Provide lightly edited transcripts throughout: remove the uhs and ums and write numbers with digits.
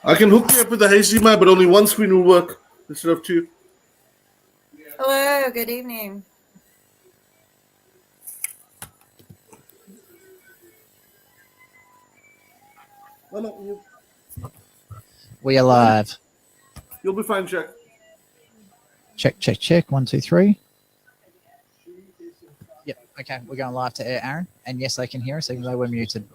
I can hook you up with the HDMI, but only one screen will work instead of two. Hello, good evening. We are live. You'll be fine, Jack. Check, check, check. 1, 2, 3. Yep. Okay, we're going live to air, Aaron. And yes, they can hear us, even though we're muted.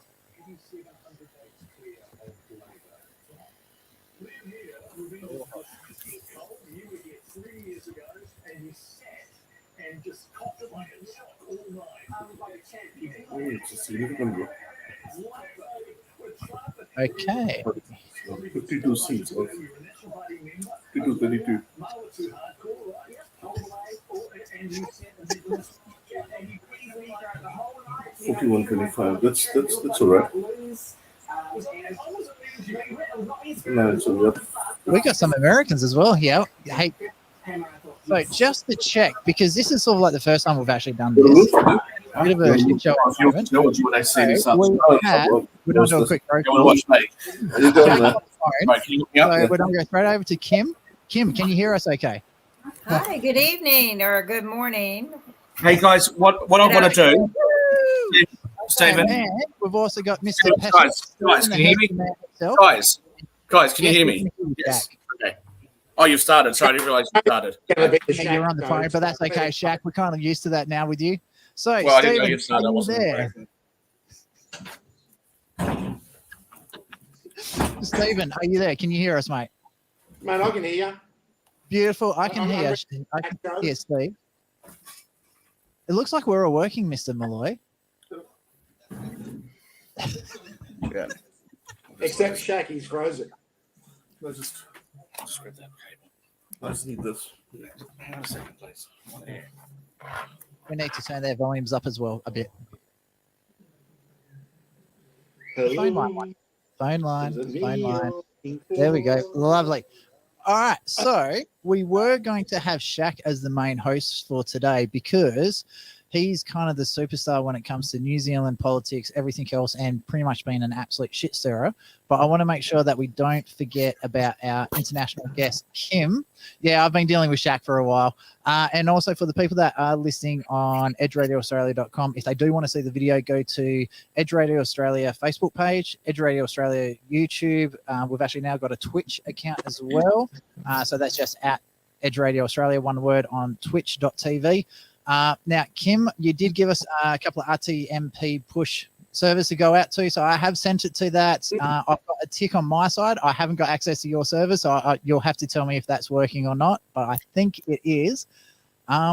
It's a significant group. Okay. 52 seats of 52, 32. 4125. That's all right. No, it's all right. We got some Americans as well here. Hey, so just to check, because this is sort of like the first time we've actually done this. Bit of a shit show. When I say this up, We're going to do a quick profile. watch me. You go on there. Right, can you look me up? So we're going to go straight over to Kim. Kim, can you hear us okay? Hi, good evening or good morning. Hey guys, what I want to do, Stephen. And we've also got Mr. Guys, can you hear me? Guys, can you hear me? Yes. Okay. Oh, you've started. Sorry, I didn't realize you started. Yeah, you're on the phone, but that's okay, Shaq. We're kind of used to that now with you. So, Well, I didn't know Stephen, you started. I wasn't there. Stephen, are you there? Can you hear us, mate? Mate, I can hear you. Beautiful. I can hear. I can hear Steve. It looks like we're all working, Mr. Malloy. Yeah. Except Shaq, he's frozen. Let's just grab that cable. I just need this. Hang on a second, please. We need to turn their volumes up as well a bit. Phone line. Phone line. There we go. Lovely. All right. So we were going to have Shaq as the main host for today because he's kind of the superstar when it comes to New Zealand politics, everything else, and pretty much being an absolute shit stirrer. But I want to make sure that we don't forget about our international guest, Kim. Yeah, I've been dealing with Shaq for a while. And also for the people that are listening on edgeradioaustralia.com, if they do want to see the video, go to Edge Radio Australia Facebook page, Edge Radio Australia YouTube. We've actually now got a Twitch account as well. So that's just at Edge Radio Australia, one word, on twitch.tv. Now, Kim, you did give us a couple of RTMP push servers to go out to, so I have sent it to that. I've got a tick on my side. I haven't got access to your server, so you'll have to tell me if that's working or not, but I think it is.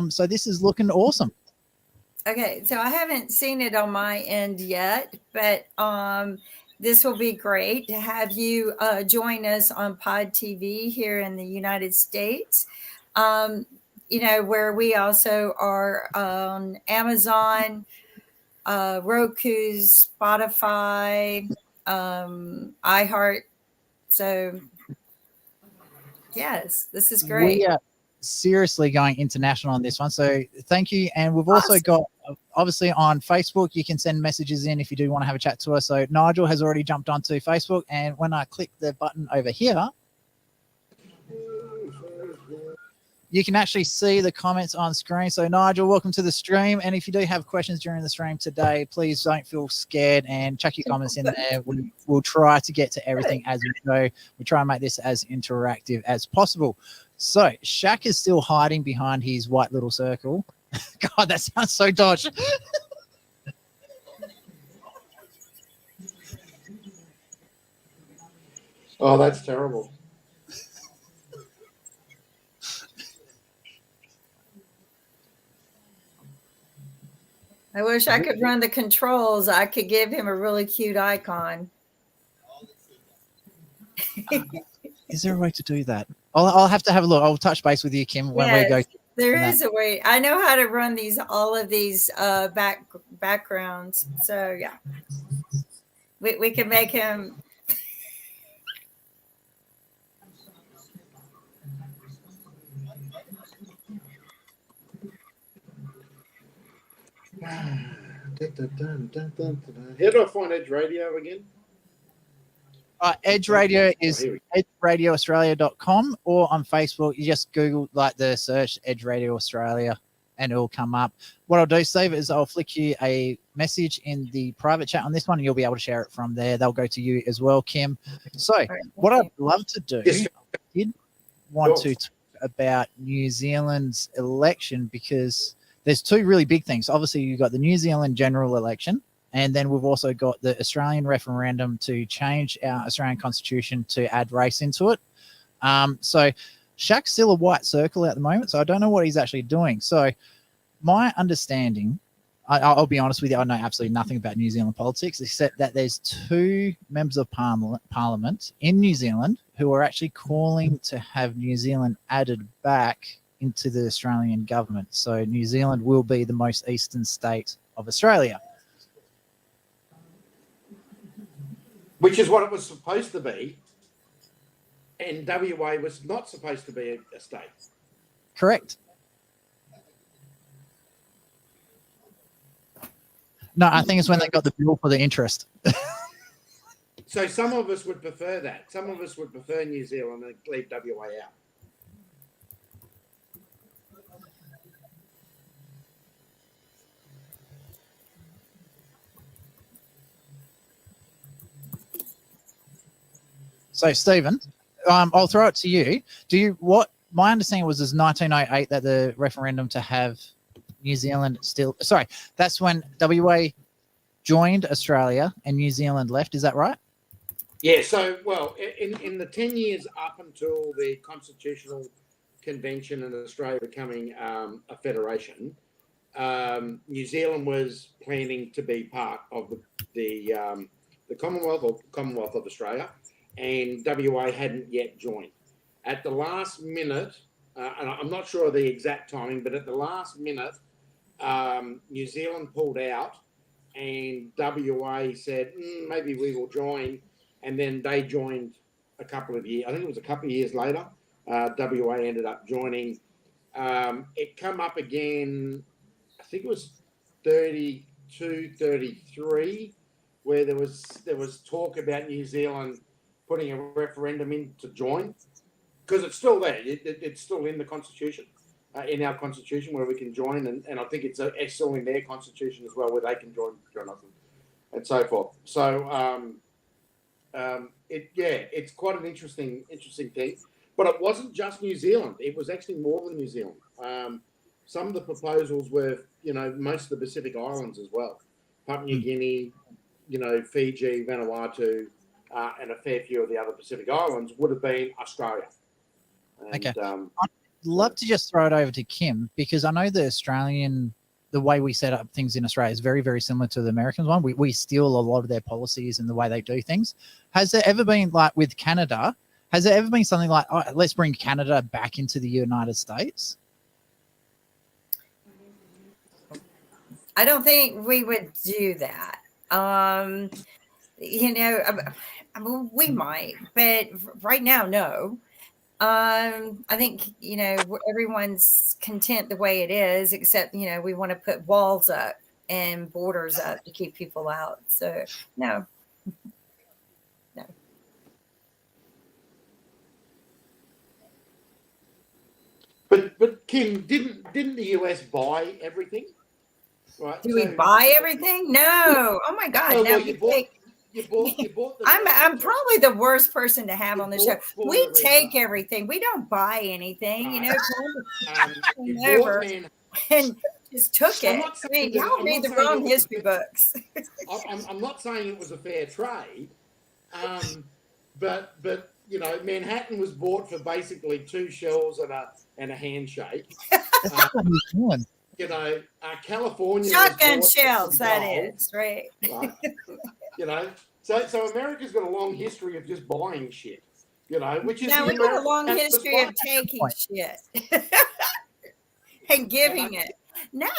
So this is looking awesome. Okay, so I haven't seen it on my end yet, but this will be great to have you join us on Pod TV here in the United States. Where we also are on Amazon, Roku, Spotify, iHeart. So, yes, this is great. We are seriously going international on this one. So thank you. And we've also got, obviously, on Facebook, you can send messages in if you do want to have a chat to us. So Nigel has already jumped onto Facebook. And when I click the button over here, you can actually see the comments on screen. So, Nigel, welcome to the stream. And if you do have questions during the stream today, please don't feel scared and chuck your comments in there. We'll try to get to everything as we go. We try and make this as interactive as possible. So, Shaq is still hiding behind his white little circle. God, that sounds so dodgy. Oh, that's terrible. I wish I could run the controls. I could give him a really cute icon. Is there a way to do that? I'll have to have a look. I'll touch base with you, Kim, when we go. There is a way. I know how to run all of these backgrounds. So yeah, we can make him. How do I find Edge Radio again? Edge Radio is here we edgeradioaustralia.com, or on Facebook, you just Google like the search Edge Radio Australia and it'll come up. What I'll do, Steve, is I'll flick you a message in the private chat on this one and you'll be able to share it from there. They'll go to you as well, Kim. So what I'd love to do, Yes. I did want to talk about New Zealand's election because there's two really big things. Obviously, you've got the New Zealand general election, and then we've also got the Australian referendum to change our Australian constitution to add race into it. So Shaq's still a white circle at the moment, so I don't know what he's actually doing. So my understanding, I'll be honest with you, I know absolutely nothing about New Zealand politics, except that there's two members of parliament in New Zealand who are actually calling to have New Zealand added back into the Australian government. So New Zealand will be the most eastern state of Australia. Which is what it was supposed to be. And WA was not supposed to be a state. Correct. No, I think it's when they got the bill for the interest. So some of us would prefer that. Some of us would prefer New Zealand and leave WA out. So, Stephen, I'll throw it to you. My understanding was 1908 that the referendum to have New Zealand that's when WA joined Australia and New Zealand left. Is that right? Yeah, so, well, in the 10 years up until the Constitutional Convention and Australia becoming a federation, New Zealand was planning to be part of the Commonwealth of Australia, and WA hadn't yet joined. At the last minute, and I'm not sure of the exact timing, but at the last minute, New Zealand pulled out and WA said, maybe we will join. And then they joined a couple of years. I think it was a couple of years later. WA ended up joining. It come up again, I think it was 32, 33, where there was talk about New Zealand putting a referendum in to join, because it's still there. It's still in the Constitution, in our Constitution, where we can join, and I think it's still in their Constitution as well, where they can join us and so forth. So it's quite an interesting thing. But it wasn't just New Zealand; it was actually more than New Zealand. Some of the proposals were, most of the Pacific Islands as well, Papua New Guinea, Fiji, Vanuatu. And a fair few of the other Pacific Islands would have been Australia. And, okay. I'd love to just throw it over to Kim, because I know the way we set up things in Australia is very, very similar to the Americans one. We steal a lot of their policies and the way they do things. Has there ever been, like with Canada, something like, let's bring Canada back into the United States? I don't think we would do that. We might, but right now, no. I think, everyone's content the way it is, except, we want to put walls up and borders up to keep people out. So, no. But Kim, didn't the US buy everything? Right. Do we buy everything? No. Oh my God. Well, You bought I'm probably the worst person to have on the show. We take everything. We don't buy anything, never, and just took it. I mean, y'all read the wrong history books. I'm not saying it was a fair trade, but Manhattan was bought for basically 2 shells and a handshake. California. Shotgun shells, that is, right? So America's got a long history of just buying shit, which is. Now we got a long history of taking shit and giving it. No.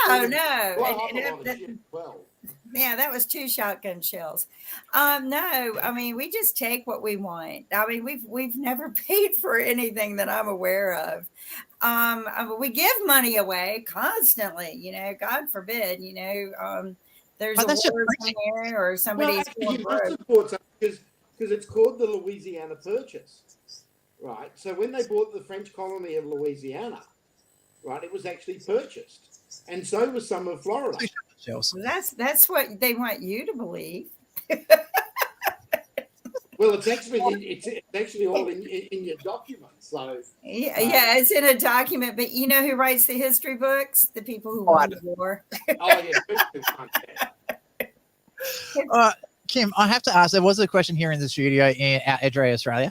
Yeah, that was 2 shotgun shells. No, I mean, we just take what we want. I mean, we've never paid for anything that I'm aware of. We give money away constantly, God forbid, there's Oh, a that's just war somewhere or Well, somebody's actually, going you broke. must have bought something because it's called the Louisiana Purchase, right? So when they bought the French colony of Louisiana, right, it was actually purchased, and so was some of Florida. Shells. That's what they want you to believe. Well, it's actually all in your documents. So Yeah, it's in a document, but you know who writes the history books? The people who won the war. oh yeah, Kim, I have to ask, there was a question here in the studio in our Edray, Australia.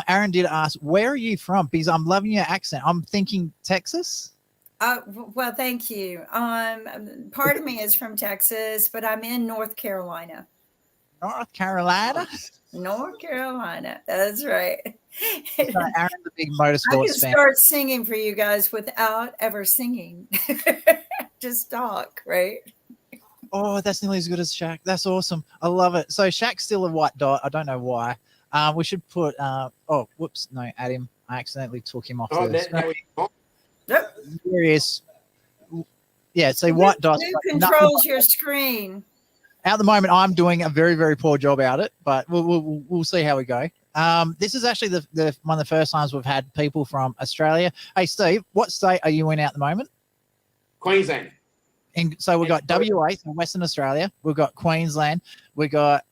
Aaron did ask, where are you from? Because I'm loving your accent. I'm thinking Texas. Well, thank you. Part of me is from Texas, but I'm in North Carolina. North Carolina. North Carolina. That's right. So Aaron's a big I motorsports can fan. start singing for you guys without ever singing. Just talk, right? Oh, that's nearly as good as Shaq. That's awesome. I love it. So Shaq's still a white dot. I don't know why. We should put. Oh, whoops! No, add him. I accidentally took him off. Yep. Here he is. Yeah, so white dots. Who controls your screen? At the moment, I'm doing a very, very poor job at it, but we'll see how we go. This is actually the one of the first times we've had people from Australia. Hey, Steve, what state are you in at the moment? Queensland. And so we've got WA, so Western Australia. We've got Queensland. We've got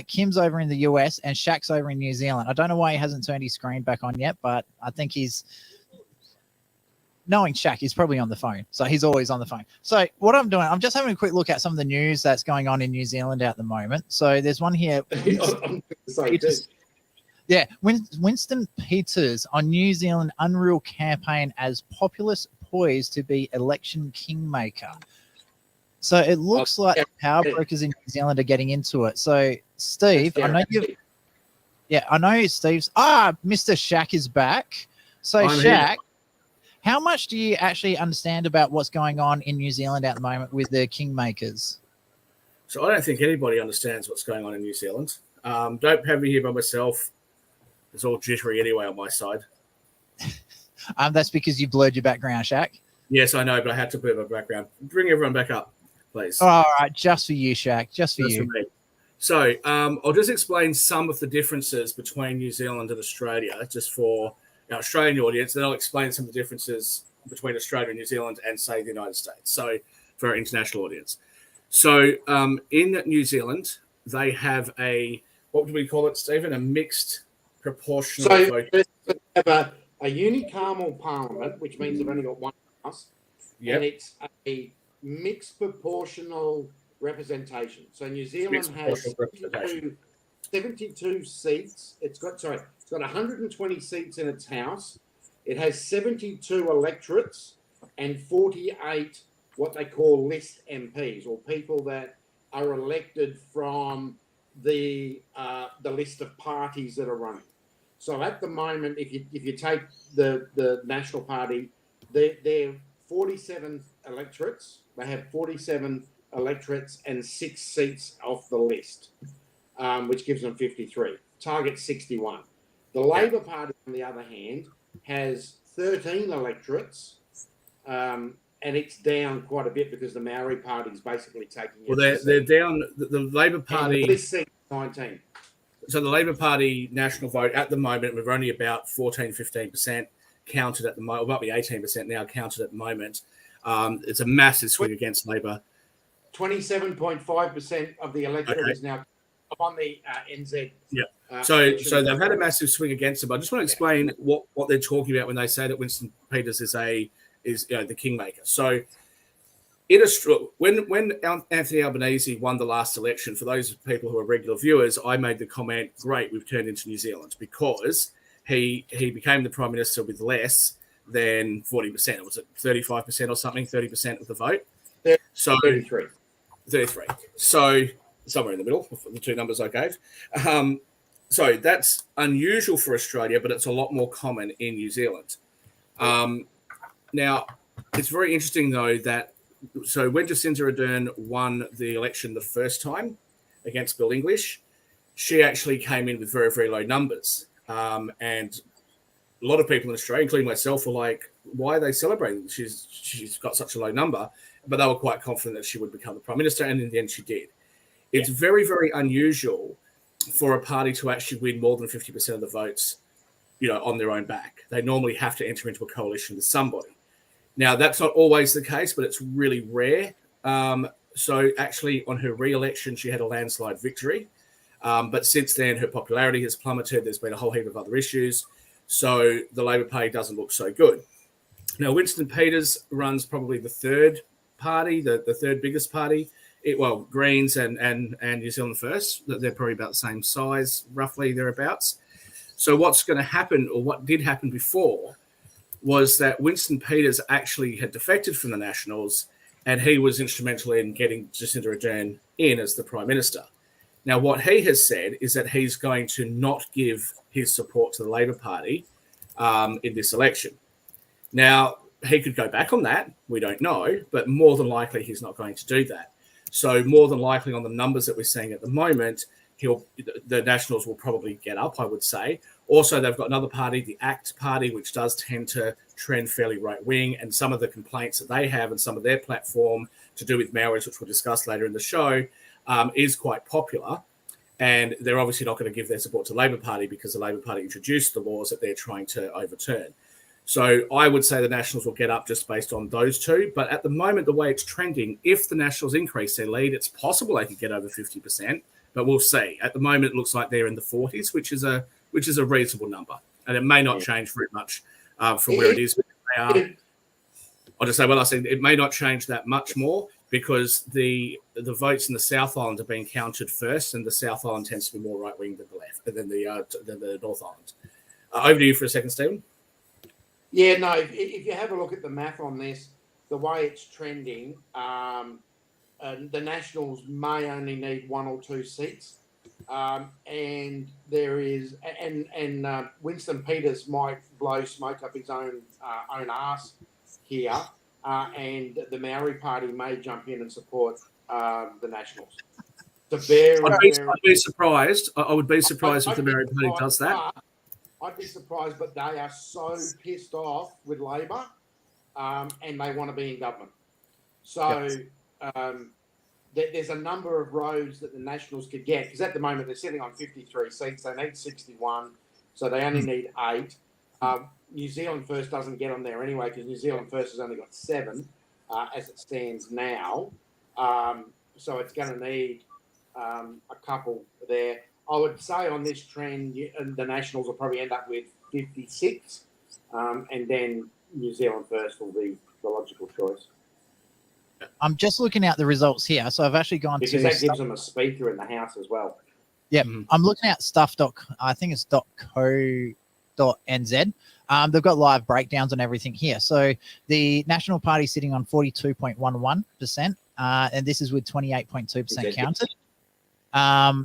Kim's over in the US and Shaq's over in New Zealand. I don't know why he hasn't turned his screen back on yet, but I think he's... Knowing Shaq, he's probably on the phone. So he's always on the phone. So what I'm doing, I'm just having a quick look at some of the news that's going on in New Zealand at the moment. So there's one here. Yeah, Winston Peters on New Zealand Unreal campaign as populist poised to be election kingmaker. So it looks like the power brokers in New Zealand are getting into it. So Steve, I know you. Yeah, I know Steve's. Mr. Shaq is back. So I'm Shaq. here. How much do you actually understand about what's going on in New Zealand at the moment with the kingmakers? So I don't think anybody understands what's going on in New Zealand. Don't have me here by myself. It's all jittery anyway on my side. That's because you blurred your background, Shaq. Yes, I know, but I had to put my background. Bring everyone back up, please. All right, just for you, Shaq. Just for Just you. for me. So I'll just explain some of the differences between New Zealand and Australia, just for our Australian audience. Then I'll explain some of the differences between Australia and New Zealand and, say, the United States. So for our international audience. So in New Zealand, they have what do we call it, Stephen? A mixed proportional vote. So they have a unicameral parliament, which means they've only got one house. Yep. And it's a mixed proportional representation. So New Zealand has 72 seats. It's got 120 seats in its house. It has 72 electorates and 48 what they call list MPs, or people that are elected from the list of parties that are running. So at the moment, if you take the National Party, they're 47 electorates. They have 47 electorates and 6 seats off the list, which gives them 53. Target 61. The Labor Party, on the other hand, has 13 electorates, and it's down quite a bit because the Maori Party is basically taking. Well, they're down. The Labor Party. This seat 19. So the Labor Party national vote at the moment, we're only about 15% counted at the moment. It might be 18% now counted at the moment. It's a massive swing against Labor. 27.5% of the electorate is now on the NZ. Yeah. So they've had a massive swing against them. I just want to explain what they're talking about when they say that Winston Peters is the kingmaker. So in Australia, when Anthony Albanese won the last election, for those people who are regular viewers, I made the comment, great, we've turned into New Zealand, because he became the Prime Minister with less than 40%. Was it 35% or something, 30% of the vote? So 33. So somewhere in the middle of the two numbers I gave. So that's unusual for Australia, but it's a lot more common in New Zealand. Now, it's very interesting, though, that when Jacinda Ardern won the election the first time against Bill English, she actually came in with very, very low numbers. And a lot of people in Australia, including myself, were like, why are they celebrating? She's got such a low number. but they were quite confident that she would become the Prime Minister, and in the end she did. It's very, very unusual for a party to actually win more than 50% of the votes, on their own back. They normally have to enter into a coalition with somebody. Now, that's not always the case, but it's really rare. So actually, on her re-election, she had a landslide victory. But since then, her popularity has plummeted. There's been a whole heap of other issues. So the Labor Party doesn't look so good. Now, Winston Peters runs probably the third party, the third biggest party. Greens and New Zealand First. They're probably about the same size, roughly thereabouts. So what's going to happen, or what did happen before, was that Winston Peters actually had defected from the Nationals, and he was instrumental in getting Jacinda Ardern in as the Prime Minister. Now, what he has said is that he's going to not give his support to the Labor Party in this election. Now, he could go back on that. We don't know, but more than likely he's not going to do that. So more than likely on the numbers that we're seeing at the moment, the Nationals will probably get up, I would say. Also, they've got another party, the ACT Party, which does tend to trend fairly right-wing, and some of the complaints that they have and some of their platform to do with Maoris, which we'll discuss later in the show, is quite popular. And they're obviously not going to give their support to the Labor Party because the Labor Party introduced the laws that they're trying to overturn. So I would say the Nationals will get up just based on those two. But at the moment, the way it's trending, if the Nationals increase their lead, it's possible they could get over 50%, but we'll see. At the moment, it looks like they're in the 40s, which is a reasonable number. And it may not change very much from where it is. I'll just say, I said it may not change that much more because the votes in the South Island are being counted first, and the South Island tends to be more right-wing than the North Island. Over to you for a second, Stephen. Yeah, no, if you have a look at the math on this, the way it's trending, the Nationals may only need 1 or 2 seats. And there is, and Winston Peters might blow smoke up his own arse here, and the Maori Party may jump in and support the Nationals. I'd be surprised. I would be surprised if the Maori Party does that. I'd be surprised, but they are so pissed off with Labor, and they want to be in government. So there's a number of roads that the Nationals could get, because at the moment they're sitting on 53 seats. They need 61, so they only need 8. New Zealand First doesn't get on there anyway, because New Zealand First has only got 7 as it stands now. So it's going to need a couple there. I would say on this trend, the Nationals will probably end up with 56, and then New Zealand First will be the logical choice. I'm just looking at the results here. So I've actually gone because that gives them a speaker in the House as well. Yeah, I'm looking at stuff. I think it's .co.nz. They've got live breakdowns on everything here. So the National Party sitting on 42.11%, and this is with 28.2% counted.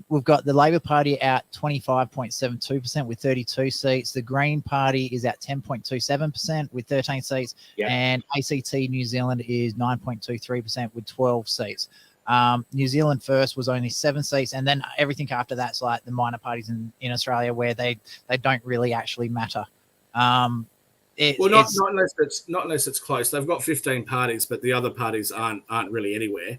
We've got the Labor Party at 25.72% with 32 seats. The Green Party is at 10.27% with 13 seats. Yep. And ACT New Zealand is 9.23% with 12 seats. New Zealand First was only 7 seats. And then everything after that's like the minor parties in Australia where they don't really actually matter. Not unless it's close. They've got 15 parties, but the other parties aren't really anywhere.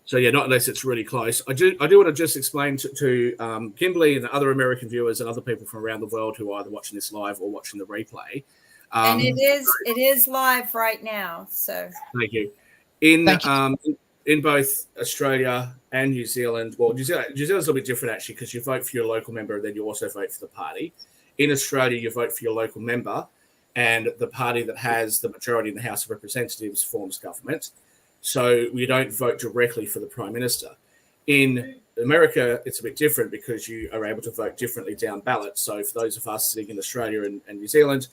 So yeah, not unless it's really close. I do want to just explain to Kimberly and other American viewers and other people from around the world who are either watching this live or watching the replay. And it is live right now. So thank you. In both Australia and New Zealand, well, New Zealand's a little bit different actually because you vote for your local member and then you also vote for the party. In Australia, you vote for your local member, and the party that has the majority in the House of Representatives forms government. So we don't vote directly for the Prime Minister. In America, it's a bit different because you are able to vote differently down ballot. So for those of us sitting in Australia and New Zealand,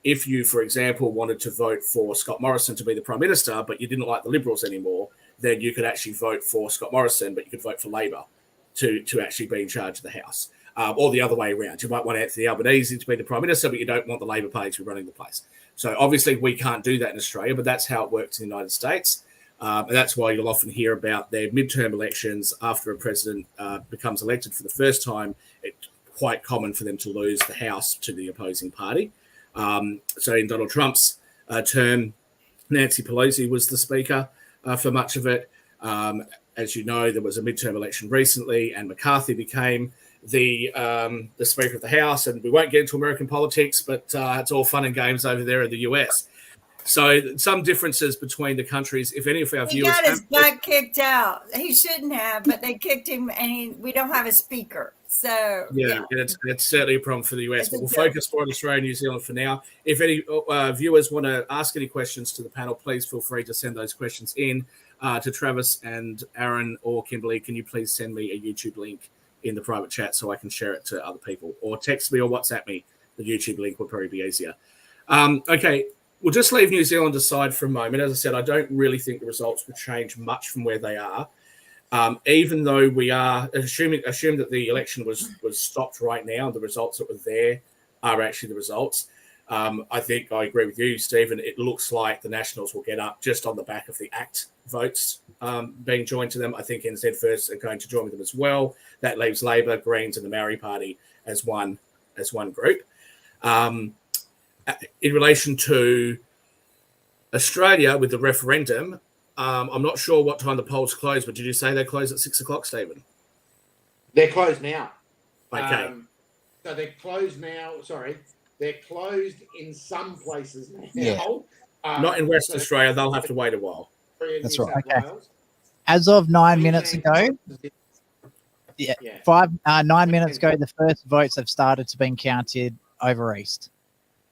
if you, for example, wanted to vote for Scott Morrison to be the Prime Minister, but you didn't like the Liberals anymore, then you could actually vote for Scott Morrison, but you could vote for Labor to actually be in charge of the House. Or the other way around. You might want Anthony Albanese to be the Prime Minister, but you don't want the Labor Party to be running the place. So obviously we can't do that in Australia, but that's how it works in the United States. And that's why you'll often hear about their midterm elections after a president becomes elected for the first time. It's quite common for them to lose the House to the opposing party. So in Donald Trump's term, Nancy Pelosi was the speaker for much of it. As you know, there was a midterm election recently, and McCarthy became the Speaker of the House. And we won't get into American politics, but it's all fun and games over there in the US. So some differences between the countries. If any of our He viewers got his butt kicked out. He shouldn't have, but they kicked him, and we don't have a speaker. So yeah, and it's certainly a problem for the US. It's But a we'll joke. focus more on Australia and New Zealand for now. If any viewers want to ask any questions to the panel, please feel free to send those questions in to Travis and Aaron or Kimberly. Can you please send me a YouTube link in the private chat so I can share it to other people, or text me or WhatsApp me? The YouTube link would probably be easier. Okay. We'll just leave New Zealand aside for a moment. As I said, I don't really think the results will change much from where they are, even though we are assume that the election was stopped right now. The results that were there are actually the results. I think I agree with you, Stephen. It looks like the Nationals will get up just on the back of the ACT votes being joined to them. I think NZ First are going to join with them as well. That leaves Labor, Greens, and the Maori Party as one group. In relation to Australia with the referendum, I'm not sure what time the polls close, but did you say they close at 6 o'clock, Stephen? They're closed now. Okay. So they're closed now. Sorry, they're closed in some places now. Yeah. Not in West Australia. They'll have to wait a while. That's right. Okay. As of 9 minutes ago, yeah. 9 minutes ago, the first votes have started to be counted over East.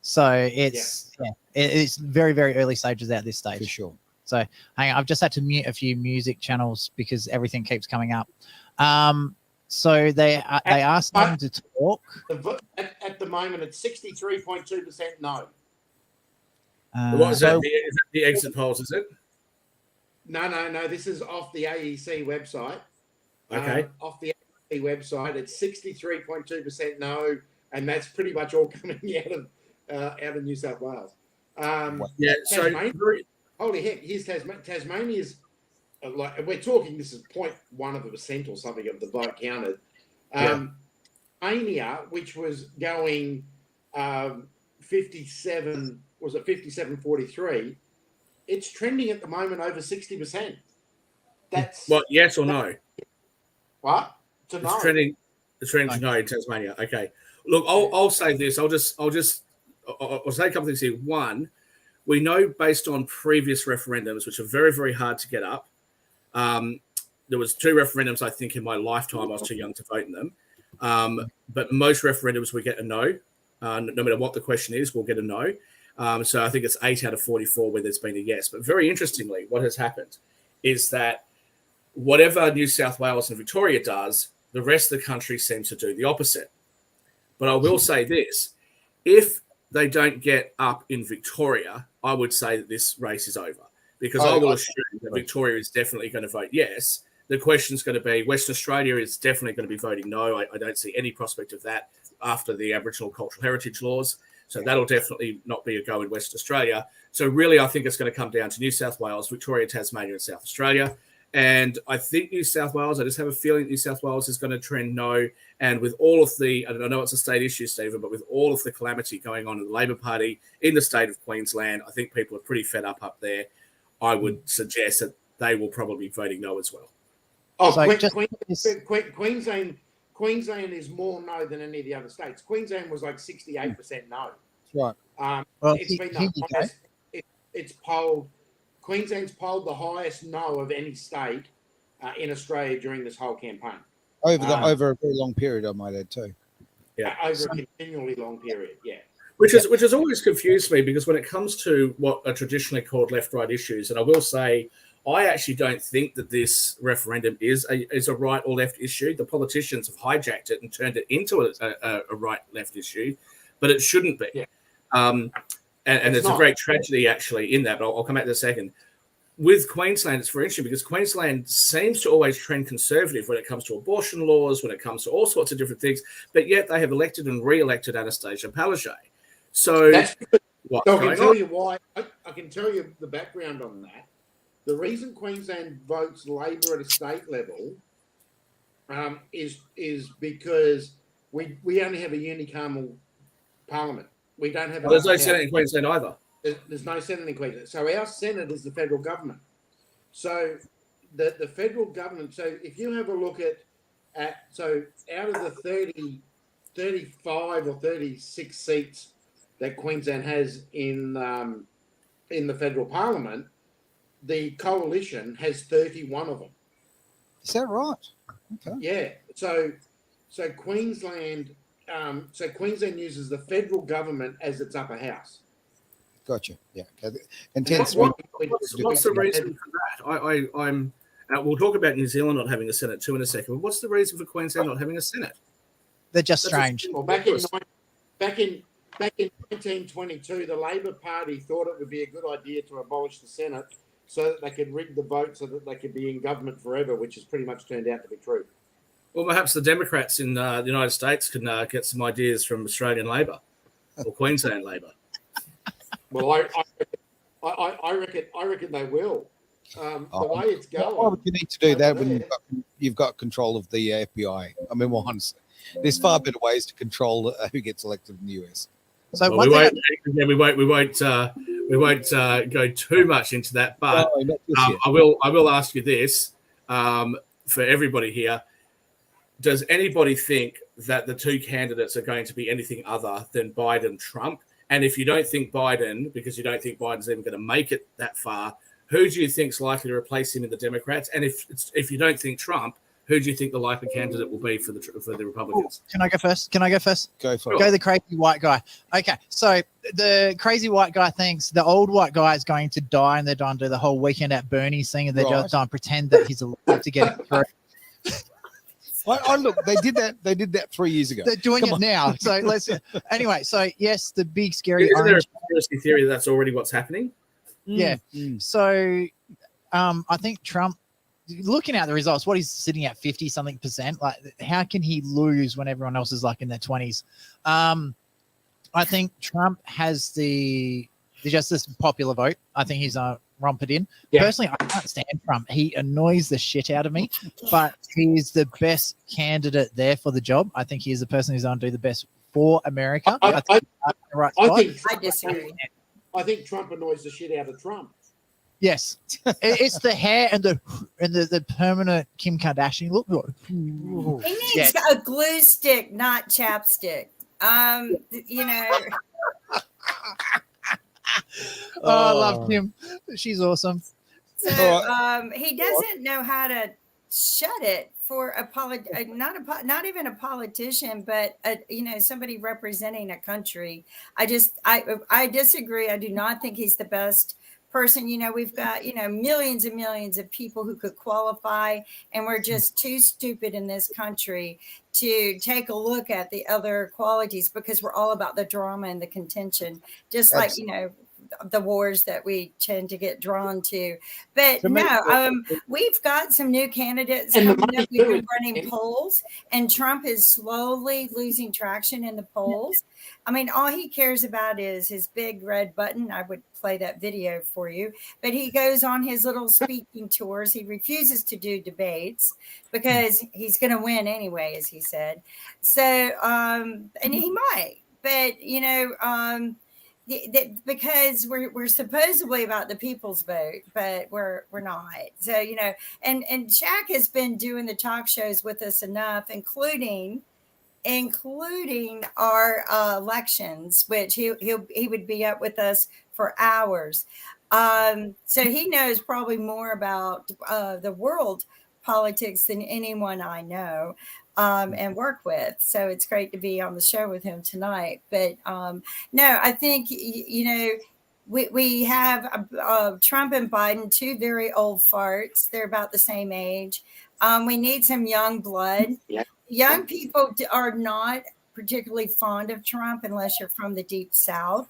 So it's very, very early stages at this stage. For sure. So hang on, I've just had to mute a few music channels because everything keeps coming up. So they asked them to talk. At the moment, it's 63.2% no. What is that? Is that the exit polls, is it? No. This is off the AEC website. Okay. Off the AEC website, it's 63.2% no, and that's pretty much all coming out of New South Wales. So holy heck, here's Tasmania's like we're talking. This is 0.1% or something of the vote counted. Tasmania, which was going 57, was it 57.43? It's trending at the moment over 60%. That's what? Yes or no? What? To no. It's trending to no in Tasmania. Okay. Look, I'll say this. I'll say a couple of things here. One, we know based on previous referendums, which are very, very hard to get up. There was 2 referendums, I think, in my lifetime. I was too young to vote in them. But most referendums we get a no. No matter what the question is, we'll get a no. So I think it's 8 out of 44 where there's been a yes. But very interestingly, what has happened is that whatever New South Wales and Victoria does, the rest of the country seems to do the opposite. But I will say this, if they don't get up in Victoria, I would say that this race is over because I will assume that Victoria is definitely going to vote yes. The question is going to be Western Australia is definitely going to be voting no. I don't see any prospect of that after the Aboriginal Cultural Heritage laws. So that'll definitely not be a go in Western Australia. So really, I think it's going to come down to New South Wales, Victoria, Tasmania, and South Australia. And I think New South Wales, I just have a feeling New South Wales is going to trend no. And with all of the, I know it's a state issue, Stephen, but with all of the calamity going on in the Labor Party in the state of Queensland, I think people are pretty fed up there. I would suggest that they will probably be voting no as well. Oh, So Queensland is more no than any of the other states. Queensland was like 68% no. That's right. It's been the highest. It's polled. Queensland's polled the highest no of any state in Australia during this whole campaign. Over a very long period, I might add too. Yeah, over a continually long period. Yeah. Which has always confused me because when it comes to what are traditionally called left-right issues, and I will say, I actually don't think that this referendum is a right or left issue. The politicians have hijacked it and turned it into a right-left issue, but it shouldn't be. Yeah. And there's a great tragedy actually in that, but I'll come back to that in a second. With Queensland, it's very interesting because Queensland seems to always trend conservative when it comes to abortion laws, when it comes to all sorts of different things, but yet they have elected and re-elected Anastasia Palaszczuk. So I can tell on? you why. I can tell you the background on that. The reason Queensland votes Labor at a state level is because we only have a unicameral parliament. We don't have. There's no Senate in Queensland either. There's no Senate in Queensland. So our Senate is the federal government. So the federal government, so if you have a look at so out of the 35 or 36 seats that Queensland has in the federal parliament, the coalition has 31 of them. Is that right? Okay. Yeah. So Queensland Queensland uses the federal government as its upper house. Gotcha. Yeah. Okay. What's the reason for that? I'm. We'll talk about New Zealand not having a Senate too in a second. But what's the reason for Queensland not having a Senate? They're just strange. Well, back in 1922, the Labor Party thought it would be a good idea to abolish the Senate so that they could rig the vote so that they could be in government forever, which has pretty much turned out to be true. Well, perhaps the Democrats in the United States can get some ideas from Australian Labor or Queensland Labor. Well, I reckon they will. The way it's going. Why would you need to do that when you've got control of the FBI? I mean, well, honestly, there's far better ways to control who gets elected in the US. So well, we won't go too much into that, but I will ask you this for everybody here. Does anybody think that the two candidates are going to be anything other than Biden-Trump? And if you don't think Biden, because you don't think Biden's even going to make it that far, who do you think is likely to replace him in the Democrats? And if you don't think Trump, who do you think the likely candidate will be for the Republicans? Can I go first? Go for it. Go the crazy white guy. Okay, so the crazy white guy thinks the old white guy is going to die, and they're going to do the whole weekend at Bernie's thing, and they're just going to pretend that he's alive to get it through. I look, they did that 3 years ago. They're doing it now. So let's anyway. So yes, the big scary. Isn't there a conspiracy theory that that's already what's happening? Yeah. So I think Trump, looking at the results, what he's sitting at 50-something%. Like, how can he lose when everyone else is like in their 20s? I think Trump has the just this popular vote. I think he's rompered in. Yeah. Personally, I can't stand Trump. He annoys the shit out of me, but he's the best candidate there for the job. I think he is the person who's going to do the best for America. I disagree. I think Trump annoys the shit out of Trump. Yes, it's the hair and the permanent Kim Kardashian look. He needs a glue stick, not chapstick. You know. I love Kim. She's awesome. So he doesn't know how to shut it for not even a politician, but somebody representing a country. I disagree. I do not think he's the best person. We've got millions and millions of people who could qualify, and we're just too stupid in this country to take a look at the other qualities, because we're all about the drama and the contention, just Absolutely. Like the wars that we tend to get drawn to. But we've got some new candidates coming up. We've been running polls, and Trump is slowly losing traction in the polls. I mean, all he cares about is his big red button. I would play that video for you, but he goes on his little speaking tours. He refuses to do debates because he's going to win anyway, as he said. So, and he might, but because we're supposedly about the people's vote, but we're not. So and Shaq has been doing the talk shows with us enough, including our elections, which he would be up with us for hours. So he knows probably more about the world politics than anyone I know and work with. So it's great to be on the show with him tonight. But no, I think, we have Trump and Biden, two very old farts. They're about the same age. We need some young blood. Yeah. Young people are not particularly fond of Trump unless you're from the deep South.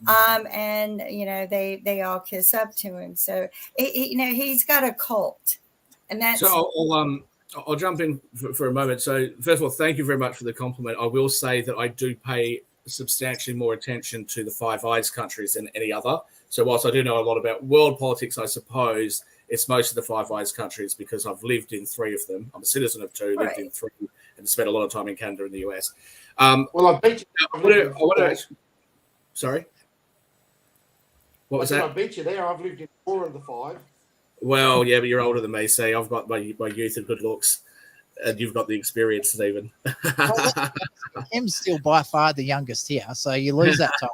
And, they all kiss up to him. So, he's got a cult. And that's so I'll jump in for a moment. So first of all, thank you very much for the compliment. I will say that I do pay substantially more attention to the Five Eyes countries than any other. So whilst I do know a lot about world politics, I suppose it's most of the Five Eyes countries because I've lived in three of them. I'm a citizen of two, lived in three, and spent a lot of time in Canada and the US. Well, I bet you. Sorry. What was I that? beat you there. I've lived in 4 of the 5. Well, yeah, but you're older than me. See, I've got my youth and good looks, and you've got the experience, Stephen. Tim's still by far the youngest here, so you lose that time.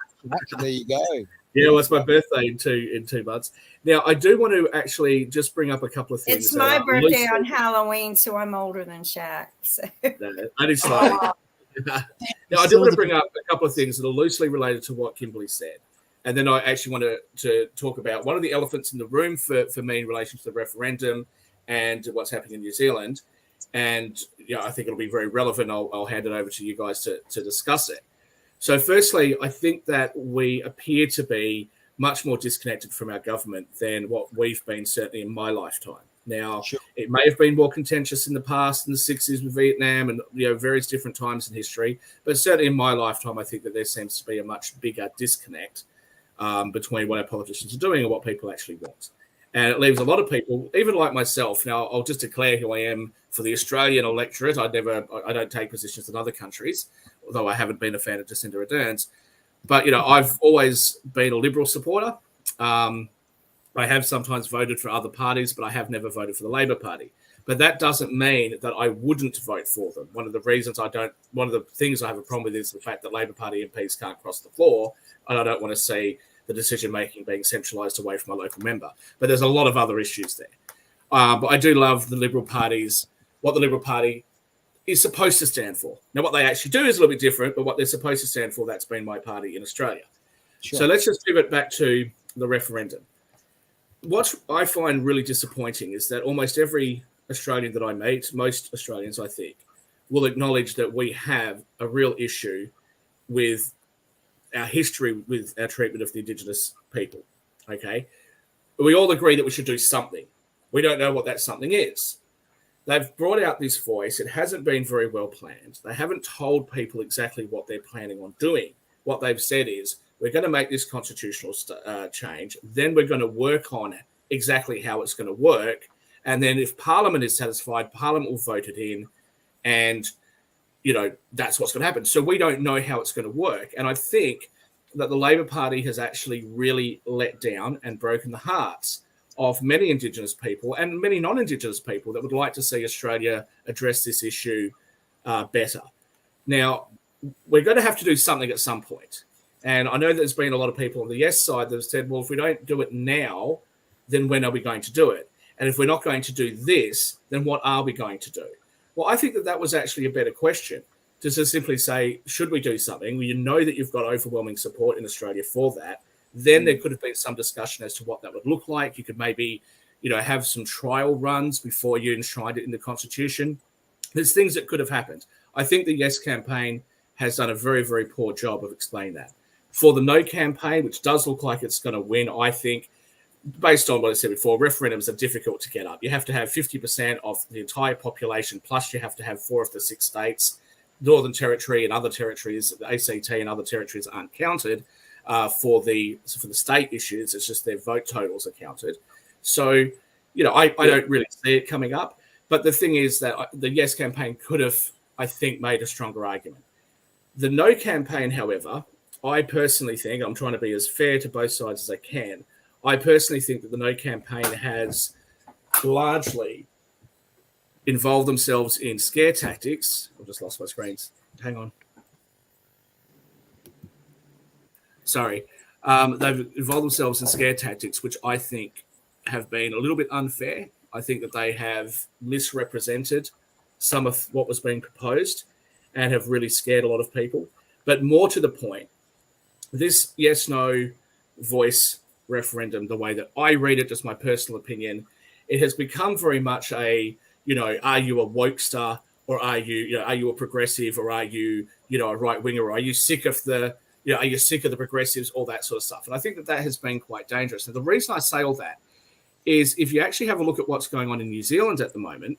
There you go. Yeah, well, it's my birthday in 2 months. Now, I do want to actually just bring up a couple of things. It's my birthday on Halloween, so I'm older than Shaq. So. Only slightly. Now, I do want to bring up a couple of things that are loosely related to what Kimberly said. And then I actually want to talk about one of the elephants in the room for me in relation to the referendum and what's happening in New Zealand. And I think it'll be very relevant. I'll hand it over to you guys to discuss it. So firstly, I think that we appear to be much more disconnected from our government than what we've been, certainly in my lifetime. Now, It may have been more contentious in the past, in the 60s with Vietnam and various different times in history. But certainly in my lifetime, I think that there seems to be a much bigger disconnect between what our politicians are doing and what people actually want. And it leaves a lot of people, even like myself. Now, I'll just declare who I am for the Australian electorate. I don't take positions in other countries, although I haven't been a fan of Jacinda Ardern's. But, I've always been a Liberal supporter. I have sometimes voted for other parties, but I have never voted for the Labor Party. But that doesn't mean that I wouldn't vote for them. One of the things I have a problem with is the fact that Labor Party MPs can't cross the floor, and I don't want to see the decision-making being centralised away from my local member. But there's a lot of other issues there. But I do love the Liberal parties, what the Liberal Party is supposed to stand for. Now, what they actually do is a little bit different, but what they're supposed to stand for, that's been my party in Australia. Sure. So let's just pivot back to the referendum. What I find really disappointing is that almost every Australian that I meet, most Australians, I think, will acknowledge that we have a real issue with our history with our treatment of the Indigenous people, okay? But we all agree that we should do something. We don't know what that something is. They've brought out this voice. It hasn't been very well planned. They haven't told people exactly what they're planning on doing. What they've said is, we're going to make this constitutional change. Then we're going to work on exactly how it's going to work. And then if Parliament is satisfied, Parliament will vote it in. And, that's what's going to happen. So we don't know how it's going to work. And I think that the Labor Party has actually really let down and broken the hearts of many Indigenous people and many non-Indigenous people that would like to see Australia address this issue better. Now, we're going to have to do something at some point. And I know there's been a lot of people on the yes side that have said, well, if we don't do it now, then when are we going to do it? And if we're not going to do this, then what are we going to do? Well, I think that was actually a better question, just to simply say, should we do something? Well, you know that you've got overwhelming support in Australia for that. Then there could have been some discussion as to what that would look like. You could maybe, have some trial runs before you enshrined it in the Constitution. There's things that could have happened. I think the Yes campaign has done a very, very poor job of explaining that. For the No campaign, which does look like it's going to win, I think, based on what I said before, referendums are difficult to get up. You have to have 50% of the entire population, plus you have to have 4 of the 6 states. Northern Territory and other territories, the ACT and other territories aren't counted for the state issues. It's just their vote totals are counted. So, I don't really see it coming up. But the thing is that the Yes campaign could have, I think, made a stronger argument. The No campaign, however, I personally think, I'm trying to be as fair to both sides as I can, I personally think that the No campaign has largely involved themselves in scare tactics. I've just lost my screens. Hang on. Sorry. They've involved themselves in scare tactics, which I think have been a little bit unfair. I think that they have misrepresented some of what was being proposed and have really scared a lot of people. But more to the point, this yes-no voice referendum, the way that I read it, just my personal opinion, it has become very much a, are you a wokester or are you a progressive or are you, a right winger or are you sick of the, are you sick of the progressives, all that sort of stuff. And I think that has been quite dangerous. And the reason I say all that is if you actually have a look at what's going on in New Zealand at the moment,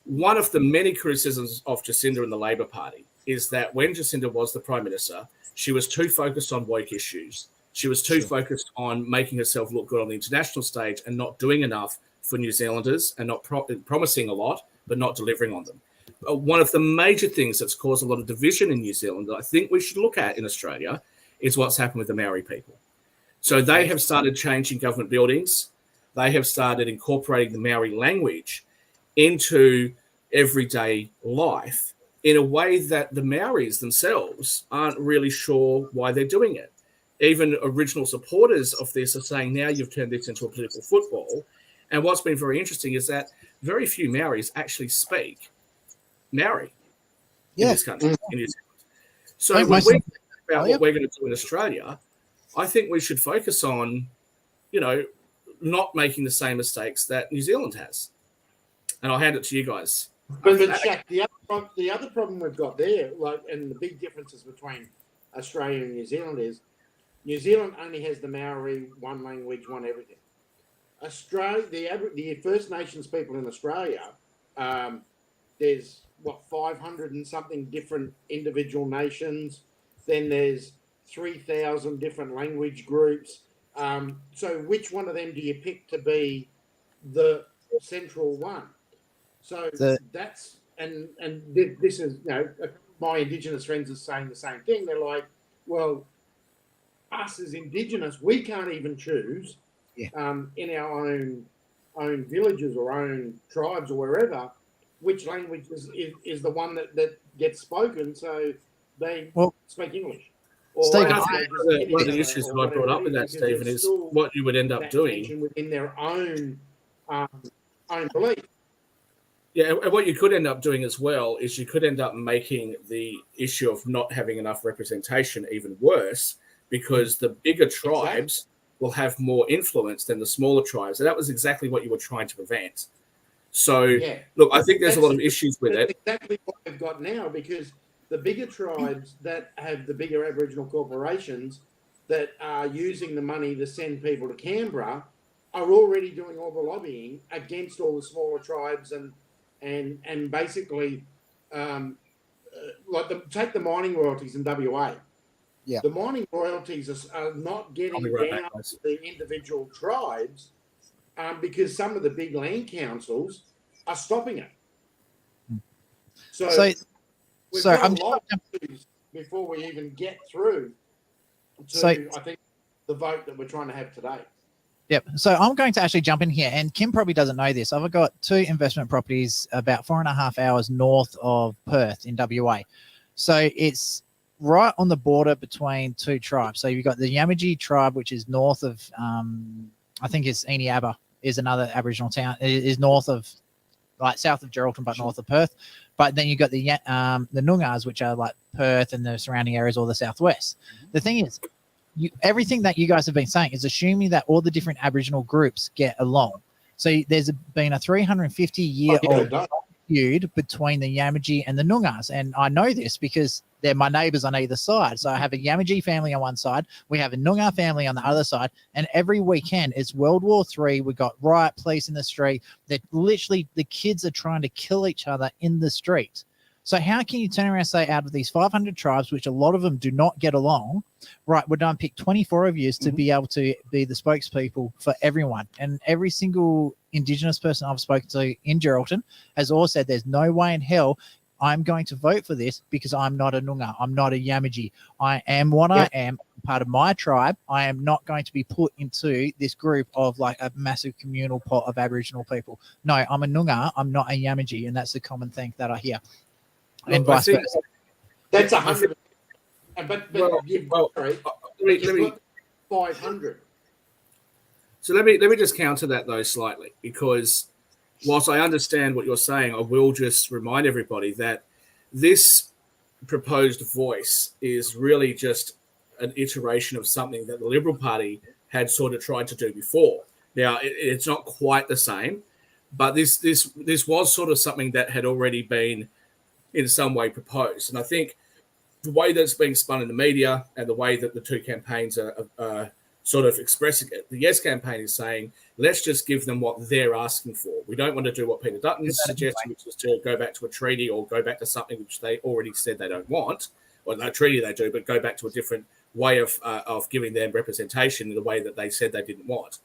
one of the many criticisms of Jacinda and the Labor Party is that when Jacinda was the Prime Minister, she was too focused on woke issues. She was too focused on making herself look good on the international stage and not doing enough for New Zealanders and not promising a lot, but not delivering on them. One of the major things that's caused a lot of division in New Zealand that I think we should look at in Australia is what's happened with the Maori people. So they have started changing government buildings. They have started incorporating the Maori language into everyday life in a way that the Maoris themselves aren't really sure why they're doing it. Even original supporters of this are saying, now you've turned this into a political football. And what's been very interesting is that very few Maoris actually speak Maori in this country, in New Zealand. So when we think about what we're going to do in Australia, I think we should focus on, not making the same mistakes that New Zealand has. And I'll hand it to you guys. But Shaq, the other problem we've got there, and the big differences between Australia and New Zealand is New Zealand only has the Maori, one language, one everything. Australia, the First Nations people in Australia, there's 500 and something different individual nations. Then there's 3,000 different language groups. So which one of them do you pick to be the central one? So this is, my Indigenous friends are saying the same thing. They're like, well, us as Indigenous, we can't even choose in our own villages or own tribes or wherever which language is the one that gets spoken. So they speak English. Stephen, one of the issues that I brought up with that, Stephen, is what you would end up doing within their own belief. Yeah, and what you could end up doing as well is you could end up making the issue of not having enough representation even worse, because the bigger tribes will have more influence than the smaller tribes. And that was exactly what you were trying to prevent. So, look, I think there's a lot of issues with it. Exactly what we've got now, because the bigger tribes that have the bigger Aboriginal corporations that are using the money to send people to Canberra are already doing all the lobbying against all the smaller tribes and basically take the mining royalties in WA. Yeah. The mining royalties are not getting down to the individual tribes because some of the big land councils are stopping it. So I'm just before we even get through to, I think, the vote that we're trying to have today. Yep. So I'm going to actually jump in here, and Kim probably doesn't know this. I've got 2 investment properties about 4.5 hours north of Perth in WA. So it's right on the border between 2 tribes. So you've got the Yamaji tribe, which is north of, I think it's Eneabba is another Aboriginal town. It is north of, like south of Geraldton, but north of Perth. But then you've got the Noongar, which are like Perth and the surrounding areas or the southwest. The thing is, everything that you guys have been saying is assuming that all the different Aboriginal groups get along. So there's been a 350-year-old feud between the Yamaji and the Noongars. And I know this because they're my neighbors on either side. So I have a Yamaji family on one side. We have a Noongar family on the other side. And every weekend, it's World War III. We've got riot police in the street. That literally the kids are trying to kill each other in the street. So how can you turn around and say, out of these 500 tribes, which a lot of them do not get along, right, we're going to pick 24 of you to be able to be the spokespeople for everyone. And every single Indigenous person I've spoken to in Geraldton has all said there's no way in hell I'm going to vote for this because I'm not a Noongar. I'm not a Yamaji. I am what I am, part of my tribe. I am not going to be put into this group of like a massive communal pot of Aboriginal people. No, I'm a Noongar. I'm not a Yamaji. And that's the common thing that I hear. And vice versa. That's 100. But let me 500. So let me just counter that though slightly, because whilst I understand what you're saying, I will just remind everybody that this proposed voice is really just an iteration of something that the Liberal Party had sort of tried to do before. Now it's not quite the same, but this was sort of something that had already been in some way proposed. And I think the way that's being spun in the media and the way that the 2 campaigns are sort of expressing it, the Yes campaign is saying, let's just give them what they're asking for. We don't want to do what Peter Dutton's suggesting, which is to go back to a treaty or go back to something which they already said they don't want. Well, no treaty they do, but go back to a different way of giving them representation in the way that they said they didn't want.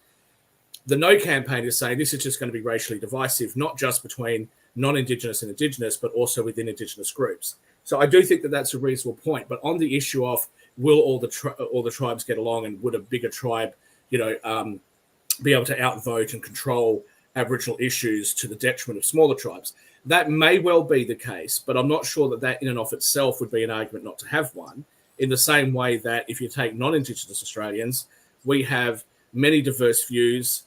The No campaign is saying this is just going to be racially divisive, not just between non-Indigenous and Indigenous, but also within Indigenous groups. So I do think that that's a reasonable point. But on the issue of will all the tribes get along, and would a bigger tribe, be able to outvote and control Aboriginal issues to the detriment of smaller tribes? That may well be the case, but I'm not sure that in and of itself would be an argument not to have one. In the same way that if you take non-Indigenous Australians, we have many diverse views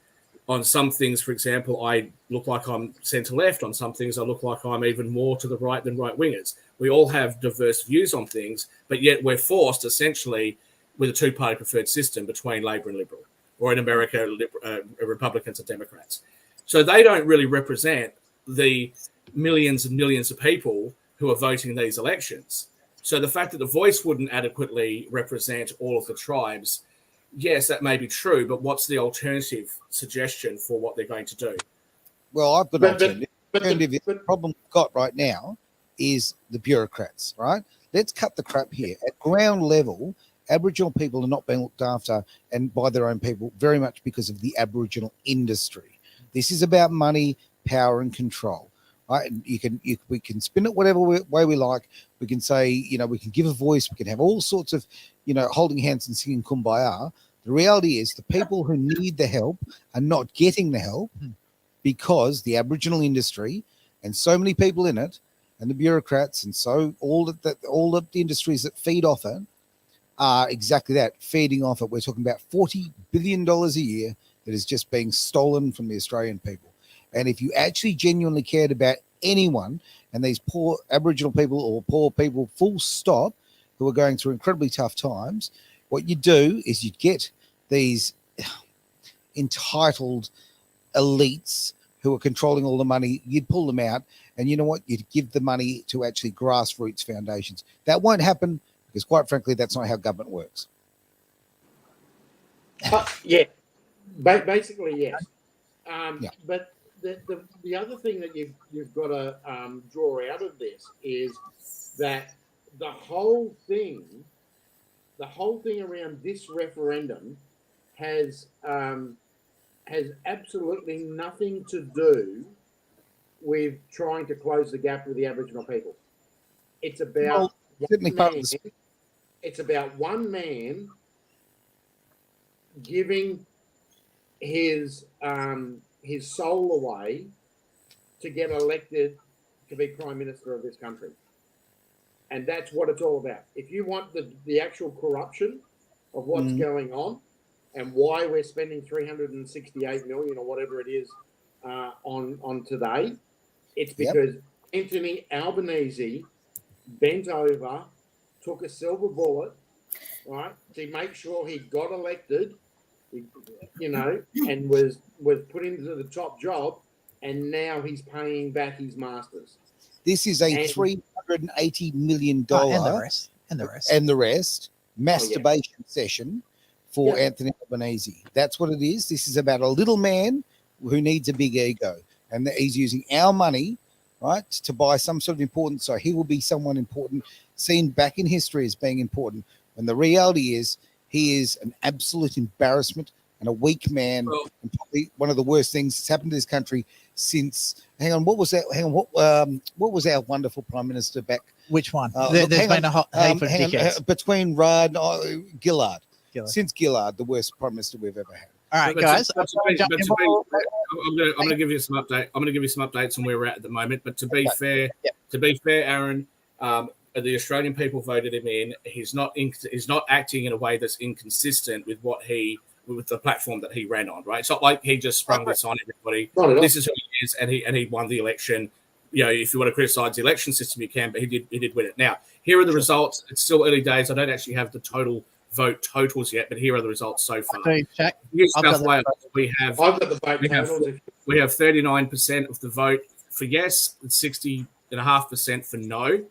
on some things. For example, I look like I'm centre-left. On some things, I look like I'm even more to the right than right-wingers. We all have diverse views on things, but yet we're forced essentially with a two-party preferred system between Labor and Liberal, or in America, Republicans and Democrats. So they don't really represent the millions and millions of people who are voting in these elections. So the fact that the voice wouldn't adequately represent all of the tribes, yes, that may be true, but what's the alternative suggestion for what they're going to do? Well, I've got an alternative. The problem we've got right now is the bureaucrats, right? Let's cut the crap here. At ground level, Aboriginal people are not being looked after and by their own people very much because of the Aboriginal industry. This is about money, power, and control. Right? And we can spin it whatever way we like. We can say, we can give a voice. We can have all sorts of, holding hands and singing Kumbaya. The reality is the people who need the help are not getting the help because the Aboriginal industry and so many people in it and the bureaucrats and so all of the industries that feed off it are exactly that, feeding off it. We're talking about $40 billion a year that is just being stolen from the Australian people. And if you actually genuinely cared about anyone and these poor Aboriginal people or poor people, full stop, who are going through incredibly tough times, what you do is you get these entitled elites who are controlling all the money. You'd pull them out, and you know what? You'd give the money to actually grassroots foundations. That won't happen because, quite frankly, that's not how government works. Yeah, basically, yes. Yeah. But the other thing that you've got to draw out of this is that the whole thing around this referendum has absolutely nothing to do with trying to close the gap with the Aboriginal people. It's about one man giving his soul away to get elected to be Prime Minister of this country. And that's what it's all about. If you want the actual corruption of what's going on and why we're spending $368 million or whatever it is on today, it's because Anthony Albanese bent over, took a silver bullet, right, to make sure he got elected, and was put into the top job, and now he's paying back his masters. This is a $380 million and the rest masturbation session for Anthony Albanese. That's what it is. This is about a little man who needs a big ego, and he's using our money, right, to buy some sort of importance. So he will be someone important, seen back in history as being important. And the reality is he is an absolute embarrassment and a weak man, and probably one of the worst things that's happened to this country since. What was our wonderful Prime Minister back? Which one? There's been a heap of decades. Between Rudd and Gillard. Since Gillard, the worst Prime Minister we've ever had. All right, guys. I'm going to give you some update. I'm going to give you some updates on where we're at the moment. But to be fair, Aaron, the Australian people voted him in. He's not acting in a way that's inconsistent with with the platform that he ran on. Right? It's not like he just sprung this on everybody. This is who he is, and he won the election. If you want to criticise the election system, you can, but he did win it. Now, here are the results. It's still early days. I don't actually have the total vote totals yet, but here are the results so far. New South Wales, we have 39% of the vote for yes and 60.5% for no. Yep.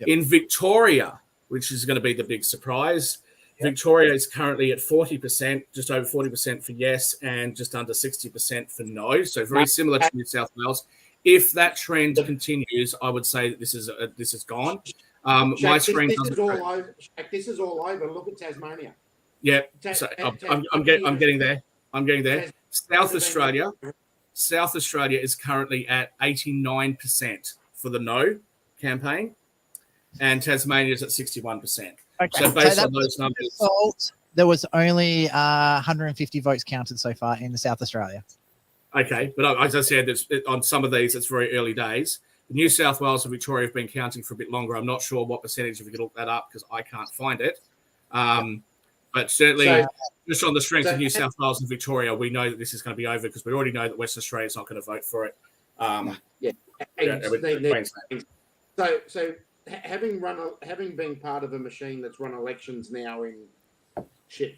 In Victoria, which is going to be the big surprise, Victoria is currently at 40%, just over 40% for yes and just under 60% for no. So very similar to New South Wales. If that trend continues, I would say that this is gone. My screen this is all over. Look at Tasmania. Yeah, so I'm getting there. South Australia is currently at 89% for the no campaign. and Tasmania's at 61%. Okay. So based that on those numbers, result, there was only 150 votes counted so far in South Australia. okay, but as I said, on some of these, it's very early days. New South Wales and Victoria have been counting for a bit longer. I'm not sure what percentage, if you could look that up, because I can't find it. But certainly, just on the strength of New South Wales and Victoria, we know that this is going to be over because we already know that Western Australia is not going to vote for it. So having been part of a machine that's run elections now in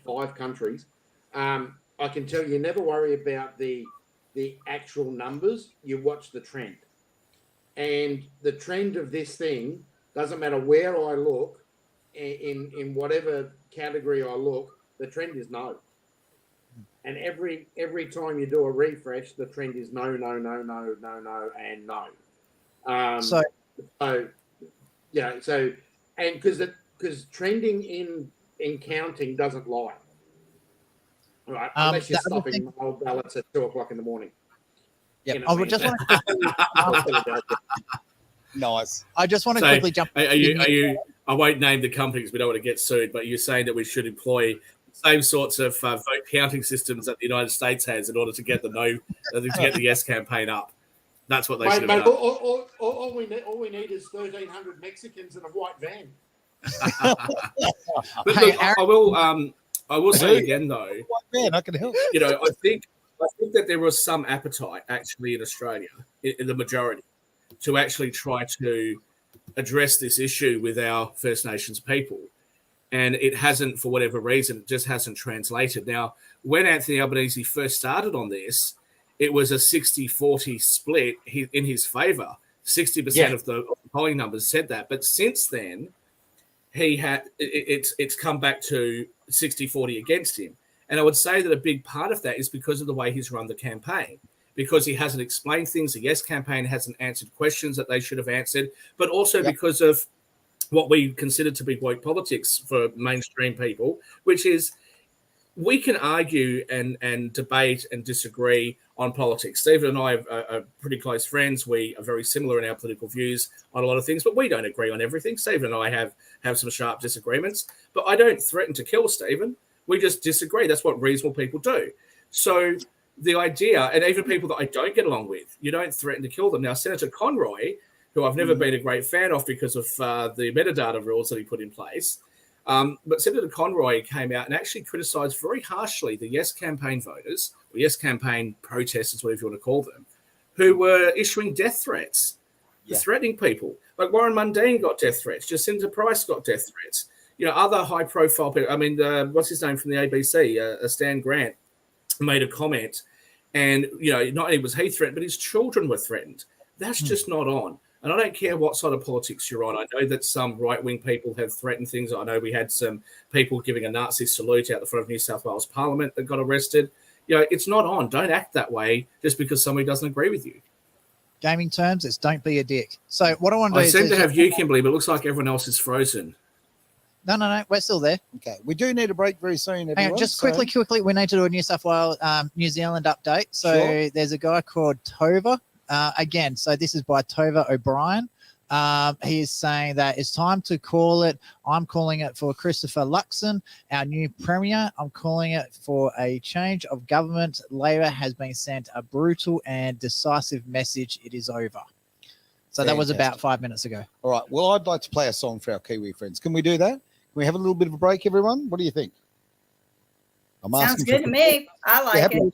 5 countries, I can tell you never worry about the actual numbers. You watch the trend, and the trend of this thing doesn't matter where I look, in whatever category I look, the trend is no. And every time you do a refresh, the trend is no, and no. Because trending in counting doesn't lie, right? Unless you're stopping old ballots at 2:00 in the morning. Yeah, You know what just want to Nice. I just want to quickly jump. Are you? I won't name the companies. We don't want to get sued. But you're saying that we should employ the same sorts of vote counting systems that the United States has in order to get to get the Yes campaign up. That's what they should have done. All we need is 1,300 Mexicans in a white van. But look, I will say again though. Man, I can help. I think that there was some appetite actually in Australia, in the majority, to actually try to address this issue with our First Nations people. And it hasn't, for whatever reason, it just hasn't translated. Now, when Anthony Albanese first started on this, it was a 60-40 split in his favour. 60% of the polling numbers said that. But since then, it's come back to 60-40 against him. And I would say that a big part of that is because of the way he's run the campaign, because he hasn't explained things. The Yes campaign hasn't answered questions that they should have answered, but also because of what we consider to be woke politics for mainstream people, which is we can argue and debate and disagree on politics. Stephen and I are pretty close friends. We are very similar in our political views on a lot of things, but we don't agree on everything. Stephen and I have some sharp disagreements, but I don't threaten to kill Stephen. We just disagree. That's what reasonable people do. So the idea, and even people that I don't get along with, you don't threaten to kill them. Now, Senator Conroy, who I've never been a great fan of because of the metadata rules that he put in place, but Senator Conroy came out and actually criticised very harshly the Yes campaign voters, or Yes campaign protesters, whatever you want to call them, who were issuing death threats, threatening people. Like Warren Mundine got death threats, Jacinta Price got death threats. Other high-profile people. I mean, what's his name from the ABC? Stan Grant made a comment, and not only was he threatened, but his children were threatened. That's just not on. And I don't care what side of politics you're on. I know that some right-wing people have threatened things. I know we had some people giving a Nazi salute out the front of New South Wales Parliament that got arrested. It's not on. Don't act that way just because somebody doesn't agree with you. Gaming terms, it's don't be a dick. So what I want to do I seem to have you, Kimberly, but it looks like everyone else is frozen. No, we're still there. Okay, we do need a break very soon, everyone. Hang on, just quickly, we need to do a New South Wales, New Zealand update. So there's a guy called Tova. Again, so this is by Tova O'Brien. He is saying that it's time to call it. I'm calling it for Christopher Luxon, our new premier. I'm calling it for a change of government. Labor has been sent a brutal and decisive message. It is over. So that was about 5 minutes ago. All right. Well, I'd like to play a song for our Kiwi friends. Can we do that? Can we have a little bit of a break, everyone? What do you think? Sounds good to me. I like it.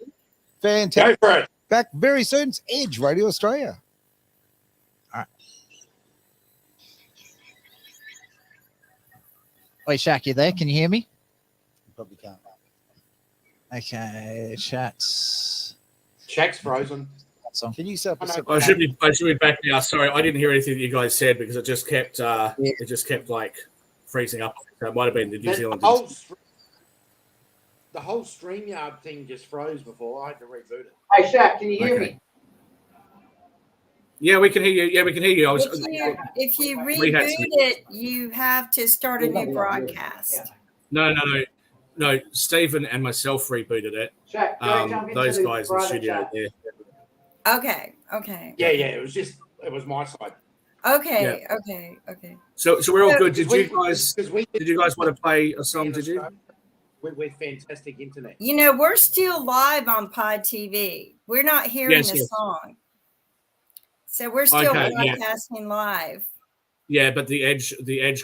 Fantastic. Go for it. Back very soon. It's Edge Radio Australia. All right. Wait, Shaq, you there? Can you hear me? Probably can't. Okay, Shaq's frozen. Can you set up I should be back now. Sorry, I didn't hear anything that you guys said because it just kept like freezing up. So it might have been the New Zealand. The whole StreamYard thing just froze before. I had to reboot it. Hey, Shaq, can you hear me? Yeah, we can hear you. Yeah, we can hear you. If you reboot it, you have to start a new broadcast. No. Stephen and myself rebooted it. Shaq, those guys in the studio there. Okay. Yeah. It was my side. Okay. Okay. So we're all So- good. Did you Because guys want to play a song? Did you? With fantastic internet. You know, we're still live on Pod TV. We're not hearing Yes, the yes. song. So we're still Okay, yeah. broadcasting live. Yeah, but the Edge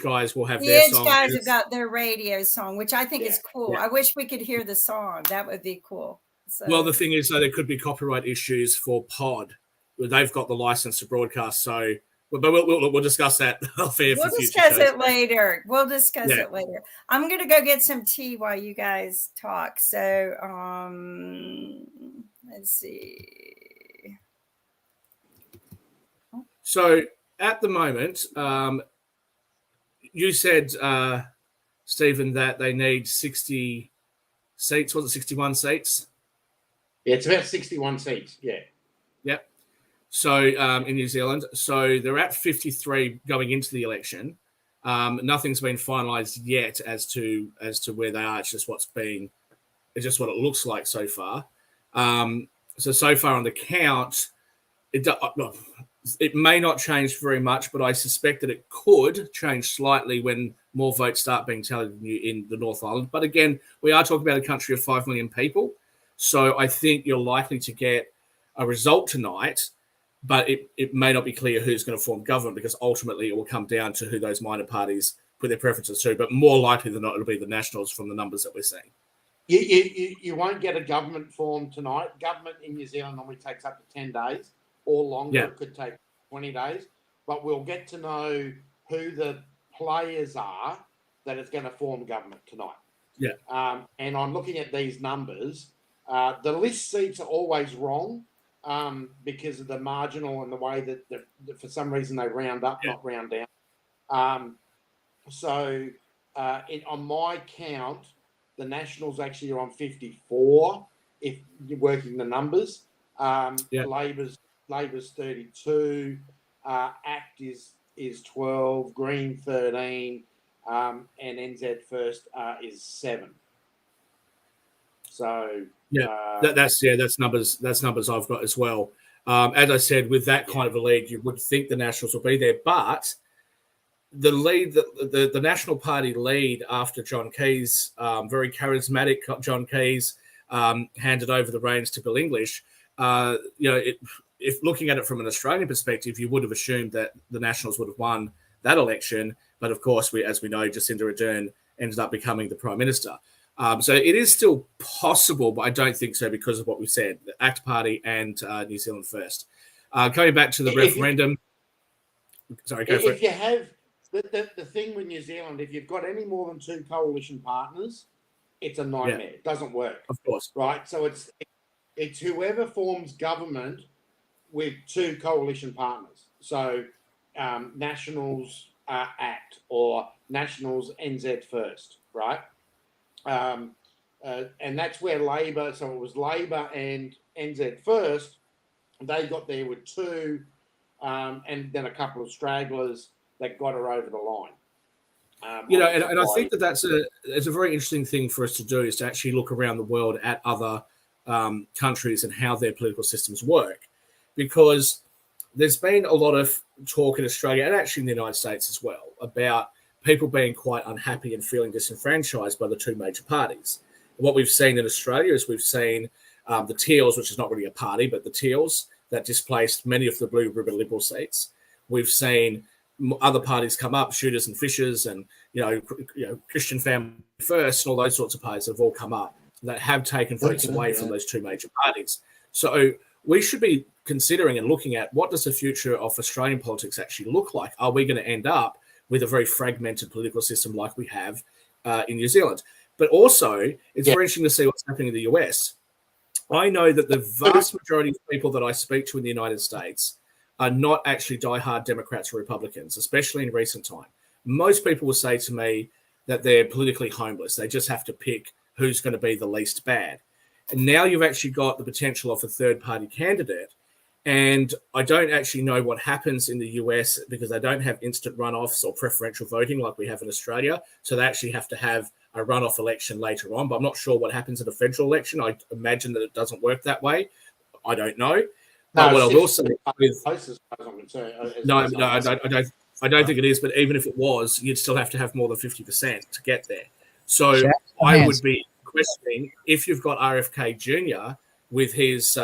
guys will have The their Edge song. guys have got their radio song, which I think is cool. Yeah. I wish we could hear the song. That would be cool. So, Well, the thing is, though, there could be copyright issues for Pod. They've got the license to broadcast, so. But we'll discuss that. we'll discuss it later. We'll discuss it later. I'm gonna go get some tea while you guys talk. So, let's see. So at the moment, you said, Stephen, that they need 60 seats. Was it 61 seats? Yeah, it's about 61 seats. Yeah. Yep. So in New Zealand, so they're at 53 going into the election. Nothing's been finalised yet as to where they are. It's just what it looks like so far. So far on the count, it may not change very much, but I suspect that it could change slightly when more votes start being tallied in the North Island. But again, we are talking about a country of 5 million people, so I think you're likely to get a result tonight. But it may not be clear who's going to form government, because ultimately it will come down to who those minor parties put their preferences to. But more likely than not, it'll be the Nationals from the numbers that we're seeing. You won't get a government formed tonight. Government in New Zealand normally takes up to 10 days or longer. Yeah. It could take 20 days. But we'll get to know who the players are that is going to form government tonight. Yeah. And I'm looking at these numbers. The list seats are always wrong. Because of the marginal and the way that for some reason they round up, not round down. On my count, the Nationals actually are on 54 if you're working the numbers. Labor's 32, ACT is 12, Green 13, and NZ First is 7. So that's numbers. That's numbers I've got as well. As I said, with that kind of a lead, you would think the Nationals will be there, but the lead, the National Party lead after John Keys, very charismatic John Keys, handed over the reins to Bill English. If looking at it from an Australian perspective, you would have assumed that the Nationals would have won that election, but of course, as we know, Jacinda Ardern ended up becoming the Prime Minister. So it is still possible, but I don't think so because of what we said, the ACT Party and New Zealand First. Coming back to the referendum. Sorry, go for it. If you have the thing with New Zealand, if you've got any more than 2 coalition partners, it's a nightmare. It doesn't work. Of course. Right? So it's whoever forms government with 2 coalition partners. So Nationals ACT or Nationals NZ First, right? And that's where Labor, so it was Labor and NZ First, they got there with 2, and then a couple of stragglers that got her over the line. And I think that's a very interesting thing for us to do, is to actually look around the world at other countries and how their political systems work, because there's been a lot of talk in Australia and actually in the United States as well about people being quite unhappy and feeling disenfranchised by the 2 major parties. And what we've seen in Australia is we've seen the Teals, which is not really a party, but the Teals that displaced many of the blue ribbon Liberal seats. We've seen other parties come up, Shooters and Fishers, and Christian Family First, and all those sorts of parties that have all come up that have taken votes away from those 2 major parties. So we should be considering and looking at, what does the future of Australian politics actually look like? Are we going to end up with a very fragmented political system like we have in New Zealand? But also, it's very interesting to see what's happening in the US. I know that the vast majority of people that I speak to in the United States are not actually diehard Democrats or Republicans, especially in recent time. Most people will say to me that they're politically homeless. They just have to pick who's going to be the least bad. And now you've actually got the potential of a third-party candidate. And I don't actually know what happens in the US, because they don't have instant runoffs or preferential voting like we have in Australia. So they actually have to have a runoff election later on. But I'm not sure what happens in a federal election. I imagine that it doesn't work that way. I don't know. But what I will it's say just with close as far as I'm concerned, no, I don't think it is. But even if it was, you'd still have to have more than 50% to get there. So Shout out I hands. would be questioning if you've got RFK Jr. with his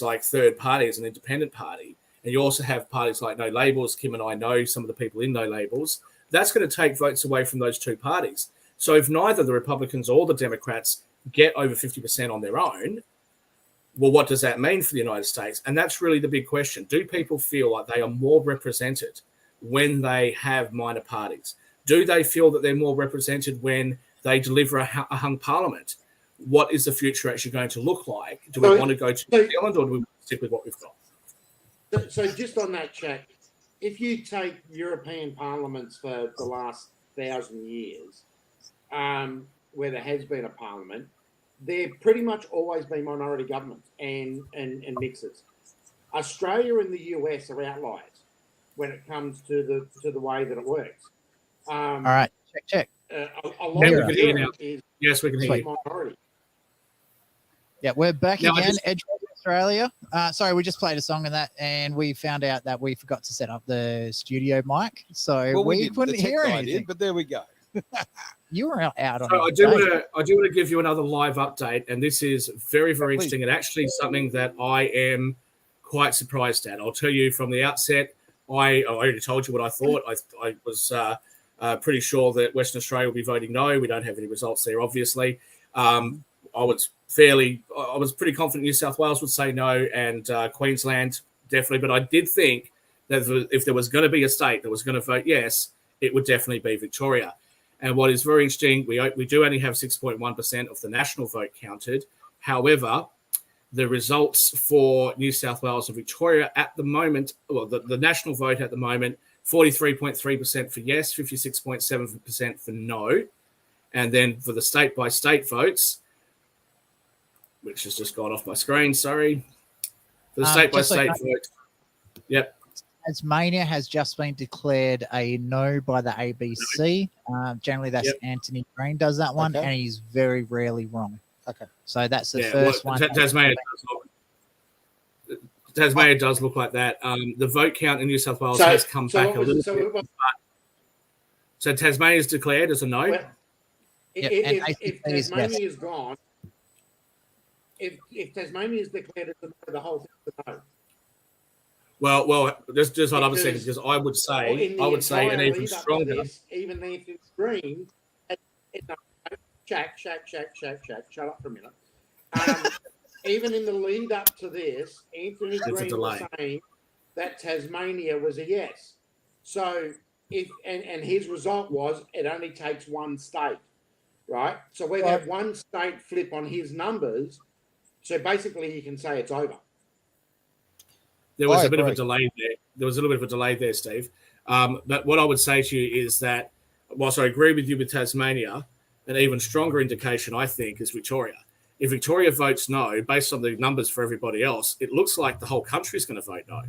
like third party as an independent party, and you also have parties like No Labels. Kim and I know some of the people in No Labels. That's going to take votes away from those two parties. So if neither the Republicans or the Democrats get over 50% on their own, well, what does that mean for the United States? And that's really the big question. Do people feel like they are more represented when they have minor parties? Do they feel that they're more represented when they deliver a hung parliament? What is the future actually going to look like? Do we want to go to New Zealand, or do we want to stick with what we've got? So just on that, Jack, if you take European parliaments for the last 1,000 years, where there has been a parliament, they've pretty much always been minority governments and mixes. Australia and the US are outliers when it comes to the way that it works. All right, check. A lot of Europe is yes, we can hear you. minority. Yeah, we're back Now, again, Edgewood, Australia. Sorry, we just played a song in that, and we found out that we forgot to set up the studio mic, so we couldn't hear anything. but there we go. You were out on. So I do want to give you another live update, and this is very, very interesting, and actually something that I am quite surprised at. I'll tell you from the outset. I already told you what I thought. I was pretty sure that Western Australia will be voting no. We don't have any results there, obviously. I was pretty confident New South Wales would say no, and Queensland definitely. But I did think that if there was going to be a state that was going to vote yes, it would definitely be Victoria. And what is very interesting, we do only have 6.1% of the national vote counted. However, the results for New South Wales and Victoria at the moment, well, the national vote at the moment, 43.3% for yes, 56.7% for no. And then for the state-by-state votes, which has just gone off my screen, sorry. For the state-by-state vote, yep. Tasmania has just been declared a no by the ABC. Generally, that's Anthony Green does that one, and he's very rarely wrong. Okay. So that's the first one. Tasmania does look like that. The vote count in New South Wales has come back a little bit. So Tasmania is declared as a no. Well, if Tasmania is gone, if Tasmania is declared as a no, the whole thing is a no. Well, just hold on a second, because I would say an even stronger. Even Anthony Green, Shaq, shut up for a minute. Even in the lead up to this, Anthony Green was saying that Tasmania was a yes. So and his result was it only takes one state, right? So we've had one state flip on his numbers. So basically, you can say it's over. There was a bit of a delay there. There was a little bit of a delay there, Steve. But what I would say to you is that, whilst I agree with you with Tasmania, an even stronger indication, I think, is Victoria. If Victoria votes no, based on the numbers for everybody else, it looks like the whole country is going to vote no.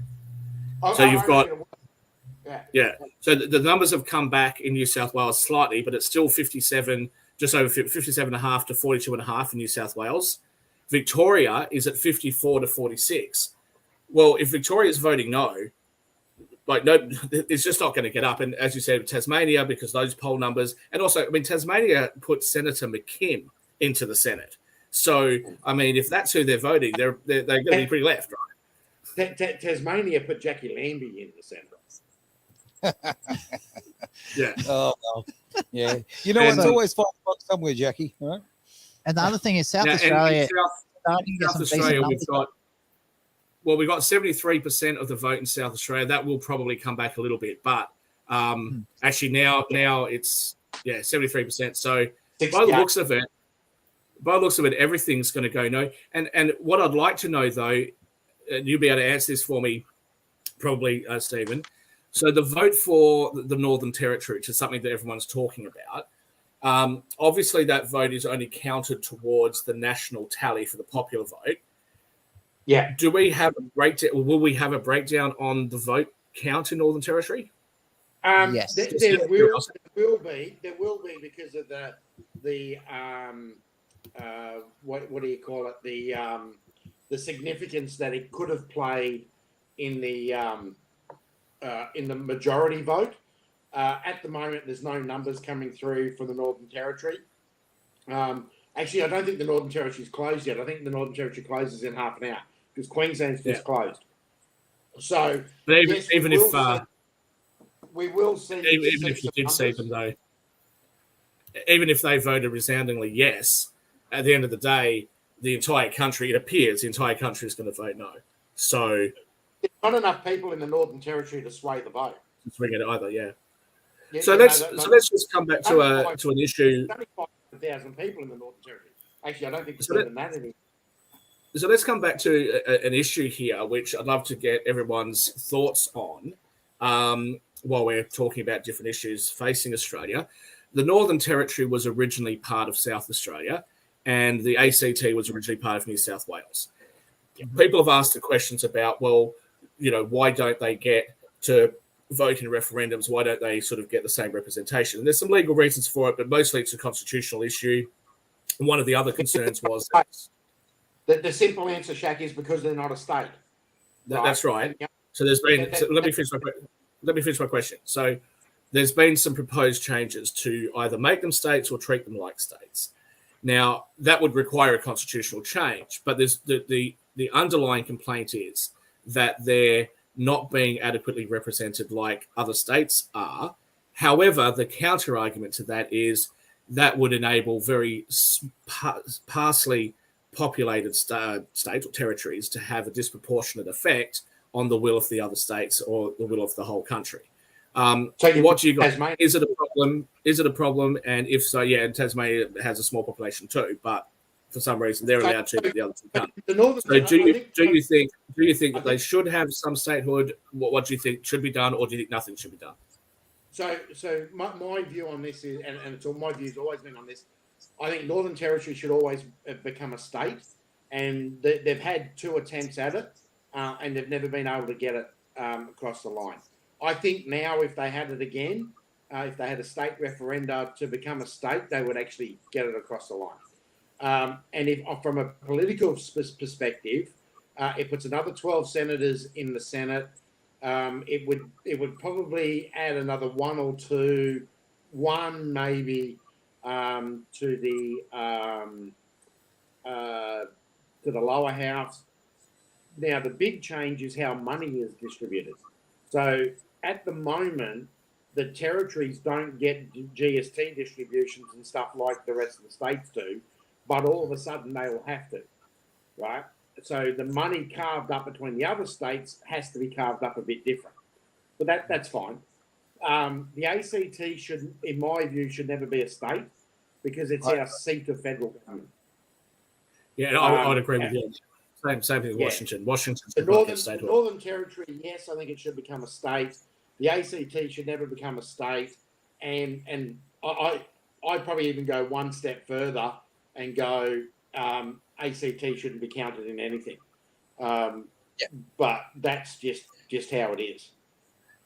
So you've got, So the numbers have come back in New South Wales slightly, but it's still 57, just over 57.5 to 42.5 in New South Wales. Victoria is at 54 to 46. Well, if Victoria is voting no, it's just not going to get up. And as you said, Tasmania, because those poll numbers, and also, I mean, Tasmania put Senator McKim into the Senate. So, I mean, if that's who they're voting, they're going to be pretty left, right? Tasmania put Jackie Lambie in the Senate. Yeah. Oh, well. Yeah. You know, it's always $5 somewhere, Jackie. All right. And the other thing is South Australia. South Australia, we've got 73% of the vote in South Australia. That will probably come back a little bit, but actually now it's 73%. So by the looks of it, everything's going to go no. And what I'd like to know though, and you'll be able to answer this for me, probably, Stephen. So the vote for the Northern Territory, which is something that everyone's talking about. Obviously, that vote is only counted towards the national tally for the popular vote. Yeah. Do we have a breakdown? Will we have a breakdown on the vote count in Northern Territory? Yes. There will be because of the what do you call it? the significance that it could have played in the majority vote. At the moment, there's no numbers coming through for the Northern Territory. Actually, I don't think the Northern Territory is closed yet. I think the Northern Territory closes in half an hour because Queensland's just closed. So, But even, yes, even if we will see even if you did see them though, even if they voted resoundingly yes, at the end of the day, the entire country, it appears, the entire country is going to vote no. So there's not enough people in the Northern Territory to sway the vote. To swing it either, yeah. So let's just come back to an issue. There's only 500,000 people in the Northern Territory. Actually, I don't think it's more than that anymore. So let's come back to an issue here, which I'd love to get everyone's thoughts on while we're talking about different issues facing Australia. The Northern Territory was originally part of South Australia, and the ACT was originally part of New South Wales. People have asked the questions about, well, why don't they get to vote in referendums? Why don't they sort of get the same representation? And there's some legal reasons for it, but mostly it's a constitutional issue. And one of the other concerns was... The simple answer, Shaq, is because they're not a state. That's right. So there's been... let me finish my question. So there's been some proposed changes to either make them states or treat them like states. Now, that would require a constitutional change, but there's the underlying complaint is that they're not being adequately represented like other states are. However, the counter argument to that is that would enable very sparsely populated states or territories to have a disproportionate effect on the will of the other states or the will of the whole country. So what do you guys? Is it a problem? Is it a problem? And if so, yeah, and Tasmania has a small population too, but for some reason they're allowed to, but the others can't. So do you think that they should have some statehood? What do you think should be done, or do you think nothing should be done? So my view on this is, and it's all my view's always been on this. I think Northern Territory should always become a state, and they've had 2 attempts at it, and they've never been able to get it across the line. I think now if they had it again, if they had a state referenda to become a state, they would actually get it across the line. And if from a political perspective, it puts another 12 senators in the Senate. It would probably add another 1 or 2, one maybe to the lower house. Now the big change is how money is distributed. So at the moment, the territories don't get GST distributions and stuff like the rest of the states do, but all of a sudden they will have to, right? So the money carved up between the other states has to be carved up a bit different. But that's fine. The ACT should, in my view, should never be a state because it's our seat of federal government. Yeah, I would agree with you. Same thing with Washington. Washington's the Northern Territory, yes, I think it should become a state. The ACT should never become a state. And I'd probably even go one step further and go ACT shouldn't be counted in anything. But that's just how it is.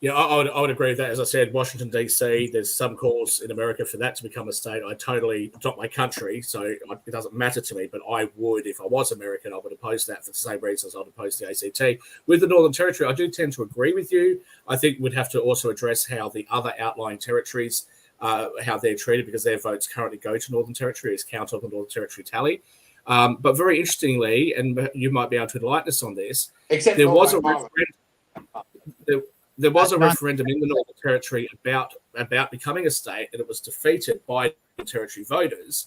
Yeah, I would agree with that. As I said, Washington, D.C., there's some calls in America for that to become a state. It's not my country, so it doesn't matter to me, but I would, if I was American, I would oppose that for the same reasons I'd oppose the ACT. With the Northern Territory, I do tend to agree with you. I think we'd have to also address how the other outlying territories, how they're treated, because their votes currently go to Northern Territory as count on the Northern Territory tally. But very interestingly, and you might be able to enlighten us on this, there was a referendum in the Northern Territory about becoming a state, and it was defeated by Territory voters.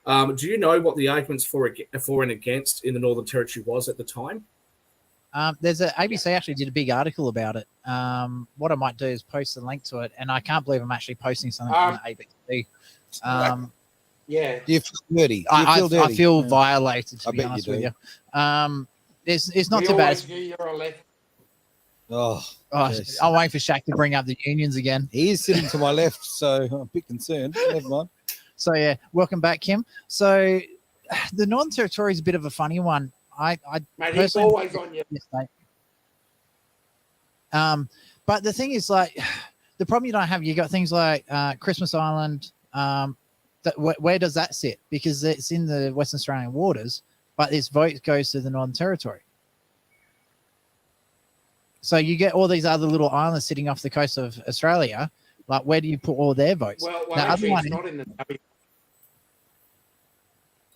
Do you know what the arguments for and against in the Northern Territory was at the time? There's ABC actually did a big article about it. What I might do is post a link to it, and I can't believe I'm actually posting something from the ABC. Yeah. Do you feel dirty? I feel violated, to be honest with you. It's not too bad. You're a left. Oh, yes. I'm waiting for Shaq to bring up the unions again. He is sitting to my left, so I'm a bit concerned. Never mind. So, yeah, welcome back, Kim. So, the Northern Territory is a bit of a funny one. Mate, he's always on your but the thing is, like, the problem you don't have, you got things like Christmas Island. Where does that sit? Because it's in the Western Australian waters. but this vote goes to the Northern Territory. So you get all these other little islands sitting off the coast of Australia. Like, where do you put all their votes? Well, The other actually, one it's not in the.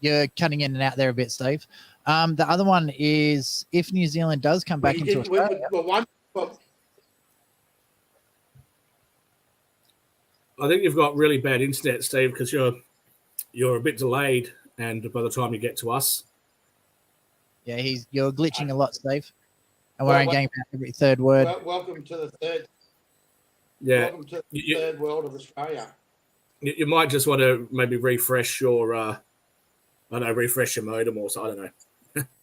You're cutting in and out there a bit, Steve. The other one is if New Zealand does come back into Australia. I think you've got really bad internet, Steve, because you're a bit delayed, and by the time you get to us, Yeah, you're glitching a lot, Steve, and we're only getting about every third word. Welcome to the third. Yeah, Welcome to the third world of Australia. You might just want to maybe refresh your, refresh your modem or so. I don't know.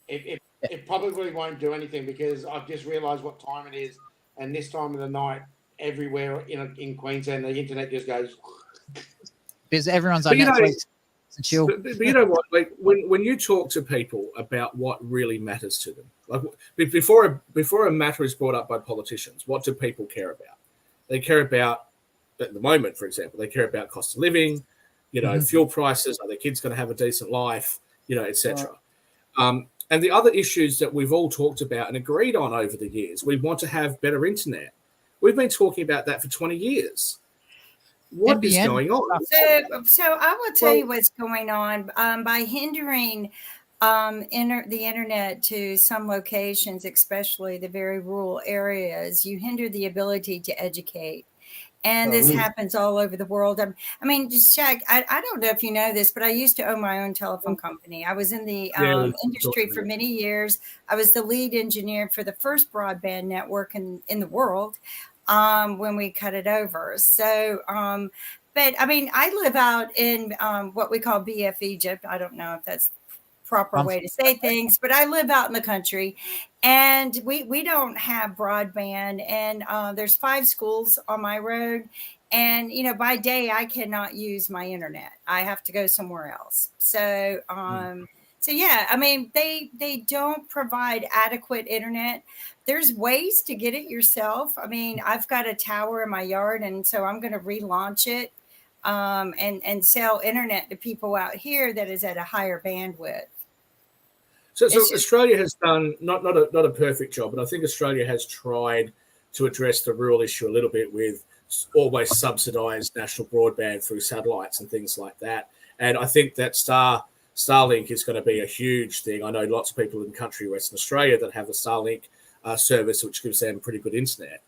It probably won't do anything because I've just realised what time it is, and this time of the night, everywhere in Queensland, the internet just goes. Because everyone's on Netflix. Chill. But you know what? Like when you talk to people about what really matters to them, like before a matter is brought up by politicians, what do people care about? They care about, at the moment, for example, they care about cost of living, fuel prices. Are their kids going to have a decent life? Etc. And the other issues that we've all talked about and agreed on over the years, we want to have better internet. We've been talking about that for 20 years. What is going on? So I will tell you what's going on by hindering the internet to some locations, especially the very rural areas. You hinder the ability to educate. And this happens all over the world. I mean, just check. I don't know if you know this, but I used to own my own telephone company. I was in the industry for many years. I was the lead engineer for the first broadband network in the world when we cut it over. So, but I mean, I live out in what we call BF Egypt. I don't know if that's proper way to say things, but I live out in the country and we don't have broadband, and there's 5 schools on my road, and by day I cannot use my internet. I have to go somewhere else. So so yeah, I mean they don't provide adequate internet. There's ways to get it yourself. I mean, I've got a tower in my yard, and so I'm going to relaunch it and sell internet to people out here that is at a higher bandwidth. So Australia has done not a perfect job, but I think Australia has tried to address the rural issue a little bit with almost subsidised national broadband through satellites and things like that. And I think that Starlink is going to be a huge thing. I know lots of people in country Western Australia that have a Starlink service, which gives them pretty good internet.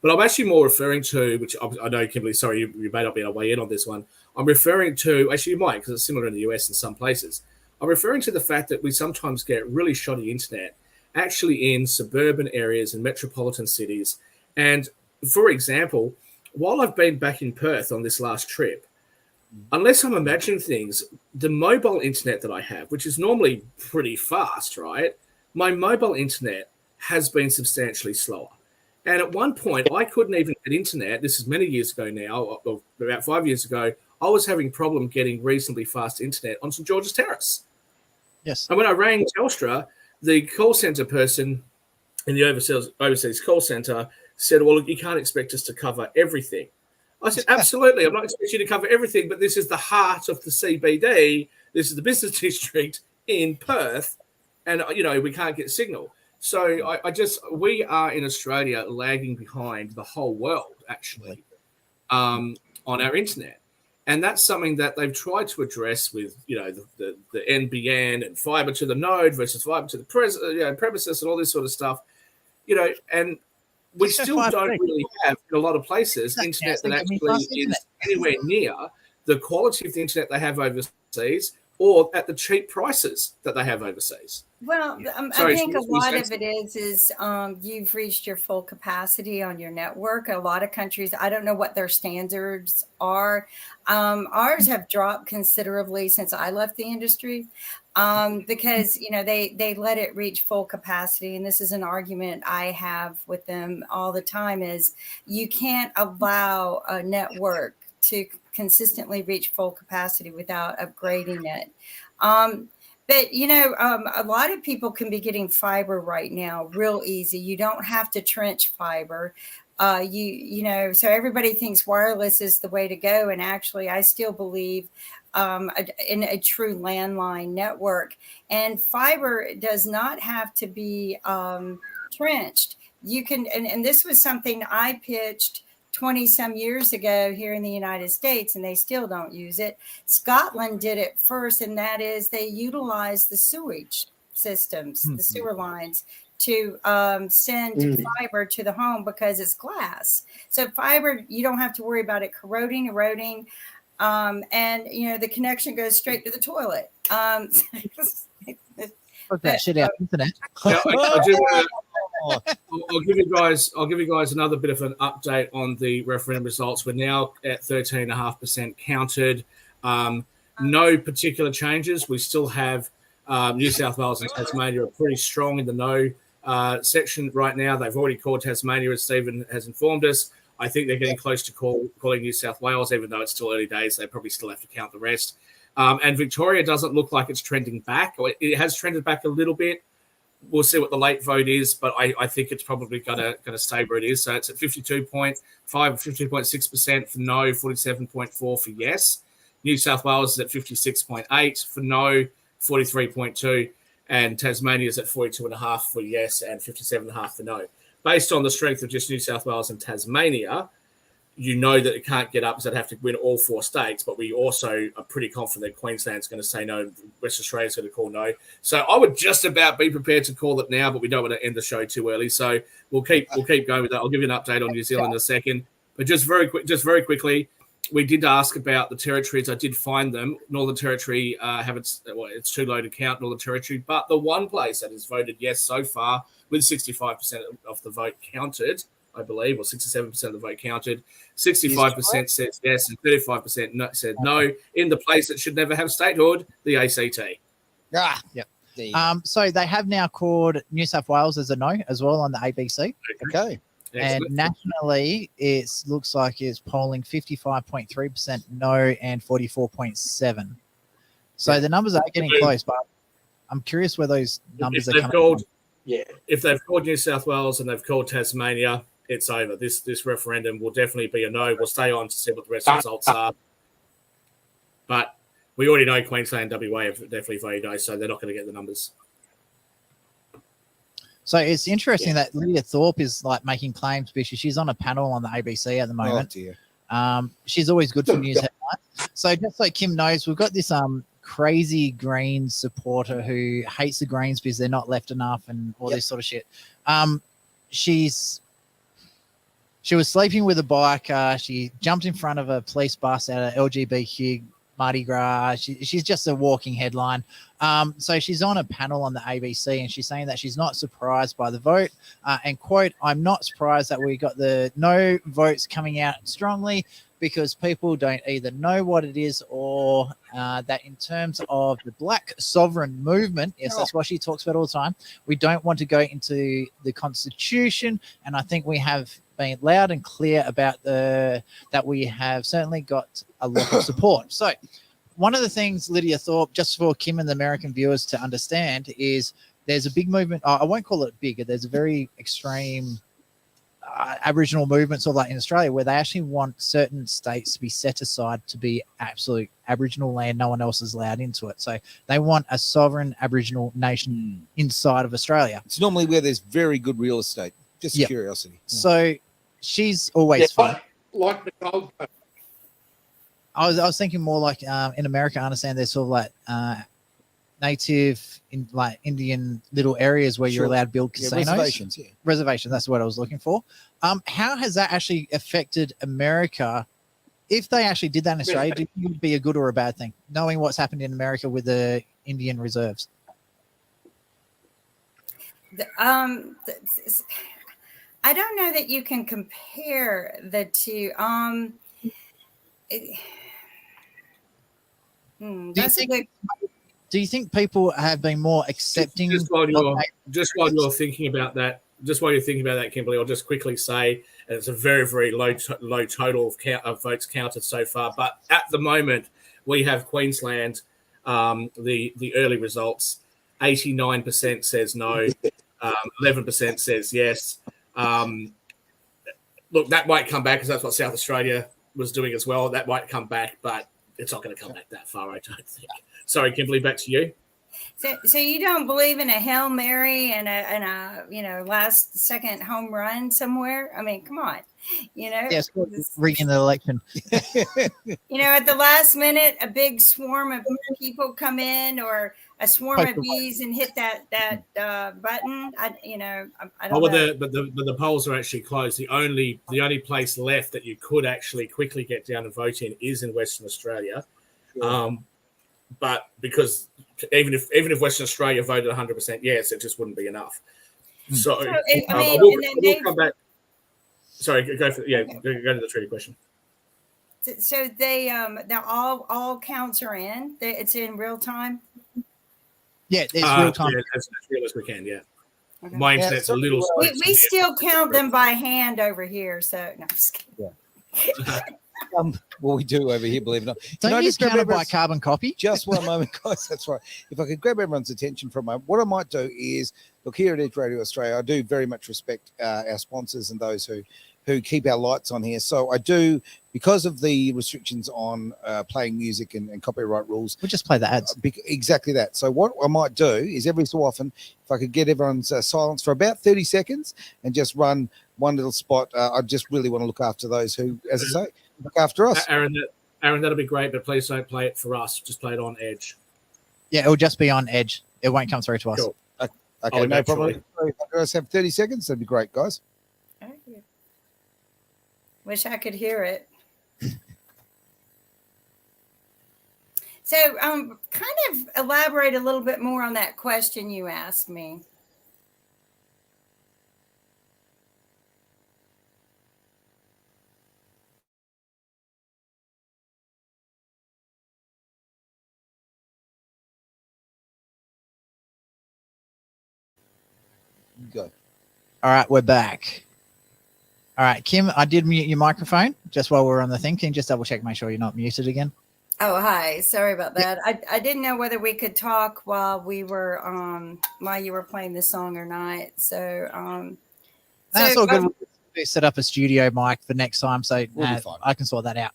But I'm actually more referring to, which I know, Kimberly, sorry, you may not be able to weigh in on this one. I'm referring to, actually you might, because it's similar in the US in some places. I'm referring to the fact that we sometimes get really shoddy internet actually in suburban areas and metropolitan cities. And for example, while I've been back in Perth on this last trip, unless I'm imagining things, the mobile internet that I have, which is normally pretty fast, right? My mobile internet has been substantially slower. And at one point, I couldn't even get internet. This is many years ago now, about 5 years ago. I was having a problem getting reasonably fast internet on St. George's Terrace. Yes. And when I rang Telstra, the call center person in the overseas call center said, well, you can't expect us to cover everything. I said, absolutely. I'm not expecting you to cover everything, but this is the heart of the CBD. This is the business district in Perth. And, we can't get signal. So we are in Australia lagging behind the whole world, actually, on our internet. And that's something that they've tried to address with, the NBN and fiber to the node versus fiber to the premises and all this sort of stuff, and we still don't really have in a lot of places internet that actually is anywhere near the quality of the internet they have overseas or at the cheap prices that they have overseas. Well, I think a lot of it is you've reached your full capacity on your network. A lot of countries, I don't know what their standards are. Ours have dropped considerably since I left the industry because, they let it reach full capacity. And this is an argument I have with them all the time is you can't allow a network to consistently reach full capacity without upgrading it. But, a lot of people can be getting fiber right now real easy. You don't have to trench fiber. So everybody thinks wireless is the way to go, and actually, I still believe in a true landline network. And fiber does not have to be trenched. You can, and this was something I pitched 20 some years ago here in the United States, and they still don't use it. Scotland did it first, and that is they utilize the sewage systems, the sewer lines, to send fiber to the home because it's glass. So fiber, you don't have to worry about it corroding, eroding, and the connection goes straight to the toilet. Put that shit out internet. Now, I'll give you guys another bit of an update on the referendum results. We're now at 13.5% counted. No particular changes. We still have New South Wales and Tasmania are pretty strong in the no section right now. They've already called Tasmania, as Stephen has informed us. I think they're getting close to calling New South Wales, even though it's still early days. They probably still have to count the rest. And Victoria doesn't look like it's trending back. It has trended back a little bit. We'll see what the late vote is, but I think it's probably going to stay where it is. So it's at 52.5, 52.6% for no, 47.4 for yes. New South Wales is at 56.8 for no, 43.2, and Tasmania is at 42.5 for yes and 57.5 for no. Based on the strength of just New South Wales and Tasmania, you know that it can't get up because they'd have to win all four states, but we also are pretty confident Queensland's going to say no, West Australia's going to call no. So I would just about be prepared to call it now, but we don't want to end the show too early. So we'll keep going with that. I'll give you an update on New Zealand in a second. But just very quickly, we did ask about the territories. I did find them. Northern Territory it's too low to count Northern Territory, but the one place that has voted yes so far, with 65% of the vote counted, I believe, or 67% of the vote counted. 65% said yes and 35% said no. In the place that should never have statehood, the ACT. Yep. So they have now called New South Wales as a no as well on the ABC. Okay. Excellent. And nationally, it looks like it's polling 55.3% no and 44.7%. So the numbers are getting close, but I'm curious where those numbers are coming from. If they've called New South Wales and they've called Tasmania, it's over. This referendum will definitely be a no. We'll stay on to see what the rest of the results are. But we already know Queensland and WA have definitely voted no, so they're not going to get the numbers. So it's interesting that Lydia Thorpe is like making claims because she's on a panel on the ABC at the moment. Oh, dear. She's always good for news headlines. So just like Kim knows, we've got this crazy Greens supporter who hates the Greens because they're not left enough and all this sort of shit. She was sleeping with a biker. She jumped in front of a police bus at an LGBTQ Mardi Gras. She's just a walking headline. So she's on a panel on the ABC and she's saying that she's not surprised by the vote. And quote, "I'm not surprised that we got the no votes coming out strongly because people don't either know what it is or that in terms of the Black sovereign movement," yes, that's what she talks about all the time, "we don't want to go into the Constitution. And I think we have been loud and clear about that we have certainly got a lot of support." So one of the things, Lydia Thorpe, just for Kim and the American viewers to understand, is there's a big movement. I won't call it big. There's a very extreme Aboriginal movement, sort of like in Australia, where they actually want certain states to be set aside to be absolute Aboriginal land. No one else is allowed into it. So they want a sovereign Aboriginal nation inside of Australia. It's normally where there's very good real estate. Just curiosity. So she's always fun. Like the Gold Coast. I was thinking more like in America, I understand there's sort of like native in like Indian little areas where you're allowed to build casinos. Reservations, Reservations, that's what I was looking for. How has that actually affected America? If they actually did that in Australia, do you think it would be a good or a bad thing, knowing what's happened in America with the Indian reserves? I don't know that you can compare the two. Do you think people have been more accepting? Just while you're thinking about that, Kimberly, I'll just quickly say, and it's a very, very low total of votes counted so far. But at the moment, we have Queensland, the early results, 89% says no, 11% says yes. look, that might come back because that's what South Australia was doing as well. That might come back, but it's not going to come back that far, I don't think. Sorry, Kimberly, back to you. So you don't believe in a Hail Mary and a last second home run somewhere? I mean, come on, Yes, rigging the election. At the last minute, a big swarm of people come in, or a swarm of bees and hit that button. I don't know. But the polls are actually closed. The only place left that you could actually quickly get down and vote in is in Western Australia. Yeah. But because even if Western Australia voted 100% yes, it just wouldn't be enough. So we'll come back. Sorry, go to the treaty question. So they're all counts are in. It's in real time. Yeah, it's real time. Yeah, as real as we can. Yeah, okay. My internet's a little. We still count them by hand over here. So no, I'm just kidding. Yeah. Well, we do over here, believe it or not. Don't you count it by carbon copy? Just one moment, guys. That's right. If I could grab everyone's attention for a moment, what I might do is, look, here at Edge Radio Australia, I do very much respect our sponsors and those who keep our lights on here. So I do, because of the restrictions on playing music and copyright rules. We'll just play the ads. Exactly that. So what I might do is every so often, if I could get everyone's silence for about 30 seconds and just run one little spot, I just really want to look after those who, as I say, look after us. Aaron, that'll be great, but please don't play it for us. Just play it on Edge. Yeah, it'll just be on Edge. It won't come through to us. Cool. Okay, no problem. Let's have 30 seconds. That'd be great, guys. Wish I could hear it. So, kind of elaborate a little bit more on that question you asked me. Go. All right, we're back. All right, Kim, I did mute your microphone just while we're on the thing. Can you just double check, make sure you're not muted again? Oh, hi. Sorry about that. I didn't know whether we could talk while you were playing the song or not. So, that's all good. We'll set up a studio mic for next time, so I can sort that out.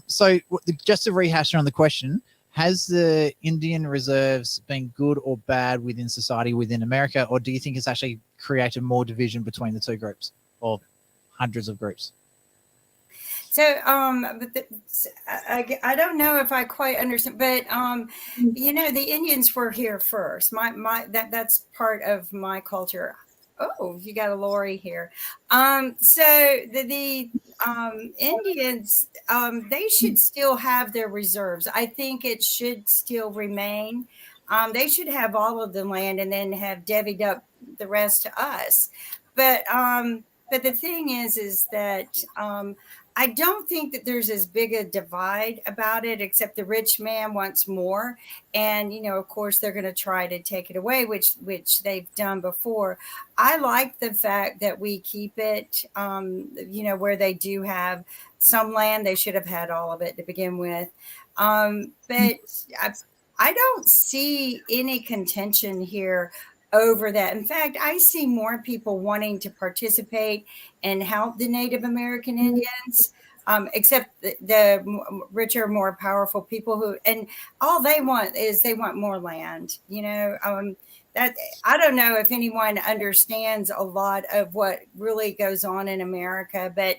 So just to rehash on the question, has the Indian reserves been good or bad within society within America, or do you think it's actually created more division between the two groups or hundreds of groups? So, I don't know if I quite understand, but the Indians were here first. That's part of my culture. Oh, you got a lorry here. So the Indians, they should still have their reserves. I think it should still remain. They should have all of the land and then have divvied up the rest to us. But the thing is that I don't think that there's as big a divide about it, except the rich man wants more. And, of course, they're going to try to take it away, which they've done before. I like the fact that we keep it, where they do have some land. They should have had all of it to begin with. But I don't see any contention here over that. In fact, I see more people wanting to participate and help the Native American Indians, except the richer, more powerful people and all they want is they want more land. That I don't know if anyone understands a lot of what really goes on in America, but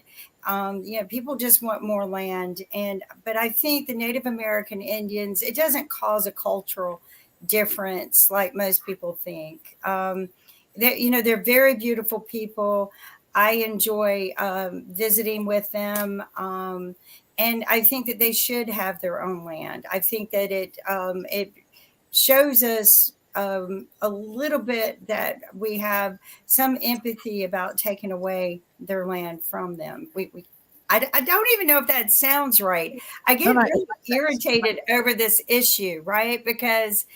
people just want more land. But I think the Native American Indians, it doesn't cause a cultural difference like most people think. They're very beautiful people. I enjoy visiting with them, and I think that they should have their own land. I think that it shows us a little bit that we have some empathy about taking away their land from them. I don't even know if that sounds right. I get really irritated over this issue, right? Because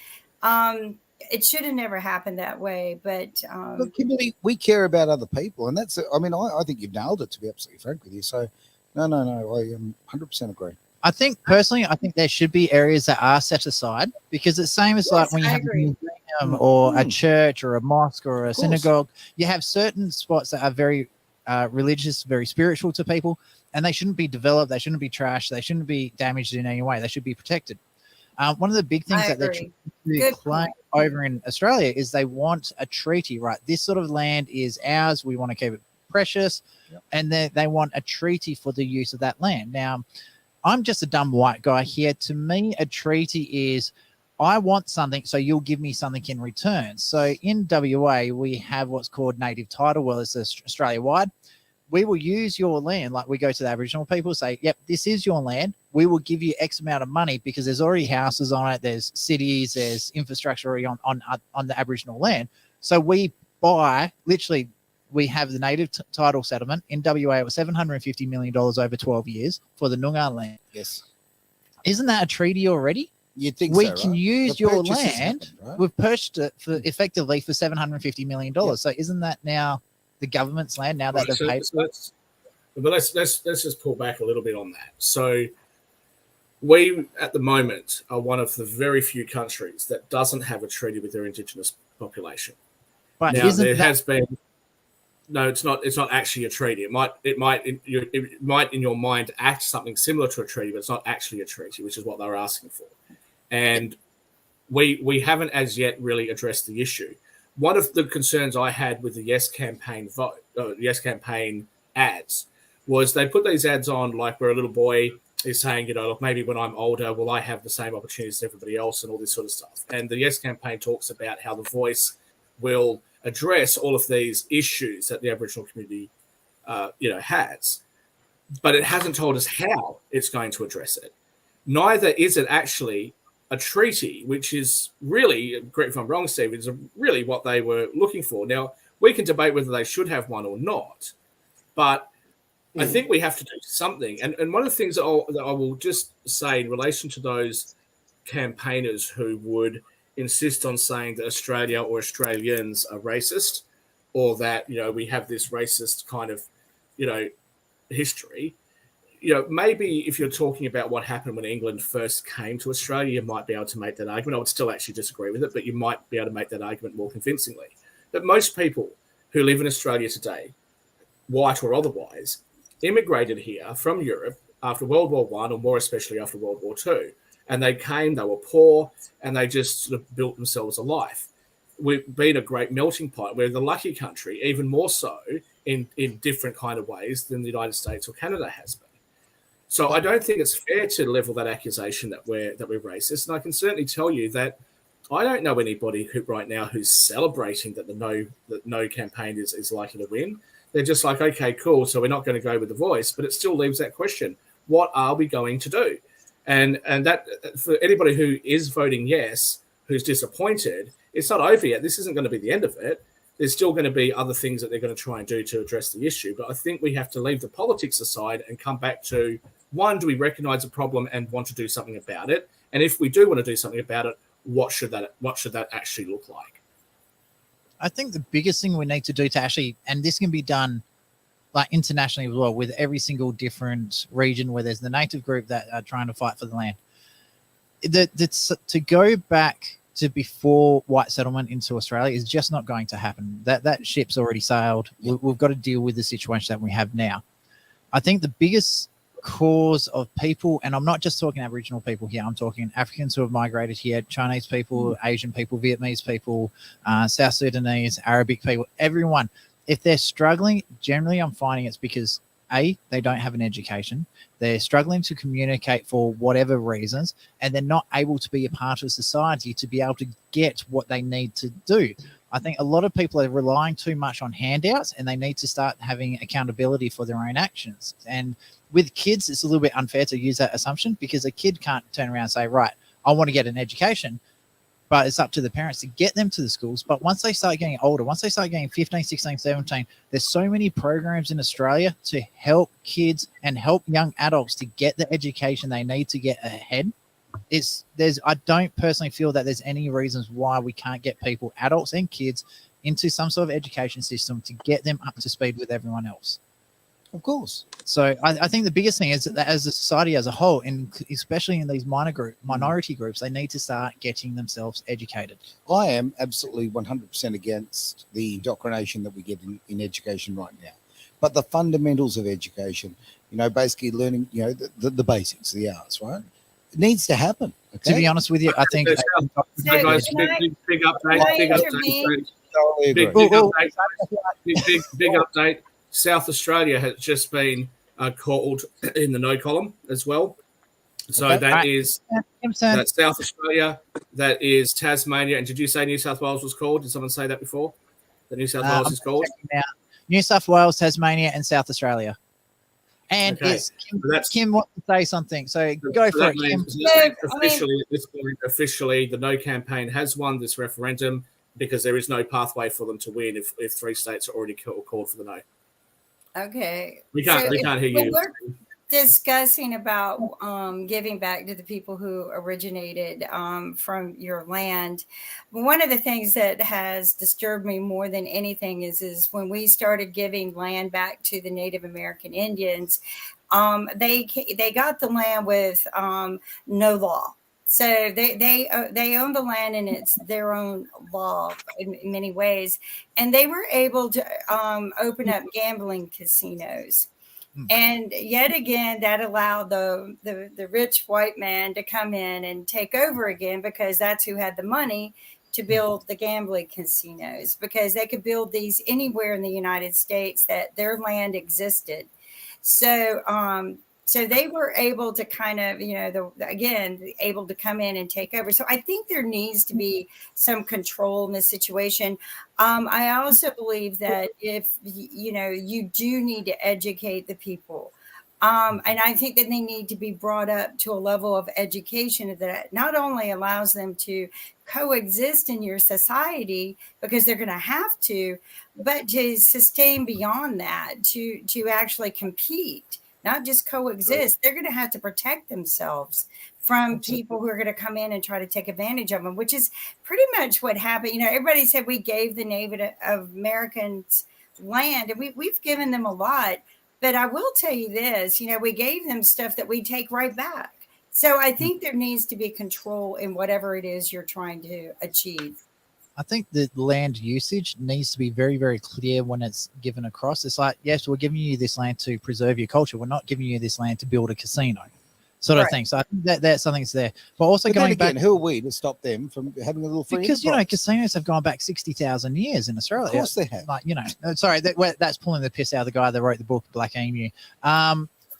it should have never happened that way. But look, Kimberly, we care about other people, and that's. I mean, I think you've nailed it. To be absolutely frank with you, so no, I 100% agree. I think personally, there should be areas that are set aside, because it's same as like when you have a museum or a church or a mosque or a synagogue, you have certain spots that are very religious, very spiritual to people, and they shouldn't be developed. They shouldn't be trashed. They shouldn't be damaged in any way. They should be protected. One of the big things I that they're agree. trying to Good claim point. over in Australia is they want a treaty, right? This sort of land is ours. We want to keep it precious. Yep. And they want a treaty for the use of that land. Now, I'm just a dumb white guy here. To me, a treaty is I want something, so you'll give me something in return. So in WA, we have what's called native title. Well, it's Australia-wide. We will use your land, like we go to the Aboriginal people, say, yep, this is your land. We will give you X amount of money because there's already houses on it. There's cities, there's infrastructure already on the Aboriginal land. So we buy, literally, we have the native title settlement. In WA, it was $750 million over 12 years for the Noongar land. Yes. Isn't that a treaty already? You'd think We so, can right? use The your purchase has land. happened, right? We've purchased it for effectively for $750 million. Yep. So isn't that now the government's land now that Right, they've so, paid? so let's just pull back a little bit on that. So we at the moment are one of the very few countries that doesn't have a treaty with their Indigenous population. But Now isn't there that has been no, it's not actually a treaty. It might in your mind act something similar to a treaty, but it's not actually a treaty, which is what they're asking for. And we haven't as yet really addressed the issue. One of the concerns I had with the Yes campaign Yes campaign ads was they put these ads on like where a little boy is saying, you know, look, maybe when I'm older, will I have the same opportunities as everybody else and all this sort of stuff. And the Yes campaign talks about how the Voice will address all of these issues that the Aboriginal community, has, but it hasn't told us how it's going to address it. Neither is it actually a treaty, which is really, correct if I'm wrong, Steve, is really what they were looking for. Now, we can debate whether they should have one or not, but I think we have to do something. And one of the things that I will just say in relation to those campaigners who would insist on saying that Australia or Australians are racist, or that, you know, we have this racist kind of, you know, history. You know, maybe if you're talking about what happened when England first came to Australia, you might be able to make that argument. I would still actually disagree with it, but you might be able to make that argument more convincingly. But most people who live in Australia today, white or otherwise, immigrated here from Europe after World War I, or more especially after World War II. And they came, they were poor, and they just sort of built themselves a life. We've been a great melting pot. We're the lucky country, even more so in different kind of ways than the United States or Canada has been. So I don't think it's fair to level that accusation that we're racist. And I can certainly tell you that I don't know anybody right now who's celebrating that the no campaign is likely to win. They're just like, okay, cool. So we're not going to go with the Voice, but it still leaves that question: what are we going to do? And that, for anybody who is voting yes, who's disappointed, it's not over yet. This isn't going to be the end of it. There's still going to be other things that they're going to try and do to address the issue. But I think we have to leave the politics aside and come back to, one, do we recognize a problem and want to do something about it? And if we do want to do something about it, what should that actually look like? I think the biggest thing we need to do to actually, and this can be done like internationally as well, with every single different region where there's the native group that are trying to fight for the land, to go back to before white settlement into Australia is just not going to happen. That ship's already sailed. We've got to deal with the situation that we have now. I think the biggest cause of people, and I'm not just talking Aboriginal people here, I'm talking Africans who have migrated here, Chinese people, Asian people, Vietnamese people, South Sudanese, Arabic people, everyone. If they're struggling, generally I'm finding it's because A, they don't have an education, they're struggling to communicate for whatever reasons, and they're not able to be a part of society to be able to get what they need to do. I think a lot of people are relying too much on handouts, and they need to start having accountability for their own actions. And with kids, it's a little bit unfair to use that assumption, because a kid can't turn around and say, right, I want to get an education. But it's up to the parents to get them to the schools. But once they start getting older, once they start getting 15, 16, 17, there's so many programs in Australia to help kids and help young adults to get the education they need to get ahead. I don't personally feel that there's any reasons why we can't get people, adults and kids, into some sort of education system to get them up to speed with everyone else. Of course. So I think the biggest thing is that as a society as a whole, and especially in these minority groups, they need to start getting themselves educated. I am absolutely 100% against the indoctrination that we get in education right now. but the fundamentals of education, basically learning, the basics, the arts, right? It needs to happen. Okay? To be honest with you, I think. So, guys, big update. Big update. South Australia has just been called in the no column as well. So that's South Australia, that is Tasmania. And did you say New South Wales was called? Did someone say that before? That New South Wales is called? New South Wales, Tasmania, and South Australia. And Kim wants to say something. So go for it, Kim. Officially, the No campaign has won this referendum because there is no pathway for them to win if 3 states are already called for the no. Okay. We can't hear you. We're discussing about giving back to the people who originated from your land. One of the things that has disturbed me more than anything is when we started giving land back to the Native American Indians, they got the land with no law. So they own the land and it's their own law in many ways, and they were able to open up gambling casinos. And yet again, that allowed the rich white man to come in and take over again, because that's who had the money to build the gambling casinos, because they could build these anywhere in the United States that their land existed. So they were able to kind of, able to come in and take over. So I think there needs to be some control in this situation. I also believe that if, you do need to educate the people. And I think that they need to be brought up to a level of education that not only allows them to coexist in your society, because they're going to have to, but to sustain beyond that, to actually compete. Not just coexist. They're going to have to protect themselves from people who are going to come in and try to take advantage of them, which is pretty much what happened. Everybody said we gave the Native Americans land, and we've given them a lot. But I will tell you this, we gave them stuff that we take right back. So I think there needs to be control in whatever it is you're trying to achieve. I think the land usage needs to be very, very clear when it's given across. It's like, yes, we're giving you this land to preserve your culture. We're not giving you this land to build a casino, sort of thing. So I think that's something that's there. But also going back, who are we to stop them from having a little free? Because casinos have gone back 60,000 years in Australia. Of course they have. Sorry, that's pulling the piss out of the guy that wrote the book Black Emu.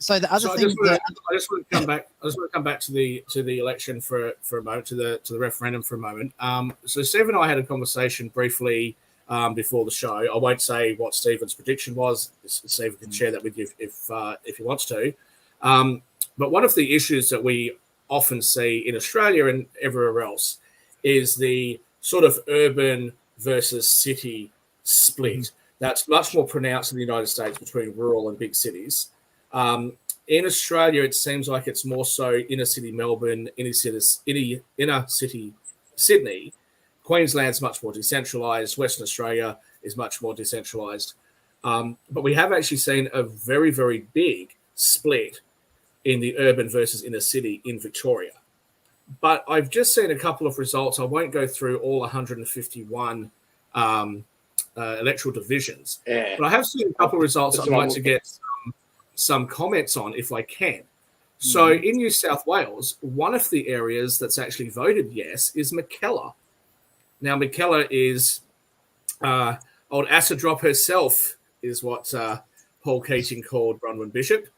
So the other thing, I just want to come back. I just want to come back to the election for a moment, to the referendum for a moment. So Steve and I had a conversation briefly before the show. I won't say what Stephen's prediction was. Stephen can share that with you if he wants to. But one of the issues that we often see in Australia and everywhere else is the sort of urban versus city split. That's much more pronounced in the United States between rural and big cities. In Australia, it seems like it's more so inner city Melbourne, inner city Sydney. Queensland's much more decentralised. Western Australia is much more decentralised. But we have actually seen a very, very big split in the urban versus inner city in Victoria. But I've just seen a couple of results. I won't go through all 151 electoral divisions, but I have seen a couple of results I'd like to get some comments on if I can. So in New South Wales, one of the areas that's actually voted yes is Mackellar. Now, Mackellar is old acid drop herself, is what Paul Keating called Bronwyn Bishop,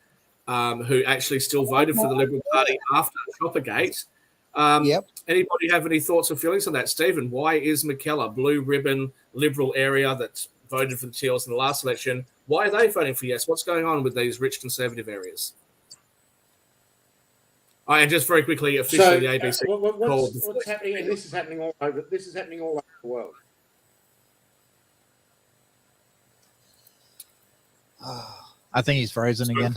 who actually still voted for the Liberal Party after Choppergate. Anybody have any thoughts or feelings on that? Stephen, why is Mackellar, blue ribbon Liberal area that voted for the Teals in the last election, why are they voting for yes? What's going on with these rich conservative areas? And just very quickly, officially, the ABC called. What's happening? And this is happening all over. This is happening all over the world. I think he's frozen again.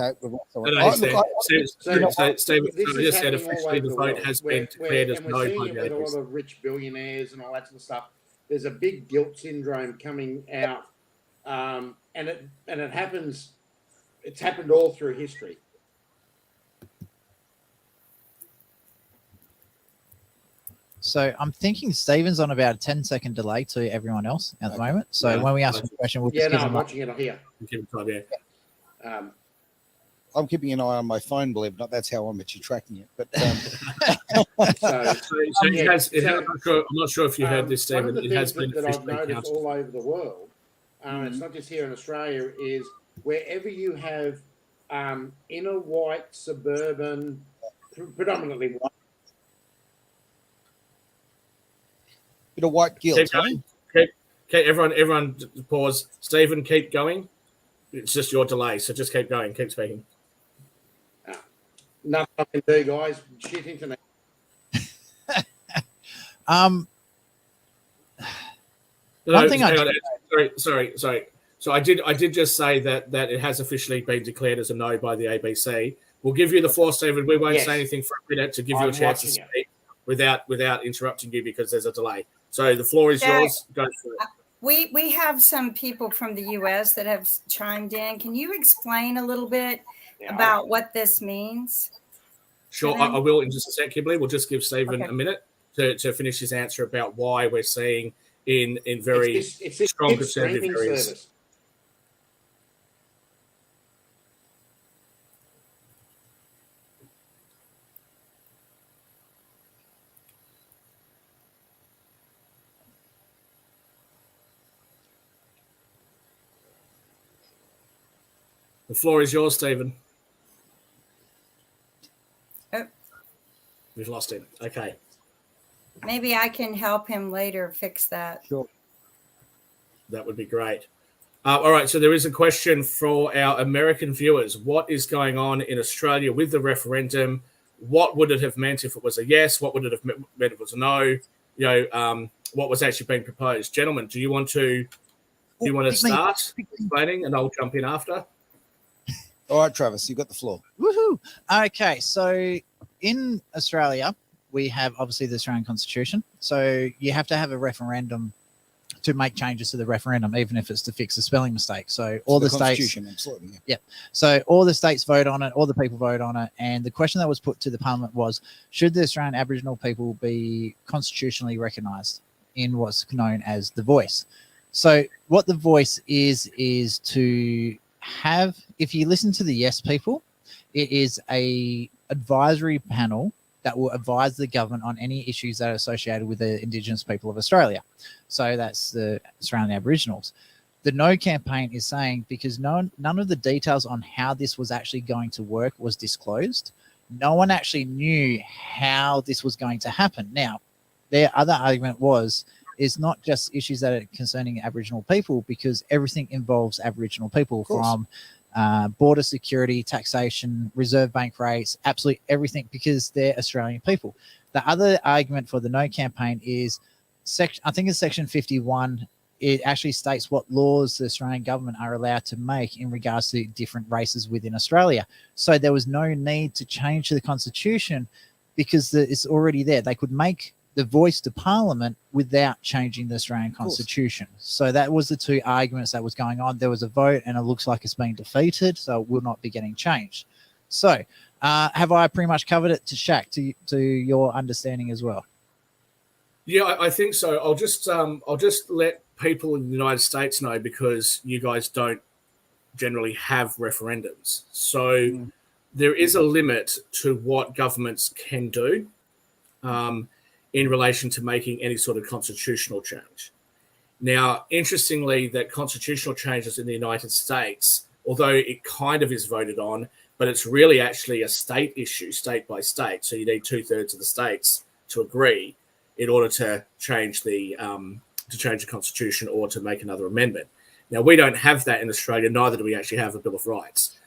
Stephen just said officially the vote has been declared as no by the ABC. A lot of rich billionaires and all that sort of stuff. There's a big guilt syndrome coming out, and it happens. It's happened all through history. So I'm thinking Stephen's on about a 10-second delay to everyone else at the moment. So when we ask him a question, we'll just give I'm him watching it here. I'm keeping an eye on my phone, believe it or not. That's how I'm actually tracking it. But I'm not sure if you heard this, Stephen. One of the It has things been that I've officially noticed counted. all over the world, it's not just here in Australia, is wherever you have inner white, suburban, predominantly white. bit of white guilt. Keep going. Everyone pause. Stephen, keep going. It's just your delay, so just keep going. Keep speaking. Nothing I can do, guys. Shit internet. Sorry. So I did just say that it has officially been declared as a no by the ABC. We'll give you the floor, Stephen. We won't say anything for a minute to give you a chance to speak without interrupting you because there's a delay. So the floor is yours. Go for it. We have some people from the U.S. that have chimed in. Can you explain a little bit about what this means? Sure, I will in just a sec, Kimberly. We'll just give Stephen a minute to finish his answer about why we're seeing in very strong conservative areas. Service. The floor is yours, Stephen. Oh. We've lost him. Okay. Maybe I can help him later fix that. Sure. That would be great. All right. So there is a question for our American viewers. What is going on in Australia with the referendum? What would it have meant if it was a yes? What would it have meant if it was a no? What was actually being proposed? Gentlemen, do you want to start explaining, and I'll jump in after? All right, Travis, you got the floor. Woohoo! Okay, so in Australia, we have obviously the Australian Constitution. So you have to have a referendum to make changes to the referendum, even if it's to fix a spelling mistake. So all the states, absolutely. Yeah. So all the states vote on it, all the people vote on it, and the question that was put to the Parliament was: should the Australian Aboriginal people be constitutionally recognised in what's known as the Voice? So what the Voice is to have, if you listen to the Yes people, it is a advisory panel that will advise the government on any issues that are associated with the Indigenous people of Australia. So that's the Australian Aboriginals. The No campaign is saying because none of the details on how this was actually going to work was disclosed. No one actually knew how this was going to happen. Now, their other argument is not just issues that are concerning Aboriginal people, because everything involves Aboriginal people, from border security, taxation, reserve bank rates, absolutely everything, because they're Australian people. The other argument for the No campaign is, I think it's Section 51. It actually states what laws the Australian government are allowed to make in regards to different races within Australia. So there was no need to change the Constitution because it's already there. They could make the Voice to Parliament without changing the Australian Constitution. So that was the two arguments that was going on. There was a vote and it looks like it's been defeated, so it will not be getting changed. So have I pretty much covered it to Shaq, to your understanding as well? Yeah, I think so. I'll just let people in the United States know, because you guys don't generally have referendums. So there is a limit to what governments can do in relation to making any sort of constitutional change. Now, interestingly, that constitutional changes in the United States, although it kind of is voted on, but it's really actually a state issue, state by state. So you need 2/3 of the states to agree in order to change the Constitution or to make another amendment. Now, we don't have that in Australia. Neither do we actually have a Bill of Rights.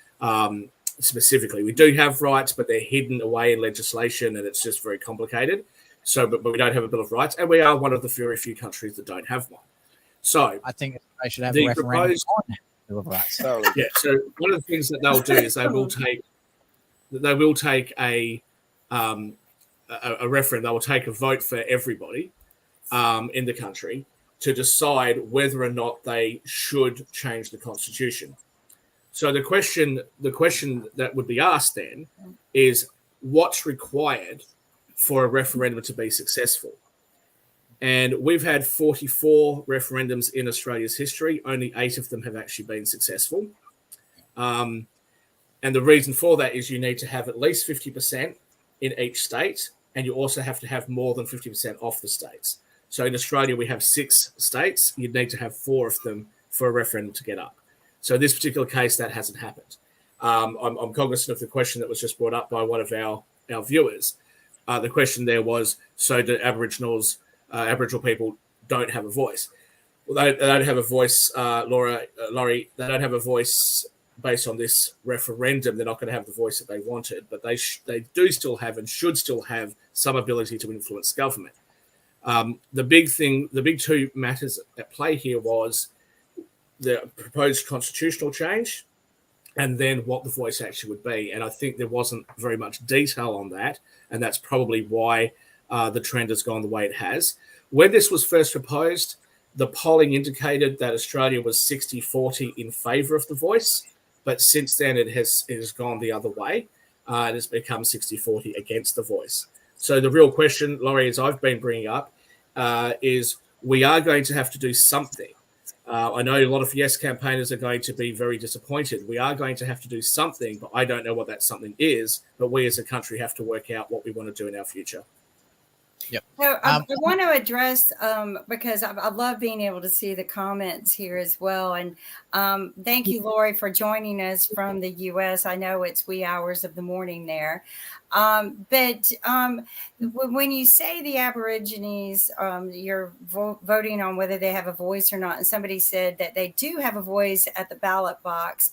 Specifically, we do have rights, but they're hidden away in legislation, and it's just very complicated. So, but we don't have a Bill of Rights, and we are one of the very few countries that don't have one. So, I think they should have a referendum on Bill of Rights. Yeah. So one of the things that they'll do is they will take a referendum. They will take a vote for everybody in the country to decide whether or not they should change the Constitution. So the question that would be asked then is, what's required for a referendum to be successful? And we've had 44 referendums in Australia's history. Only 8 of them have actually been successful. And the reason for that is you need to have at least 50% in each state, and you also have to have more than 50% off the states. So in Australia, we have 6 states. You'd need to have 4 of them for a referendum to get up. So in this particular case, that hasn't happened. I'm cognizant of the question that was just brought up by one of our viewers. The question there was, so do Aboriginal people don't have a voice? Well, they don't have a voice, Laurie. They don't have a voice based on this referendum. They're not going to have the voice that they wanted, but they do still have and should still have some ability to influence government. The big 2 matters at play here was the proposed constitutional change and then what the voice actually would be. And I think there wasn't very much detail on that, and that's probably why the trend has gone the way it has. When this was first proposed, the polling indicated that Australia was 60-40 in favour of the voice, but since then it has gone the other way. It has become 60-40 against the voice. So the real question, Laurie, as I've been bringing up, is we are going to have to do something. I know a lot of yes campaigners are going to be very disappointed. We are going to have to do something, but I don't know what that something is. But we as a country have to work out what we want to do in our future. Yep. So I want to address, because I love being able to see the comments here as well. And thank you, Lori, for joining us from the U.S. I know it's wee hours of the morning there. But when you say the Aborigines, you're voting on whether they have a voice or not, and somebody said that they do have a voice at the ballot box.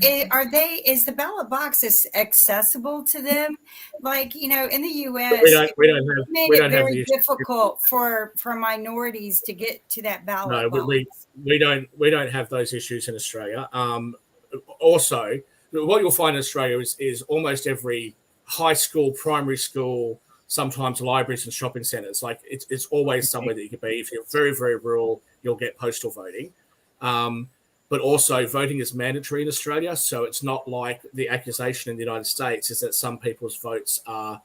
Is the ballot box accessible to them? Like, in the U.S., we don't have it very difficult for minorities to get to that ballot box. We don't have those issues in Australia. Also, what you'll find in Australia is almost every high school, primary school, sometimes libraries and shopping centres. Like it's always somewhere that you can be. If you're very, very rural, you'll get postal voting. But also voting is mandatory in Australia. So it's not like the accusation in the United States is that some people's votes are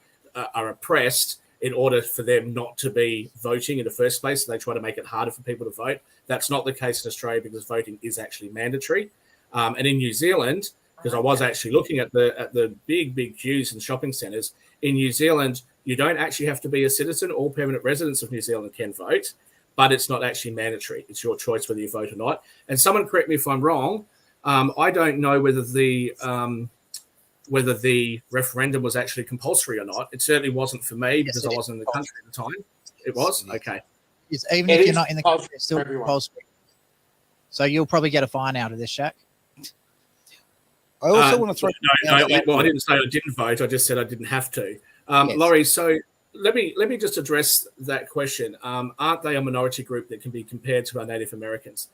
oppressed in order for them not to be voting in the first place. So they try to make it harder for people to vote. That's not the case in Australia because voting is actually mandatory. And in New Zealand, because I was actually looking at the big queues in shopping centres, in New Zealand, you don't actually have to be a citizen. All permanent residents of New Zealand can vote, but it's not actually mandatory. It's your choice whether you vote or not. And someone correct me if I'm wrong. I don't know whether the referendum was actually compulsory or not. It certainly wasn't for me because I wasn't in the country at the time. It was? Okay. It's, even if you're not in the country, it's still compulsory. So you'll probably get a fine out of this, Shaq. I also want to throw. Well, I didn't say I didn't vote. I just said I didn't have to. Yes. Laurie, so let me just address that question. Aren't they a minority group that can be compared to our Native Americans?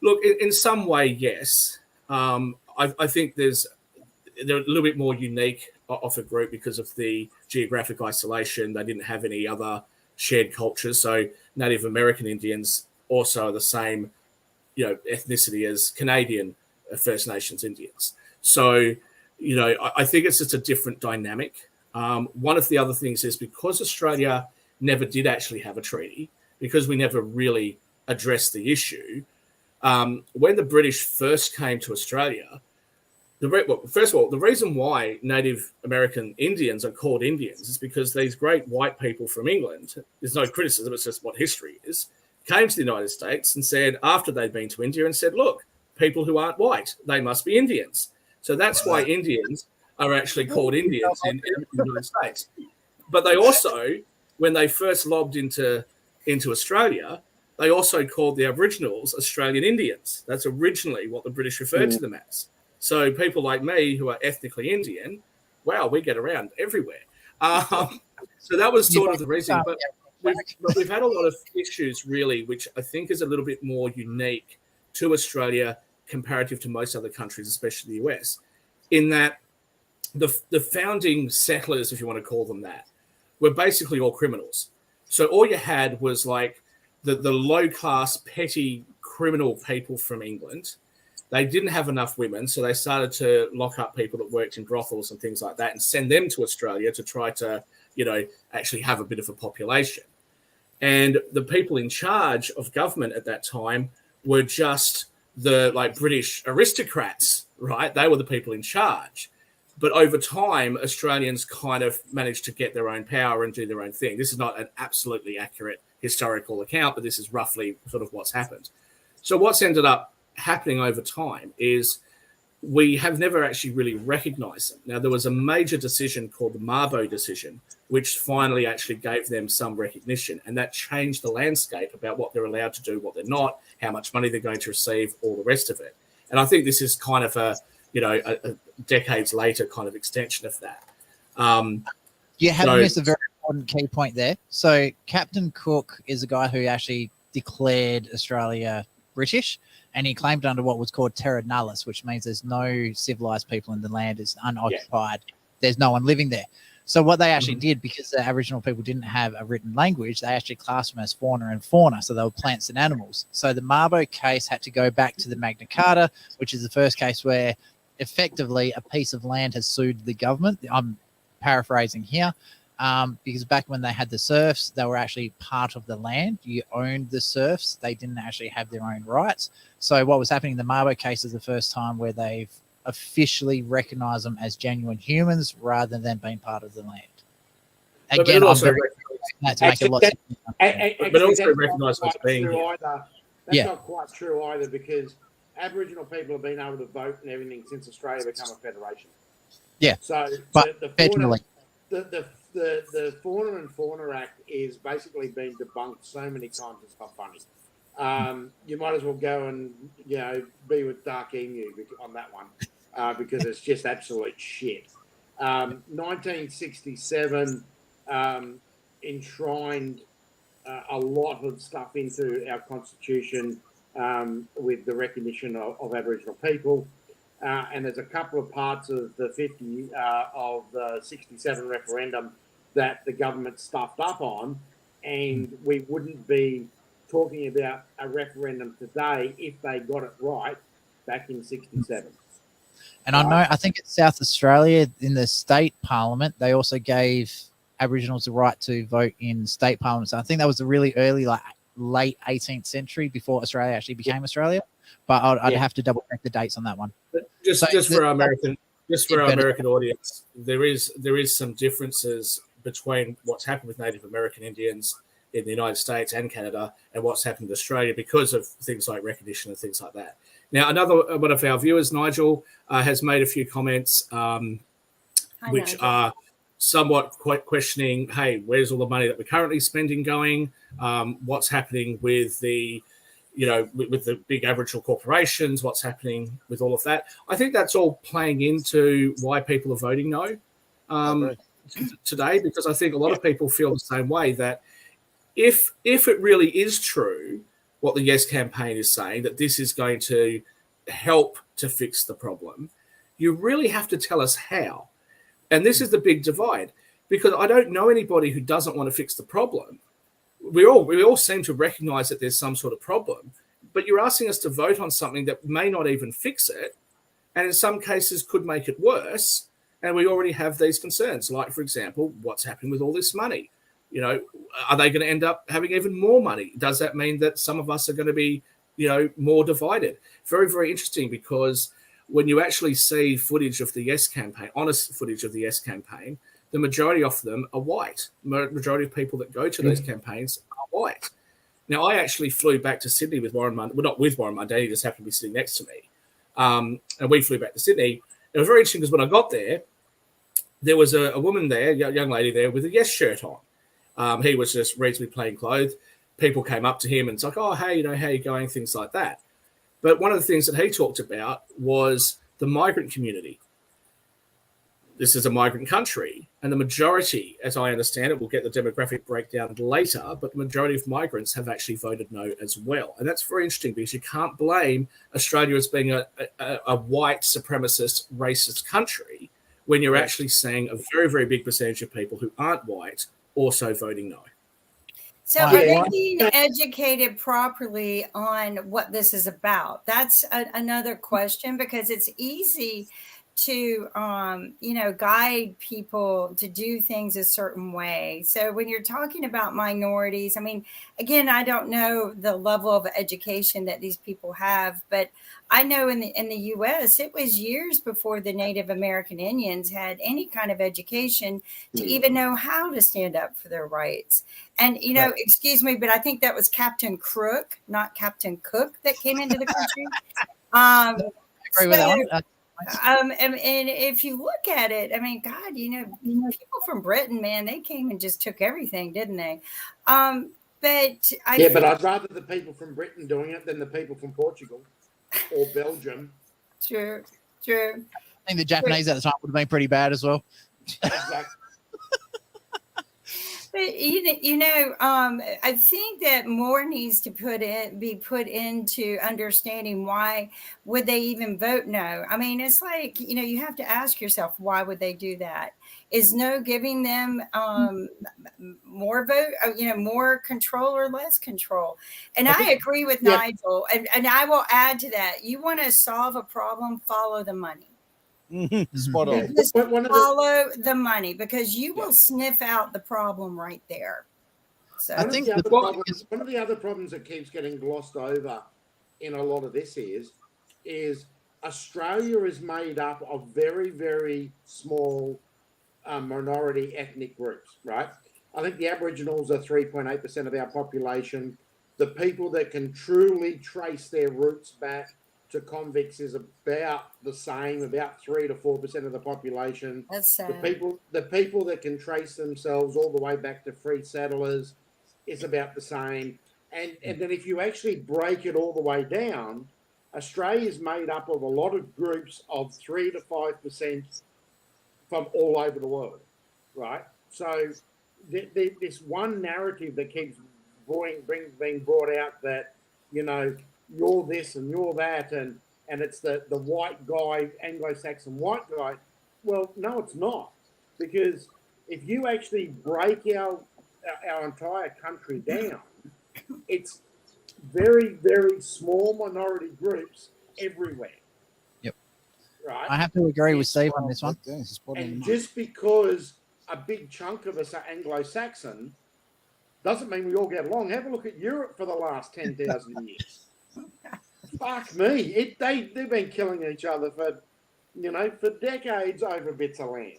Look, in some way, yes. I think they're a little bit more unique of a group because of the geographic isolation. They didn't have any other shared cultures. So Native American Indians also are the same, ethnicity as Canadian First Nations Indians. So, I think it's just a different dynamic. One of the other things is because Australia never did actually have a treaty, because we never really addressed the issue, when the British first came to Australia, first of all, the reason why Native American Indians are called Indians is because these great white people from England, there's no criticism, it's just what history is, came to the United States and said, after they'd been to India, and said, look, people who aren't white, they must be Indians. So that's why Indians are actually called Indians in the United States. But they also, when they first lobbed into Australia, they also called the Aboriginals Australian Indians. That's originally what the British referred to them as. So people like me who are ethnically Indian, wow, we get around everywhere. So that was sort of the reason. But we've had a lot of issues, really, which I think is a little bit more unique to Australia comparative to most other countries, especially the US, in that the founding settlers, if you want to call them that, were basically all criminals. So all you had was like the low-class, petty criminal people from England, They didn't have enough women, so they started to lock up people that worked in brothels and things like that and send them to Australia to try to, actually have a bit of a population. And the people in charge of government at that time were just the British aristocrats, right? They were the people in charge. But over time, Australians kind of managed to get their own power and do their own thing. This is not an absolutely accurate historical account, but this is roughly sort of what's happened. So what's ended up happening over time is we have never actually really recognised them. Now, there was a major decision called the Mabo decision, which finally actually gave them some recognition, and that changed the landscape about what they're allowed to do, what they're not, how much money they're going to receive, all the rest of it. And I think this is kind of a decades later kind of extension of that. You have missed a very important key point there. So Captain Cook is a guy who actually declared Australia British, and he claimed under what was called terra nullius, which means there's no civilized people in the land, is unoccupied. Yeah. There's no one living there. So what they actually did, because the Aboriginal people didn't have a written language, they actually classed them as fauna and fauna. So they were plants and animals. So the Mabo case had to go back to the Magna Carta, which is the first case where effectively a piece of land has sued the government. I'm paraphrasing here, because back when they had the serfs, they were actually part of the land. You owned the serfs. They didn't actually have their own rights. So what was happening in the Mabo case is the first time where they've officially recognized them as genuine humans rather than being part of the land. Again, I'm very that to make a lot but also recognise what's being here. That's not quite true either, because Aboriginal people have been able to vote and everything since Australia became a federation. Yeah. So but the Fauna and Fauna Act is basically been debunked so many times it's not funny. You might as well go and be with Dark Emu on that one, because it's just absolute shit. 1967 enshrined a lot of stuff into our constitution with the recognition of Aboriginal people. And there's a couple of parts of the 67 referendum that the government stuffed up on, and we wouldn't be talking about a referendum today if they got it right back in 67. And I think it's South Australia in the state parliament, they also gave Aboriginals the right to vote in state parliaments. So I think that was the really early, late 18th century before Australia actually became Australia. But I'd have to double check the dates on that one. But just for our American audience, there is some differences between what's happened with Native American Indians in the United States and Canada and what's happened in Australia because of things like recognition and things like that. Now, another one of our viewers, Nigel, has made a few comments which are somewhat quite questioning, hey, where's all the money that we're currently spending going? What's happening with the with the big Aboriginal corporations, what's happening with all of that? I think that's all playing into why people are voting no today, because I think a lot of people feel the same way, that if it really is true what the Yes campaign is saying, that this is going to help to fix the problem, you really have to tell us how. And this is the big divide, because I don't know anybody who doesn't want to fix the problem. We all seem to recognize that there's some sort of problem, but you're asking us to vote on something that may not even fix it, and in some cases could make it worse. And we already have these concerns, like, for example, what's happening with all this money? Are they going to end up having even more money? Does that mean that some of us are going to be, more divided? Very, very interesting, because when you actually see footage of the Yes campaign, honest footage of the Yes campaign, the majority of them are white. Majority of people that go to those campaigns are white. Now, I actually flew back to Sydney with Warren Munday. Well, not with Warren Munday, he just happened to be sitting next to me. And we flew back to Sydney. It was very interesting because when I got there was a woman there, a young lady there, with a Yes shirt on. He was just reasonably plain clothed. People came up to him and it's like, oh, hey, how you going? Things like that. But one of the things that he talked about was the migrant community. This is a migrant country, and the majority, as I understand it, we'll get the demographic breakdown later, but the majority of migrants have actually voted no as well. And that's very interesting, because you can't blame Australia as being a white supremacist, racist country when you're actually seeing a very, very big percentage of people who aren't white also voting no. So Why? are they Why? being educated properly on what this is about? That's another question, because it's easy to guide people to do things a certain way. So when you're talking about minorities, I mean, again, I don't know the level of education that these people have, but I know in the US it was years before the Native American Indians had any kind of education to even know how to stand up for their rights. And excuse me, but I think that was Captain Crook, not Captain Cook, that came into the country. I agree with that one. And if you look at it, I mean, God, people from Britain, man, they came and just took everything, didn't they? But I'd rather the people from Britain doing it than the people from Portugal or Belgium. True. I think the Japanese at the time would have been pretty bad as well. Exactly. But I think that more needs to be put into understanding why would they even vote no. I mean, it's like you have to ask yourself, why would they do that? Is no giving them more vote, more control or less control? And I agree with Nigel, and I will add to that. You want to solve a problem, follow the money. Spot on. Just follow the money, because you will sniff out the problem right there. So one of the other problems that keeps getting glossed over in a lot of this is Australia is made up of very, very small minority ethnic groups, right? I think the Aboriginals are 3.8% of our population. The people that can truly trace their roots back to convicts is about the same, about 3 to 4% of the population. That's sad. The people that can trace themselves all the way back to free settlers is about the same. And then if you actually break it all the way down, Australia is made up of a lot of groups of 3 to 5% from all over the world, right? So this one narrative that keeps being brought out that, you're this and you're that, and it's the white guy, Anglo-Saxon white guy. Well, no, it's not. Because if you actually break our entire country down, it's very, very small minority groups everywhere. Yep. Right? I have to agree with Steve on this one. And just because a big chunk of us are Anglo-Saxon doesn't mean we all get along. Have a look at Europe for the last 10,000 years. Fuck me. They've been killing each other for decades over bits of land.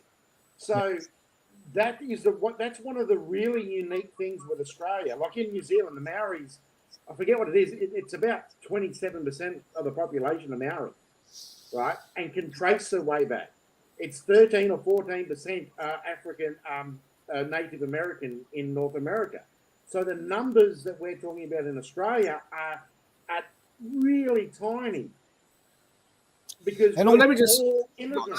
So that's one of the really unique things with Australia. Like in New Zealand, the Maoris, I forget what it is. It's about 27% of the population are Maori, right? And can trace their way back. It's 13 or 14% African Native American in North America. So the numbers that we're talking about in Australia are really tiny. Because let me jump in on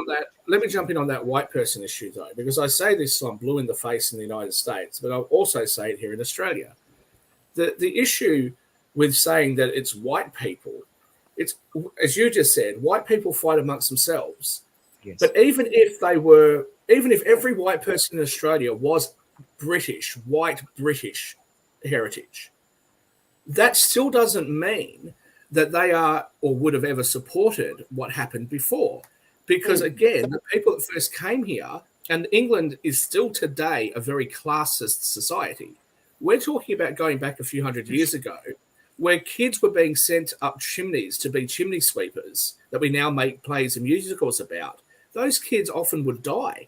that. Let me jump in on that white person issue, though, because I say this so I'm blue in the face in the United States, but I'll also say it here in Australia. The issue with saying that it's white people, it's, as you just said, white people fight amongst themselves. Yes. But even if every white person in Australia was white British heritage, that still doesn't mean that they are or would have ever supported what happened before. Because again, the people that first came here, and England is still today a very classist society. We're talking about going back a few hundred years ago, where kids were being sent up chimneys to be chimney sweepers that we now make plays and musicals about. Those kids often would die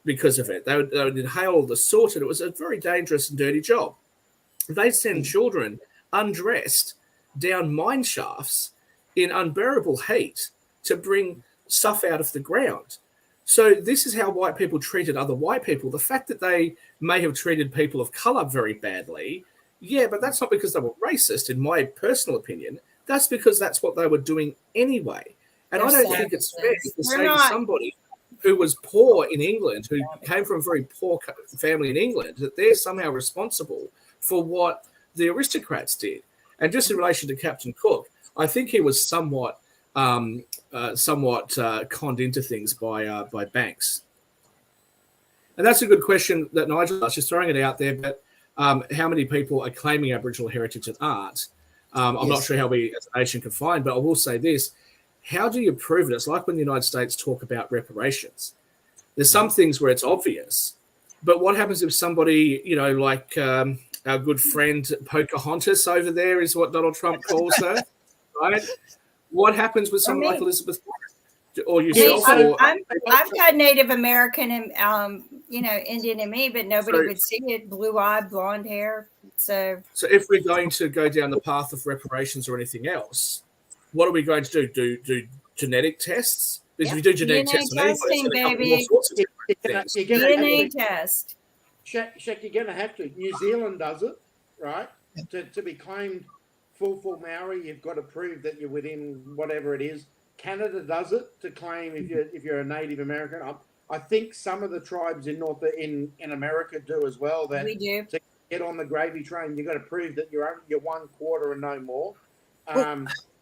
because of it. They would inhale the soot, and it was a very dangerous and dirty job. They send children undressed down mine shafts in unbearable heat to bring stuff out of the ground. So this is how white people treated other white people. The fact that they may have treated people of color very badly, yeah, but that's not because they were racist, in my personal opinion. That's because that's what they were doing anyway. And I don't think it's fair to say to somebody who was poor in England, who came from a very poor family in England, that they're somehow responsible for what the aristocrats did. And just in relation to Captain Cook, I think he was somewhat conned into things by banks. And that's a good question that Nigel asked, just throwing it out there. But how many people are claiming Aboriginal heritage and aren't. I'm not sure how we as a nation can find, but I will say this. How do you prove it? It's like when the United States talk about reparations. There's some things where it's obvious, but what happens if somebody, like our good friend Pocahontas over there is what Donald Trump calls her, right? What happens with someone like Elizabeth or yourself? I've got Native American and Indian in me, but nobody would see it. Blue-eyed, blonde hair. So if we're going to go down the path of reparations or anything else, what are we going to do? Do genetic tests? Because if you do genetic tests on anybody, it's going to come all sorts of different things. DNA test. Shaq, you're going to have to. New Zealand does it, right? To be claimed full Maori, you've got to prove that you're within whatever it is. Canada does it to claim if you're a Native American. I think some of the tribes in America do as well. That we do. To get on the gravy train, you've got to prove that you're 1/4 and no more.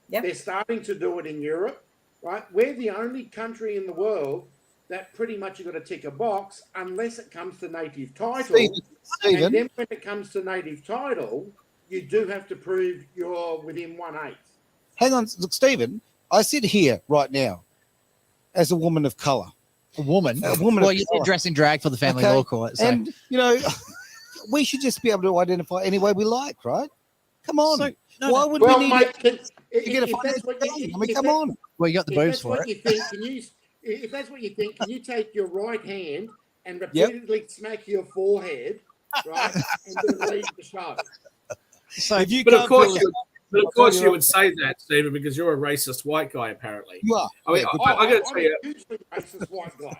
They're starting to do it in Europe, right? We're the only country in the world that pretty much you've got to tick a box unless it comes to native title. Stephen. And then when it comes to native title, you do have to prove you're within 1/8. Hang on, look, Stephen. I sit here right now as a woman of colour. A woman? Well, you did dress in drag for the family law court. So. And, we should just be able to identify any way we like, right? Come on. Why would we need to get a financial gain? I mean, come on. Well, you got the boobs for it. If that's what you think, can you take your right hand and repeatedly smack your forehead, right, and then leave the show? So if you But of course you would say that, Stephen, because you're a racist white guy, apparently. You are. I mean, I got to tell you, racist white guy.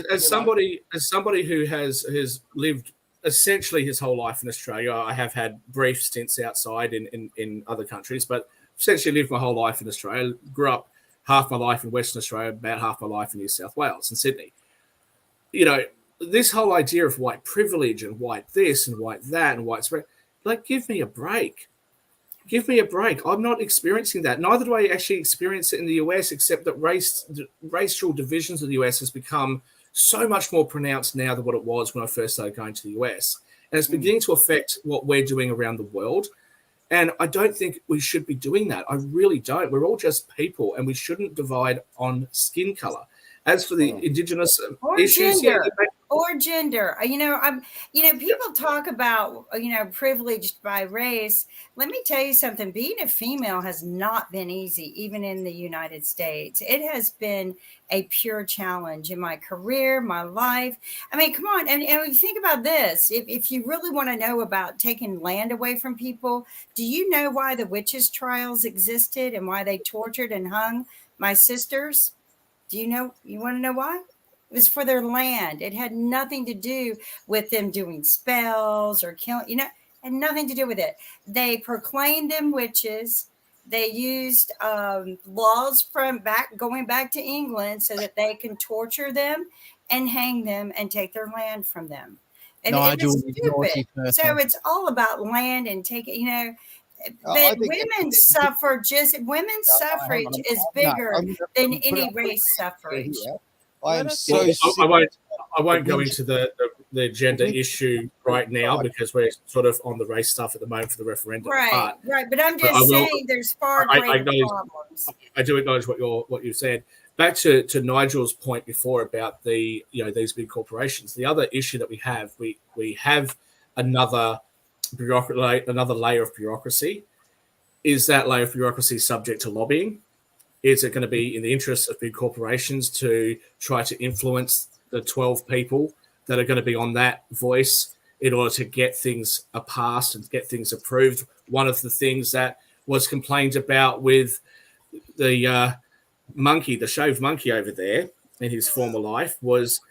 As somebody who has lived essentially his whole life in Australia, I have had brief stints outside in other countries, but essentially lived my whole life in Australia. Grew up half my life in Western Australia, about half my life in New South Wales and Sydney. This whole idea of white privilege and white this and white that and white spread, like, give me a break. Give me a break. I'm not experiencing that. Neither do I actually experience it in the US, except that racial divisions of the US has become so much more pronounced now than what it was when I first started going to the US. And it's beginning to affect what we're doing around the world. And I don't think we should be doing that. I really don't. We're all just people, and we shouldn't divide on skin color. As for the Indigenous issues, or gender, people talk about, privileged by race. Let me tell you something. Being a female has not been easy, even in the United States. It has been a pure challenge in my career, my life. I mean, come on. And you think about this. If you really want to know about taking land away from people, do you know why the witches' trials existed and why they tortured and hung my sisters? Do you know? You want to know why? It was for their land. It had nothing to do with them doing spells or killing, had nothing to do with it. They proclaimed them witches. They used laws going back to England so that they can torture them and hang them and take their land from them. And it's stupid. So it's all about land and taking, but women's suffrage is bigger than any race suffrage. I am so I won't go into the gender issue right now because we're sort of on the race stuff at the moment for the referendum. Right. But I'm just saying there's far greater problems. I do acknowledge what you said. Back to Nigel's point before about the these big corporations. The other issue that we have another layer of bureaucracy. Is that layer of bureaucracy subject to lobbying? Is it going to be in the interest of big corporations to try to influence the 12 people that are going to be on that voice in order to get things passed and get things approved? One of the things that was complained about with the the shaved monkey over there in his former life was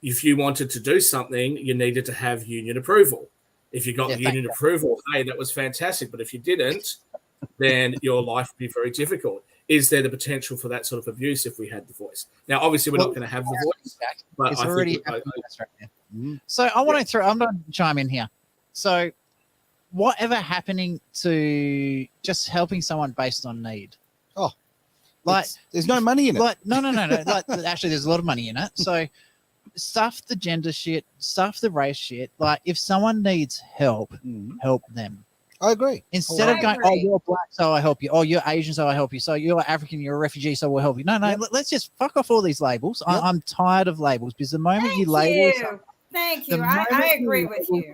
if you wanted to do something, you needed to have union approval. If you got union approval, hey, that was fantastic. But if you didn't, then your life would be very difficult. Is there the potential for that sort of abuse if we had the voice? Now, obviously, we're not going to have the voice, but it's already happening right now. So I'm going to chime in here. So whatever happening to just helping someone based on need? There's no money in it. No. Like, actually, there's a lot of money in it. So stuff the gender shit, stuff the race shit. Like, if someone needs help, help them. I agree. Instead of going, oh, you're black, so I help you. Oh, you're Asian, so I help you. So you're African, you're a refugee, so we'll help you. No, let's just fuck off all these labels. I'm tired of labels, because the moment you label someone, Thank you. I agree with you.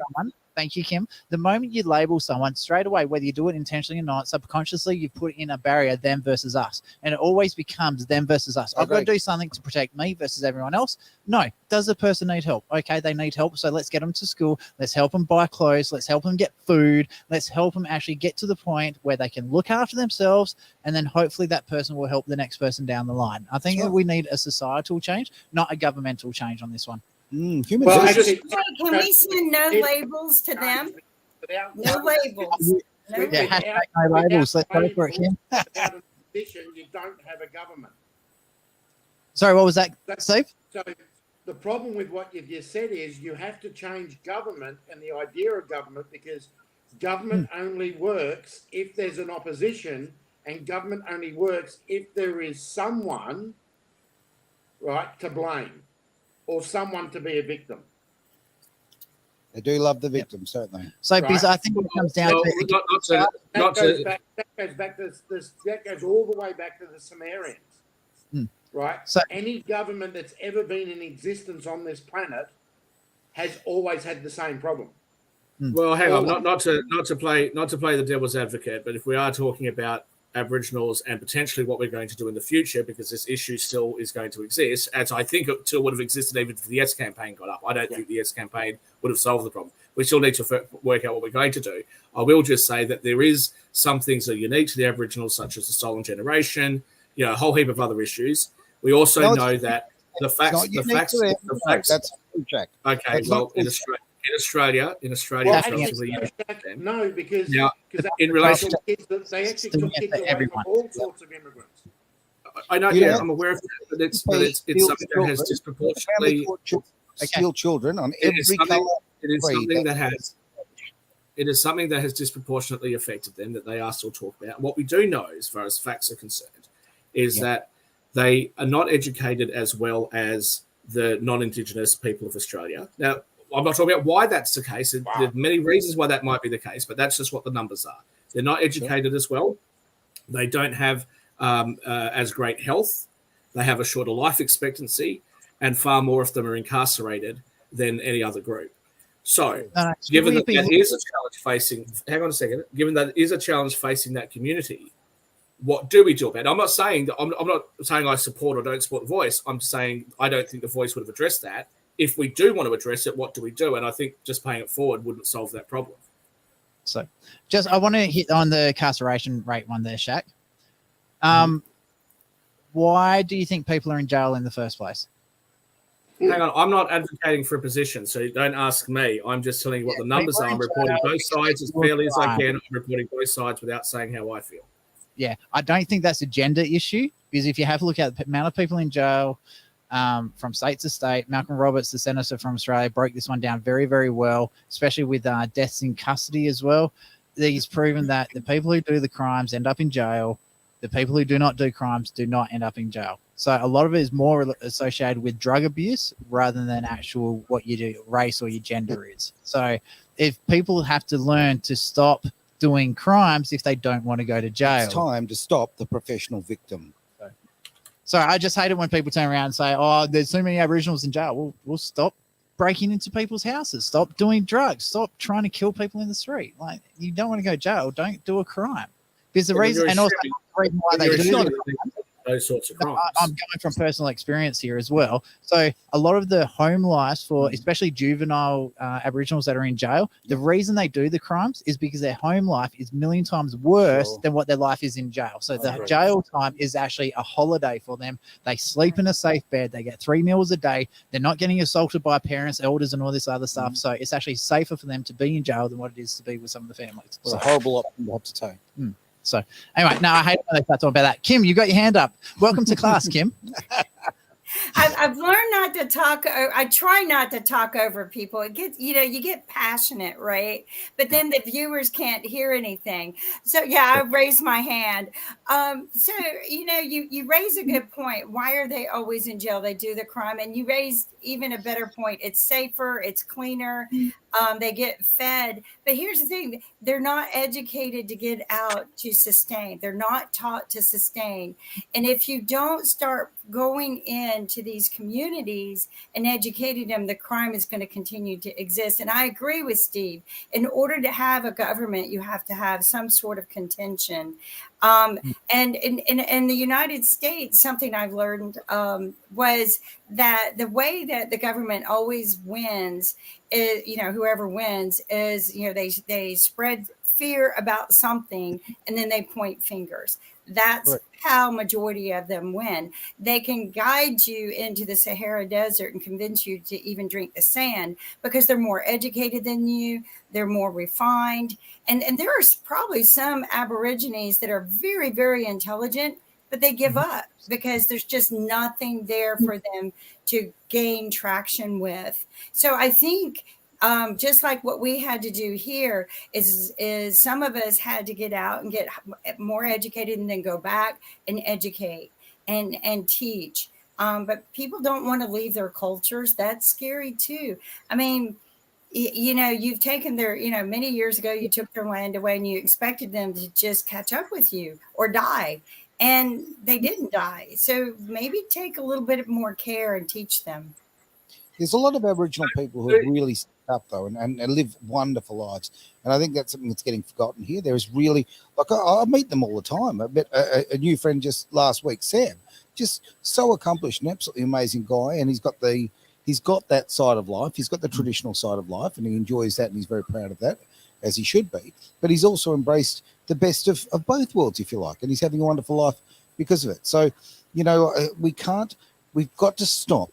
Thank you, Kim. The moment you label someone, straight away, whether you do it intentionally or not, subconsciously you put in a barrier, them versus us. And it always becomes them versus us. I've got to do something to protect me versus everyone else. No. Does the person need help? Okay, they need help, so let's get them to school. Let's help them buy clothes. Let's help them get food. Let's help them actually get to the point where they can look after themselves, and then hopefully that person will help the next person down the line. I think that we need a societal change, not a governmental change on this one. Well, actually, can we send no labels to them? No labels. Yeah, hashtag no labels. Let's go for it, Kim. Without a position, you don't have a government. Sorry, what was that, Steve? So the problem with what you've just said is you have to change government and the idea of government, because government only works if there's an opposition, and government only works if there is someone, right, to blame, or someone to be a victim. They do love the victims, don't they? So, because I think it comes down to that goes all the way back to the Sumerians, right? So any government that's ever been in existence on this planet has always had the same problem. Well, hang on, not to play the devil's advocate, but if we are talking about Aboriginals and potentially what we're going to do in the future, because this issue still is going to exist, as I think it still would have existed even if the Yes campaign got up. I don't think the Yes campaign would have solved the problem. We still need to work out what we're going to do. I will just say that there is some things that are unique to the Aboriginals, such as the stolen generation, a whole heap of other issues. We also know that the facts. That's Jack. Okay, well, in Australia, no, because in relation to kids, they actually took kids away from all sorts of immigrants. I know, I'm aware of that, but it's something that has disproportionately steal children on every color. It is something that has disproportionately affected them that they are still talking about. What we do know, as far as facts are concerned, is that they are not educated as well as the non-Indigenous people of Australia. Now, I'm not talking about why that's the case. There are many reasons why that might be the case, but that's just what the numbers are. They're not educated as well. They don't have as great health. They have a shorter life expectancy, and far more of them are incarcerated than any other group. So, given that is a challenge facing, given that is a challenge facing that community, what do we do about it? I'm not saying I support or don't support the Voice. I'm saying I don't think the Voice would have addressed that. If we do want to address it, what do we do? And I think just paying it forward wouldn't solve that problem. So, I want to hit on the incarceration rate one there, Shaq. Why do you think people are in jail in the first place? Hang on, I'm not advocating for a position, so don't ask me. I'm just telling you what the numbers are. I'm reporting both sides as fairly as I can. I'm reporting both sides without saying how I feel. Yeah, I don't think that's a gender issue, because if you have a look at the amount of people in jail from state to state, Malcolm Roberts, the senator from Australia, broke this one down very, very well, especially with deaths in custody as well. He's proven that the people who do the crimes end up in jail. The people who do not do crimes do not end up in jail. So a lot of it is more associated with drug abuse rather than actual what you do, race or your gender is. So if people have to learn to stop doing crimes if they don't want to go to jail. It's time to stop the professional victim. So I just hate it when people turn around and say, oh, there's so many Aboriginals in jail. We'll stop breaking into people's houses. Stop doing drugs. Stop trying to kill people in the street. Like, you don't want to go to jail. Don't do a crime. Because the reason, and also the reason why they do those sorts of crimes. I'm going from personal experience here as well. So a lot of the home lives for especially juvenile Aboriginals that are in jail, the reason they do the crimes is because their home life is a million times worse than what their life is in jail. So the jail time is actually a holiday for them. They sleep in a safe bed. They get 3 meals a day. They're not getting assaulted by parents, elders, and all this other stuff. So it's actually safer for them to be in jail than what it is to be with some of the families. It's a horrible option to have to take. So anyway, no, I hate when they start talking about that. Kim, you got your hand up. Welcome to class, Kim. I've learned not to talk. I try not to talk over people. It gets, you get passionate, right? But then the viewers can't hear anything. So yeah, I raised my hand. So you raise a good point. Why are they always in jail? They do the crime, and you raised even a better point. It's safer. It's cleaner. They get fed. But here's the thing: they're not educated to get out to sustain. They're not taught to sustain. And if you don't start going into these communities and educating them, the crime is going to continue to exist. And I agree with Steve. In order to have a government, you have to have some sort of contention. And in the United States, something I've learned was that the way that the government always wins is, whoever wins is, they spread fear about something and then they point fingers. That's Right. how majority of them win. They can guide you into the Sahara Desert and convince you to even drink the sand because they're more educated than you. They're more refined. And there are probably some Aborigines that are very, very intelligent, but they give up because there's just nothing there for them to gain traction with. So I think just like what we had to do here is some of us had to get out and get more educated and then go back and educate and teach. But people don't want to leave their cultures. That's scary too. I mean, you've taken their, many years ago, you took their land away and you expected them to just catch up with you or die. And they didn't die. So maybe take a little bit more care and teach them. There's a lot of Aboriginal people who have really stepped up, though, and live wonderful lives. And I think that's something that's getting forgotten here. There is really, like, I meet them all the time. I met a new friend just last week, Sam, just so accomplished, an absolutely amazing guy. And he's got that side of life. He's got the traditional side of life, and he enjoys that, and he's very proud of that, as he should be. But he's also embraced the best of both worlds, if you like, and he's having a wonderful life because of it. So, we've got to stop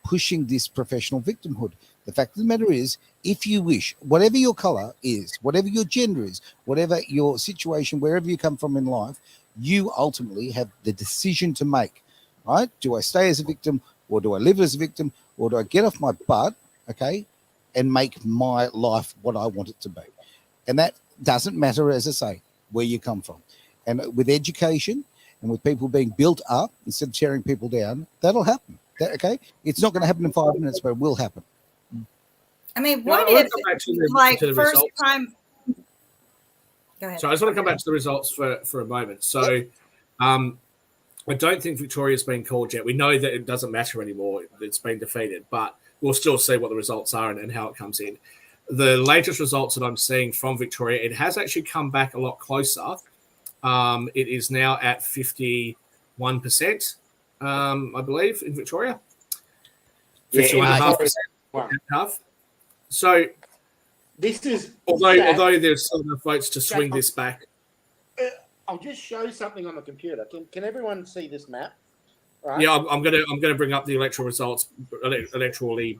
pushing this professional victimhood. The fact of the matter is, if you wish, whatever your color is, whatever your gender is, whatever your situation, wherever you come from in life, you ultimately have the decision to make, right? Do I stay as a victim, or do I live as a victim, or do I get off my butt, okay, and make my life what I want it to be? And that doesn't matter, as I say, where you come from. And with education and with people being built up instead of tearing people down, that'll happen. Okay, it's not going to happen in 5 minutes, but it will happen. I mean, Well, what I wanna if, come back to the like, first results. time? Go ahead. So I just want to come back to the results for a moment. So I don't think Victoria's been called yet. We know that it doesn't matter anymore. It's been defeated, but we'll still see what the results are and how it comes in. The latest results that I'm seeing from Victoria, it has actually come back a lot closer. It is now at 51%, I believe, in Victoria. 51.5%. So this is although there's still enough votes to swing this back. I'll just show you something on the computer. Can everyone see this map? Right? Yeah, I'm gonna bring up the electoral results electorally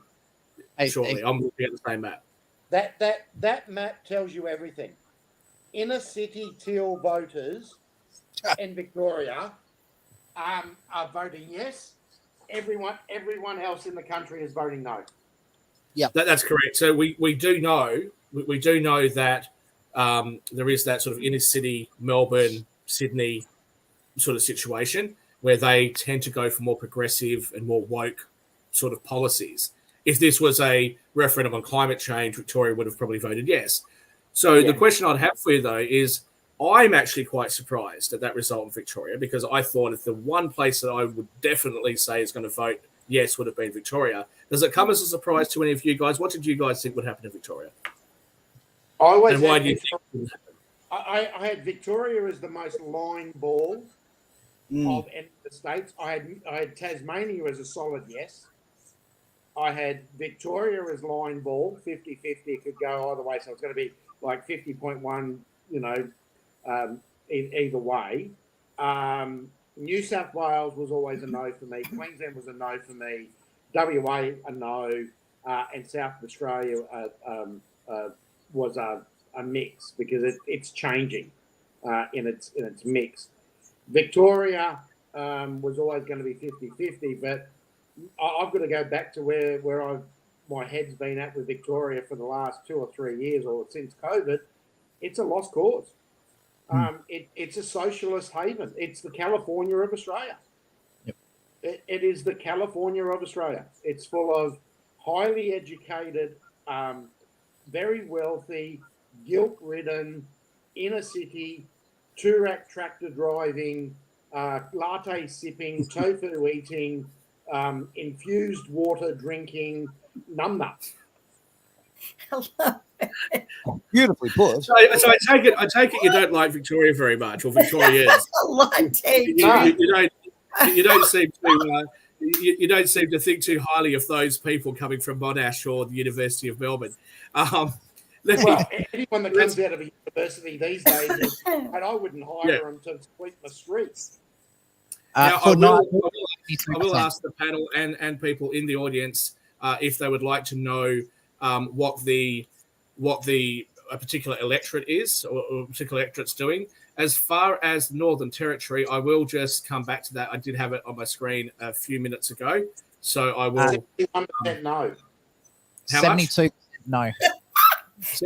shortly. I'm looking at the same map. That map tells you everything. Inner city Teal voters in Victoria are voting yes. Everyone else in the country is voting no. Yeah, that's correct. So we do know that there is that sort of inner city Melbourne, Sydney sort of situation where they tend to go for more progressive and more woke sort of policies. If this was a referendum on climate change, Victoria would have probably voted yes. So the question I'd have for you, though, is I'm actually quite surprised at that result in Victoria, because I thought if the one place that I would definitely say is going to vote yes would have been Victoria. Does it come as a surprise to any of you guys? What did you guys think would happen in Victoria? And why do you think it would happen? I had Victoria as the most line ball of any of the states. I had Tasmania as a solid yes. I had Victoria as line ball, 50-50. It could go either way. So it's going to be like 50.1, either way. New South Wales was always a no for me. Queensland was a no for me. WA a no. And South Australia was a mix, because it's changing in its mix. Victoria was always going to be 50-50, but I've got to go back to where my head's been at with Victoria for the last 2 or 3 years, or since COVID. It's a lost cause. It's a socialist haven. It's the California of Australia. Yep. It is the California of Australia. It's full of highly educated, very wealthy, guilt-ridden, inner city, Toorak tractor driving, latte sipping, tofu eating, infused water drinking numbnuts. Beautifully put. So I take it you don't like Victoria very much, or Victorians. Latte. You don't seem to you don't seem to think too highly of those people coming from Monash or the University of Melbourne. Well, anyone that comes out of a university these days, and I wouldn't hire them to sweep the streets. Now, I will ask the panel and people in the audience if they would like to know what a particular electorate is, or a particular electorate's doing. As far as Northern Territory, I will just come back to that. I did have it on my screen a few minutes ago, so I will. 71% no. 72% no.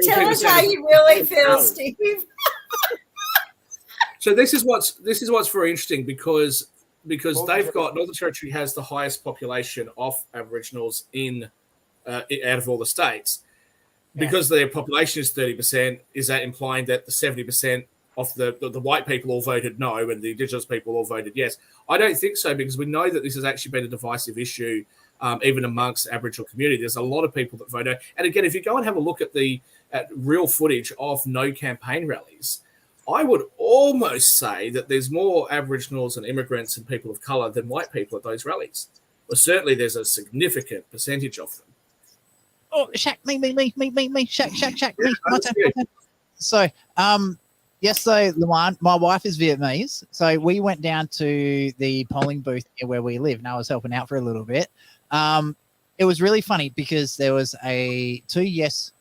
Tell us how you really feel, Steve. So this is what's very interesting because they've got Northern Territory has the highest population of Aboriginals in out of all the states. Because their population is 30%, is that implying that the 70% of the white people all voted no and the Indigenous people all voted yes? I don't think so, because we know that this has actually been a divisive issue even amongst Aboriginal community. There's a lot of people that vote no. And again, if you go and have a look at real footage of no campaign rallies, I would almost say that there's more Aboriginals and immigrants and people of colour than white people at those rallies. Well, certainly there's a significant percentage of them. Oh, Shaq, me, Shaq, me. My turn. So, yesterday, Luan, my wife is Vietnamese, so we went down to the polling booth near where we live, and I was helping out for a little bit. It was really funny because there was two yes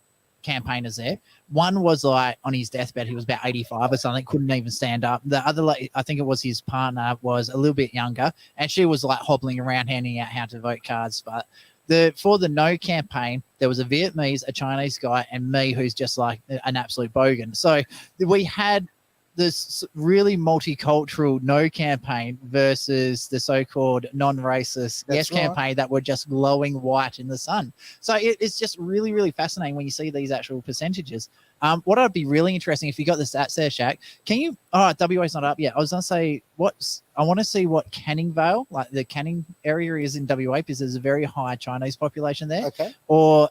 campaigners there. One was like on his deathbed; he was about 85 or something, couldn't even stand up. The other, I think it was his partner, was a little bit younger, and she was like hobbling around handing out how to vote cards, but. For the no campaign, there was a Vietnamese, a Chinese guy, and me, who's just like an absolute bogan. So we had this really multicultural no campaign versus the so-called non-racist yes campaign that were just glowing white in the sun. So it's just really, really fascinating when you see these actual percentages. What would be really interesting if you got the stats there, Shaq? Can you? Oh, WA's not up yet. I was going to say I want to see what Canning Vale, like the Canning area, is in WA, because there's a very high Chinese population there. Okay. Or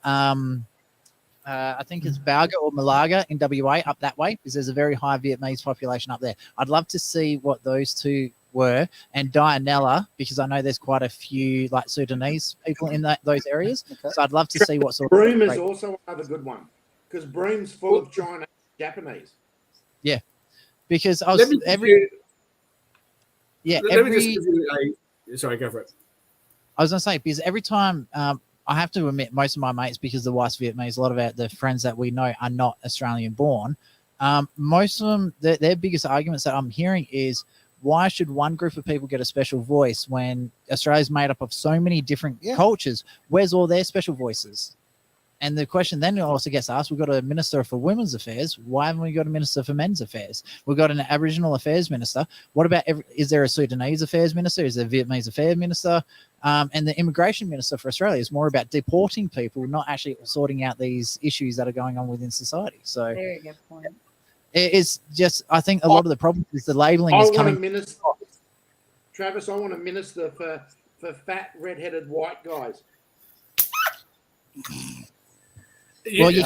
I think it's Bauga or Malaga in WA up that way, because there's a very high Vietnamese population up there. I'd love to see what those two were, and Dianella, because I know there's quite a few like Sudanese people in those areas. Okay. So I'd love to see what sort of. Broome is also another good one, because Broome's full of Chinese, Japanese. Yeah, because I was Let me just give you sorry, go for it. I was going to say, because every time I have to admit, most of my mates, because the wife's Vietnamese, a lot of the friends that we know are not Australian born. Most of them, their biggest arguments that I'm hearing is, why should one group of people get a special voice when Australia's made up of so many different cultures? Where's all their special voices? And the question then also gets asked, we've got a Minister for Women's Affairs. Why haven't we got a Minister for Men's Affairs? We've got an Aboriginal Affairs Minister. What about, is there a Sudanese Affairs Minister? Is there a Vietnamese Affairs Minister? And the Immigration Minister for Australia is more about deporting people, not actually sorting out these issues that are going on within society. So very good point. It's just, I think a lot of the problem is the labelling is coming. Travis, I want a minister for fat, red-headed white guys. Hang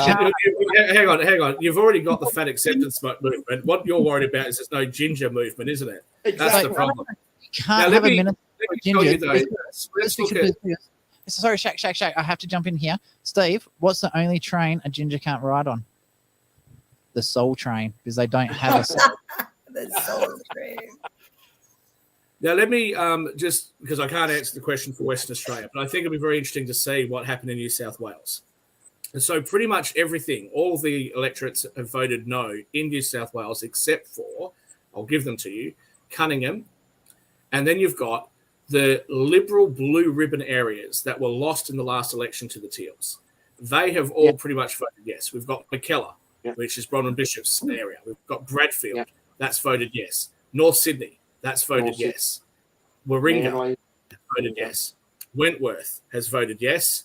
on. You've already got the fat acceptance movement. What you're worried about is there's no ginger movement, isn't it? Exactly. That's the problem. You can't have a minister for ginger. Sorry, Shaq. I have to jump in here. Steve, what's the only train a ginger can't ride on? The Soul Train, because they don't have a soul. The Soul Train. Now, let me just, because I can't answer the question for Western Australia, but I think it'll be very interesting to see what happened in New South Wales. And so pretty much everything, all of the electorates have voted no in New South Wales, except for, I'll give them to you, Cunningham. And then you've got the Liberal blue ribbon areas that were lost in the last election to the Teals, they have all pretty much voted yes. We've got McKellar, which is Bronwyn Bishop's area. We've got Bradfield, that's voted yes. North Sydney, that's voted yes. Warringah, voted yes. Wentworth has voted yes.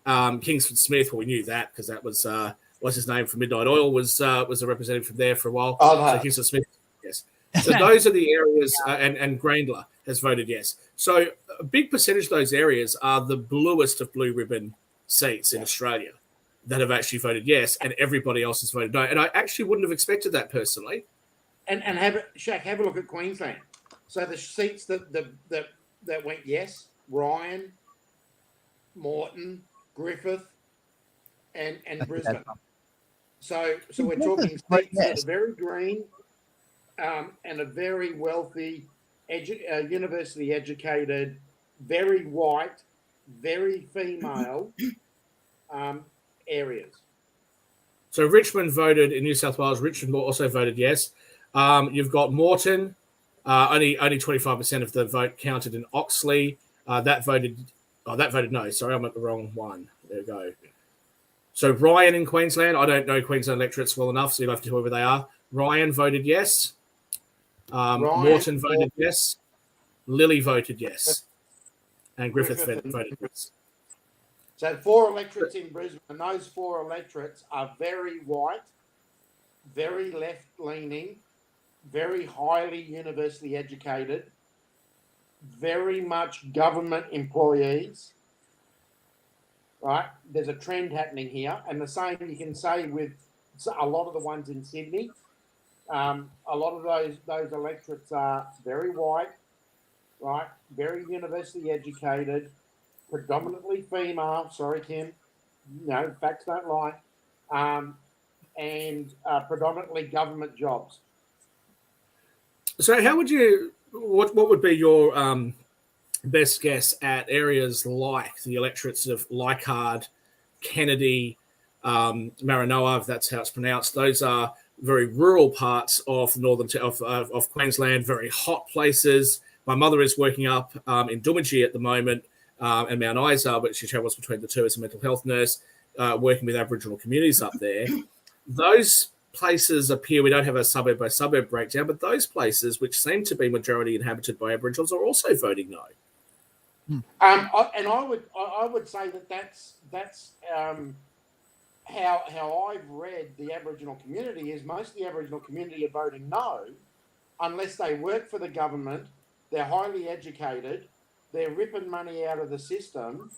Kingsford Smith, well, we knew that because that was what's his name from Midnight Oil was a representative from there for a while. So Kingsford Smith, yes. So those are the areas, and Grandler has voted yes. So a big percentage of those areas are the bluest of blue ribbon seats in Australia that have actually voted yes, and everybody else has voted no. And I actually wouldn't have expected that personally. And Shaq, have a look at Queensland. So the seats that went yes, Ryan, Morton, Griffith, and Brisbane. So we're talking seats that are very green, and a very wealthy, university educated, very white, very female areas. So Richmond voted in New South Wales. Richmond also voted yes. You've got Moreton, only 25% of the vote counted in Oxley. That voted no. Sorry, I'm at the wrong one. There we go. So Ryan in Queensland, I don't know Queensland electorates well enough, so you'll have to tell where they are. Ryan voted yes. Moreton voted yes. Lily voted yes. And Griffith voted yes. So 4 electorates in Brisbane, and those 4 electorates are very white, very left-leaning, very highly university educated, very much government employees, right? There's a trend happening here, and the same you can say with a lot of the ones in Sydney. A lot of those electorates are very white, right? Very university educated, predominantly female. Sorry, Kim. No, facts don't lie. And predominantly government jobs. So how would you, what would be your best guess at areas like the electorates of Leichhardt, Kennedy, Maranoa, if that's how it's pronounced? Those are very rural parts of northern of Queensland, very hot places. My mother is working up in Doomadgee at the moment, and Mount Isa, but she travels between the two as a mental health nurse, working with Aboriginal communities up there. Those places appear, we don't have a suburb by suburb breakdown, but those places which seem to be majority inhabited by Aboriginals are also voting no. And I would say that's how I've read the Aboriginal community is most of the Aboriginal community are voting no, unless they work for the government, they're highly educated, they're ripping money out of the system,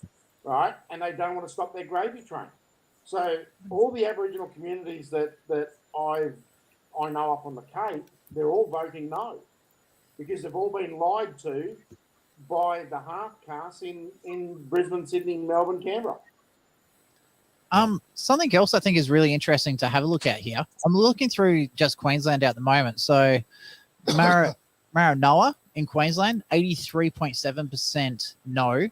right, and they don't want to stop their gravy train. So all the Aboriginal communities that I know up on the Cape, they're all voting no, because they've all been lied to by the half caste in Brisbane, Sydney, Melbourne, Canberra. Something else I think is really interesting to have a look at here. I'm looking through just Queensland at the moment. So Maranoa in Queensland, 83.7% no.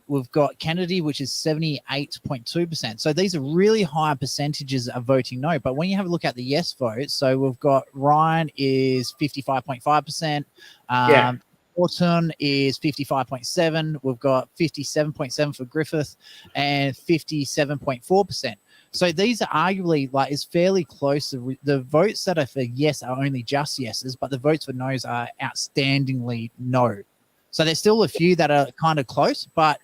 We've got Kennedy, which is 78.2%. So these are really high percentages of voting no. But when you have a look at the yes vote, so we've got Ryan is 55.5%. Morton is 55.7%. We've got 57.7% for Griffith and 57.4%. So these are arguably is fairly close. The votes that are for yes are only just yeses, but the votes for no's are outstandingly no. So there's still a few that are kind of close, but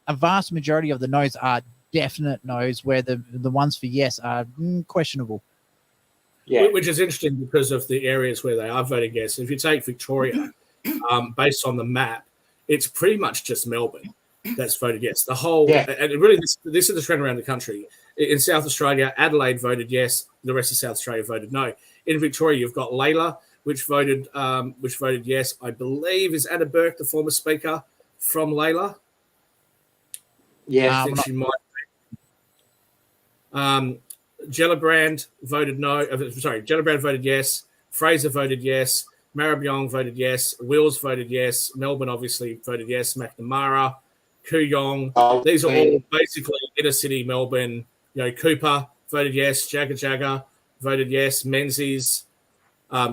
a vast majority of the no's are definite no's, where the ones for yes are questionable. Yeah, which is interesting because of the areas where they are voting yes. If you take Victoria, based on the map, it's pretty much just Melbourne that's voted yes. The whole, and really, this is the trend around the country. In South Australia, Adelaide voted yes. The rest of South Australia voted no. In Victoria, you've got Layla, which voted yes. I believe is Anna Burke, the former speaker from Layla. Yeah, I think she might. Gellibrand voted no. Gellibrand voted yes. Fraser voted yes. Maribyrnong voted yes. Wills voted yes. Melbourne obviously voted yes. McNamara, Kooyong. These are all basically inner city Melbourne. Cooper voted yes. Jagga voted yes. Menzies,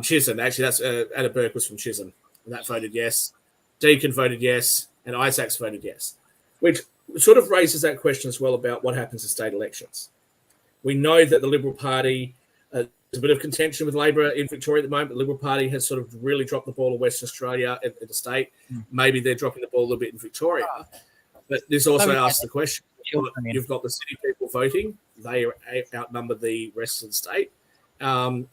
Chisholm. Actually, that's Anna Burke was from Chisholm. And that voted yes. Deakin voted yes, and Isaacs voted yes, which sort of raises that question as well about what happens in state elections. We know that the Liberal Party, there's a bit of contention with Labor in Victoria at the moment. The Liberal Party has sort of really dropped the ball in Western Australia at the state. Maybe they're dropping the ball a little bit in Victoria. But this also asks the question, you've got the city people voting. They outnumber the rest of the state.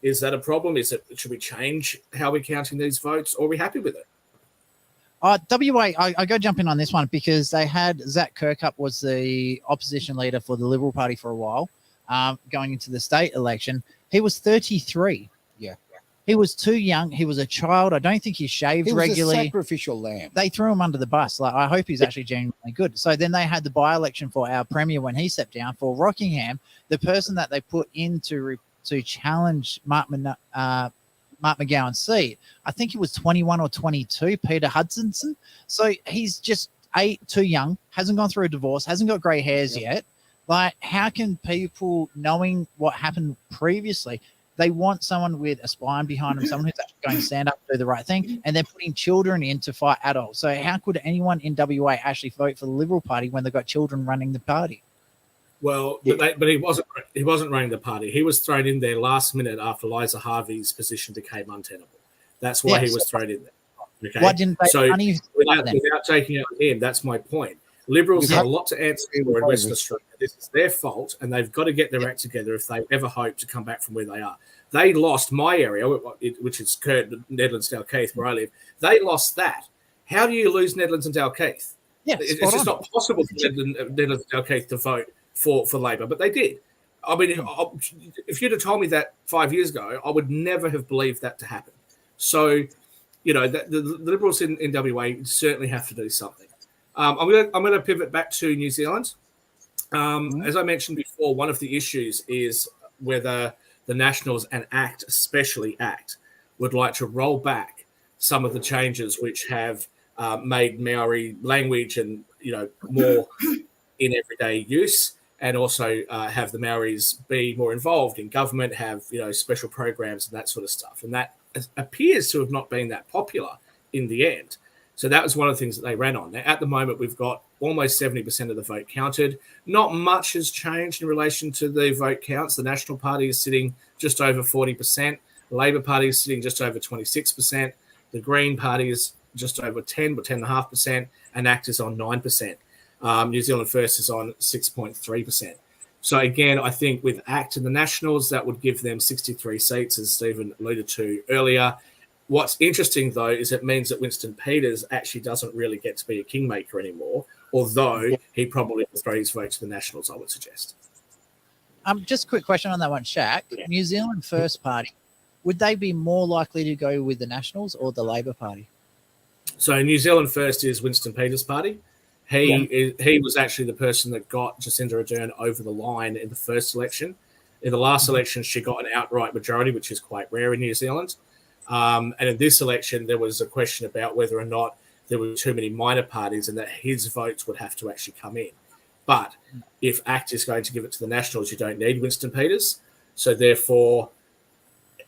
Is that a problem? Should we change how we're counting these votes, or are we happy with it? WA, I go jump in on this one because they had Zach Kirkup was the opposition leader for the Liberal Party for a while, going into the state election. He was 33. Yeah. He was too young. He was a child. I don't think he shaved He was regularly. a sacrificial lamb. They threw him under the bus. Like, I hope he's actually genuinely good. So then they had the by-election for our premier when he stepped down for Rockingham. The person that they put in to challenge Mark McGowan's seat, I think he was 21 or 22, Peter Hudson. So he's just too young, hasn't gone through a divorce, hasn't got grey hairs yet. Like, how can people, knowing what happened previously, they want someone with a spine behind them, someone who's actually going to stand up and do the right thing, and they're putting children in to fight adults. So how could anyone in WA actually vote for the Liberal Party when they've got children running the party? Well, but he wasn't running the party. He was thrown in there last minute after Liza Harvey's position became untenable. That's why he was thrown in there. Okay? Why didn't they without taking out him, that's my point. Liberals have a lot to answer for in Western Australia. This is their fault, and they've got to get their act together if they ever hope to come back from where they are. They lost my area, which is Nedlands, Dalkeith, where I live. They lost that. How do you lose Nedlands and Dalkeith? Yeah, it's just not possible for Nedlands and Dalkeith to vote for Labor, but they did. I mean, if you'd have told me that 5 years ago, I would never have believed that to happen. So, the Liberals in WA certainly have to do something. I'm going to pivot back to New Zealand. As I mentioned before, one of the issues is whether the Nationals and ACT, especially ACT, would like to roll back some of the changes which have made Maori language and more in everyday use, and also have the Maoris be more involved in government, have special programs and that sort of stuff. And that appears to have not been that popular in the end. So that was one of the things that they ran on. Now, at the moment, we've got almost 70% of the vote counted. Not much has changed in relation to the vote counts. The National Party is sitting just over 40%. The Labor Party is sitting just over 26%. The Green Party is just over 10.5%, and ACT is on 9%. New Zealand First is on 6.3%. So again, I think with ACT and the Nationals, that would give them 63 seats, as Stephen alluded to earlier. What's interesting, though, is it means that Winston Peters actually doesn't really get to be a kingmaker anymore, although he probably will throw his vote to the Nationals, I would suggest. Just a quick question on that one, Shaq. Yeah. New Zealand First Party, would they be more likely to go with the Nationals or the Labor Party? So New Zealand First is Winston Peters' party. He was actually the person that got Jacinda Ardern over the line in the first election. In the last election, she got an outright majority, which is quite rare in New Zealand. And in this election, there was a question about whether or not there were too many minor parties and that his votes would have to actually come in. But if ACT is going to give it to the Nationals, you don't need Winston Peters. So therefore,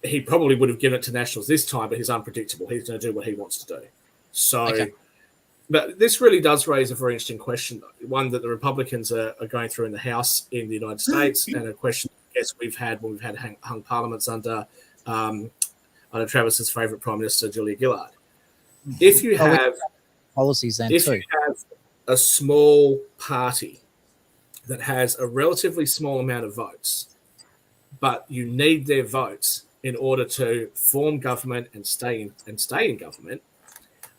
he probably would have given it to Nationals this time, but he's unpredictable. He's going to do what he wants to do. So, But this really does raise a very interesting question, one that the Republicans are going through in the House in the United States, and a question I guess we've had when we've had hung parliaments under Travis's favourite Prime Minister, Julia Gillard. If you have policies, then if you have a small party that has a relatively small amount of votes, but you need their votes in order to form government and stay in government,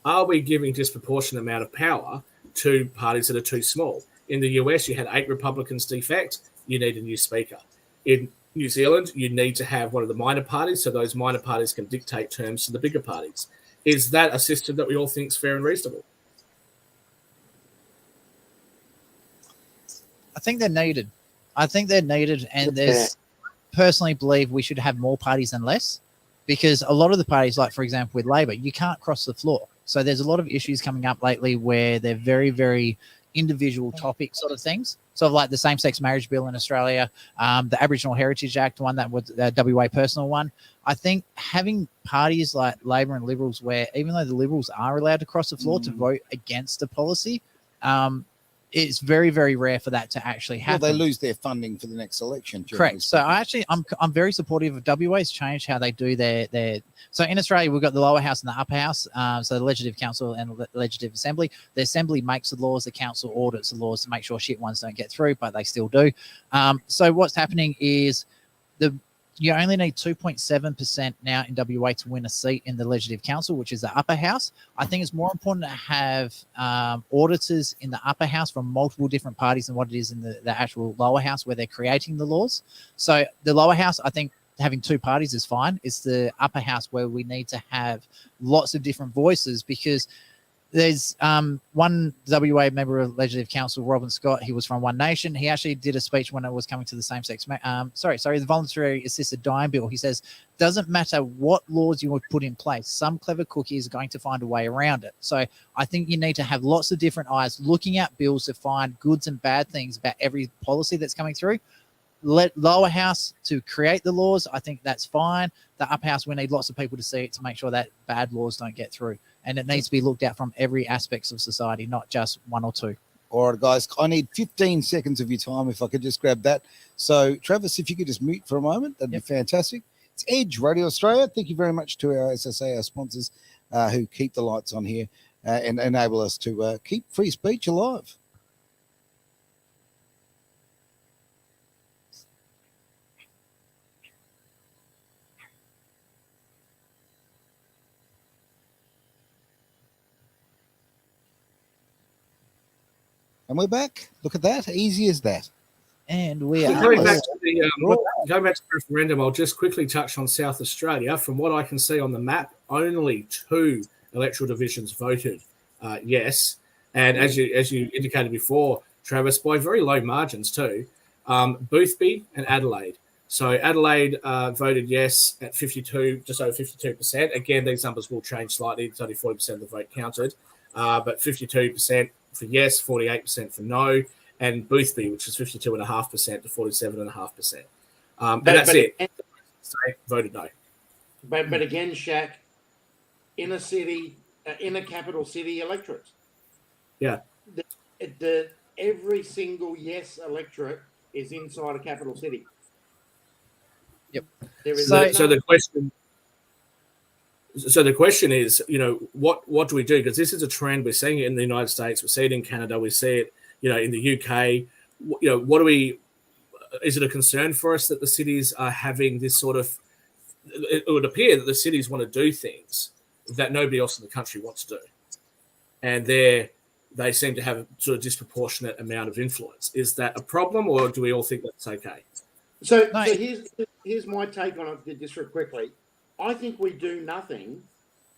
are we giving disproportionate amount of power to parties that are too small? In the US, you had 8 Republicans defect. You need a new speaker. In New Zealand, you need to have one of the minor parties, so those minor parties can dictate terms to the bigger parties. Is that a system that we all think is fair and reasonable? I think they're needed. And personally believe we should have more parties than less, because a lot of the parties, like for example with Labor, you can't cross the floor. So there's a lot of issues coming up lately where they're very, very individual topic sort of things. Sort of like the same-sex marriage bill in Australia, the Aboriginal Heritage Act, one that was the WA personal one. I think having parties like Labor and Liberals, where even though the Liberals are allowed to cross the floor to vote against a policy, it's very, very rare for that to actually happen. Well, they lose their funding for the next election. Correct. So I'm very supportive of WA's changed how they do their. So in Australia, we've got the lower house and the upper house. So the Legislative Council and the Legislative Assembly. The Assembly makes the laws. The Council audits the laws to make sure shit ones don't get through, but they still do. So what's happening is you only need 2.7% now in WA to win a seat in the Legislative Council, which is the upper house. I think it's more important to have auditors in the upper house from multiple different parties than what it is in the actual lower house where they're creating the laws. So the lower house, I think having two parties is fine. It's the upper house where we need to have lots of different voices, because there's one WA member of Legislative Council, Robin Scott. He was from One Nation. He actually did a speech when it was coming to the same-sex, the voluntary assisted dying bill. He says, doesn't matter what laws you would put in place, some clever cookie is going to find a way around it. So I think you need to have lots of different eyes looking at bills to find goods and bad things about every policy that's coming through. Let lower house to create the laws. I think that's fine. The upper house, we need lots of people to see it to make sure that bad laws don't get through. And it needs to be looked at from every aspects of society, not just one or two. All right, guys, I need 15 seconds of your time if I could just grab that. So, Travis, if you could just mute for a moment, that'd be fantastic. It's Edge Radio Australia. Thank you very much to our SSA, our sponsors, who keep the lights on here and enable us to keep free speech alive. And we're back. Look at that. Easy as that. And we are. Going back to the referendum, I'll just quickly touch on South Australia. From what I can see on the map, only 2 electoral divisions voted yes. And as you indicated before, Travis, by very low margins too, Boothby and Adelaide. So Adelaide voted yes at 52, just over 52%. Again, these numbers will change slightly. It's only 40% of the vote counted, but 52% for yes, 48% for no, and Boothby, which is 52.5% to 47.5%. And that's it. Voted no. But again, Shaq, in a city, in a capital city electorate. Yeah. Every single yes electorate is inside a capital city. Yep. So the question. So the question is, what do we do? Because this is a trend. We're seeing it in the United States. We see it in Canada. We see it, in the UK. What do we? Is it a concern for us that the cities are having this sort of? It would appear that the cities want to do things that nobody else in the country wants to do, and they seem to have a sort of disproportionate amount of influence. Is that a problem, or do we all think that's okay? So here's my take on it. Just real quickly. I think we do nothing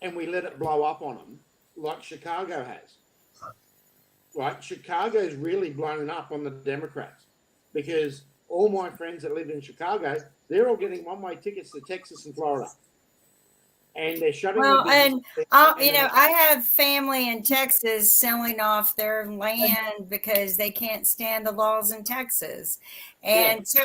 and we let it blow up on them like Chicago has. Right? Chicago's really blown up on the Democrats because all my friends that live in Chicago, they're all getting one-way tickets to Texas and Florida. And they're shutting I have family in Texas selling off their land because they can't stand the laws in Texas. And so,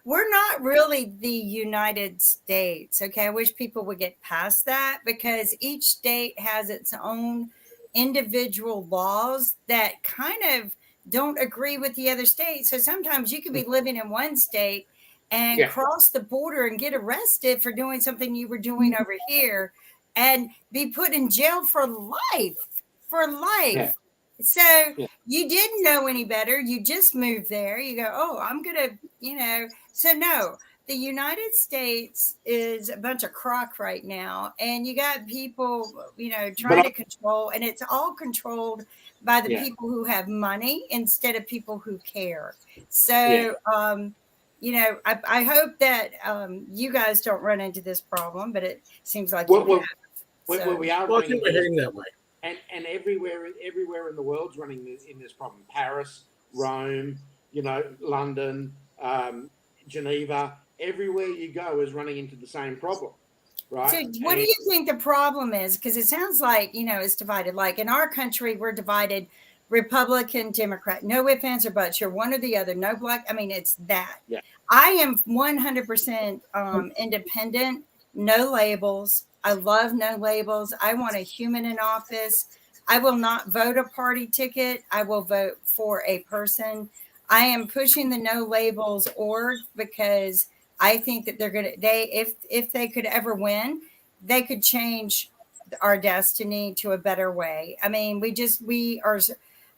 we're not really the United States. Okay. I wish people would get past that because each state has its own individual laws that kind of don't agree with the other state. So sometimes you could be living in one state and cross the border and get arrested for doing something you were doing over here and be put in jail for life. Yeah. So you didn't know any better. You just moved there. You go, oh, I'm going to, So no, the United States is a bunch of crock right now. And you got people, trying to control, and it's all controlled by the people who have money instead of people who care. So, I hope that you guys don't run into this problem, but it seems like we are. Well, I think we're heading that way. And everywhere in the world's running in this problem. Paris, Rome, London, Geneva. Everywhere you go is running into the same problem, right? So, what do you think the problem is? Because it sounds like it's divided. Like in our country, we're divided Republican, Democrat, no ifs, ands, or buts. You're one or the other. No black. I mean, it's that. Yeah. I am 100% independent, no labels. I love no labels. I want a human in office. I will not vote a party ticket. I will vote for a person. I am pushing the no labels org because I think that if they could ever win, they could change our destiny to a better way. I mean, we are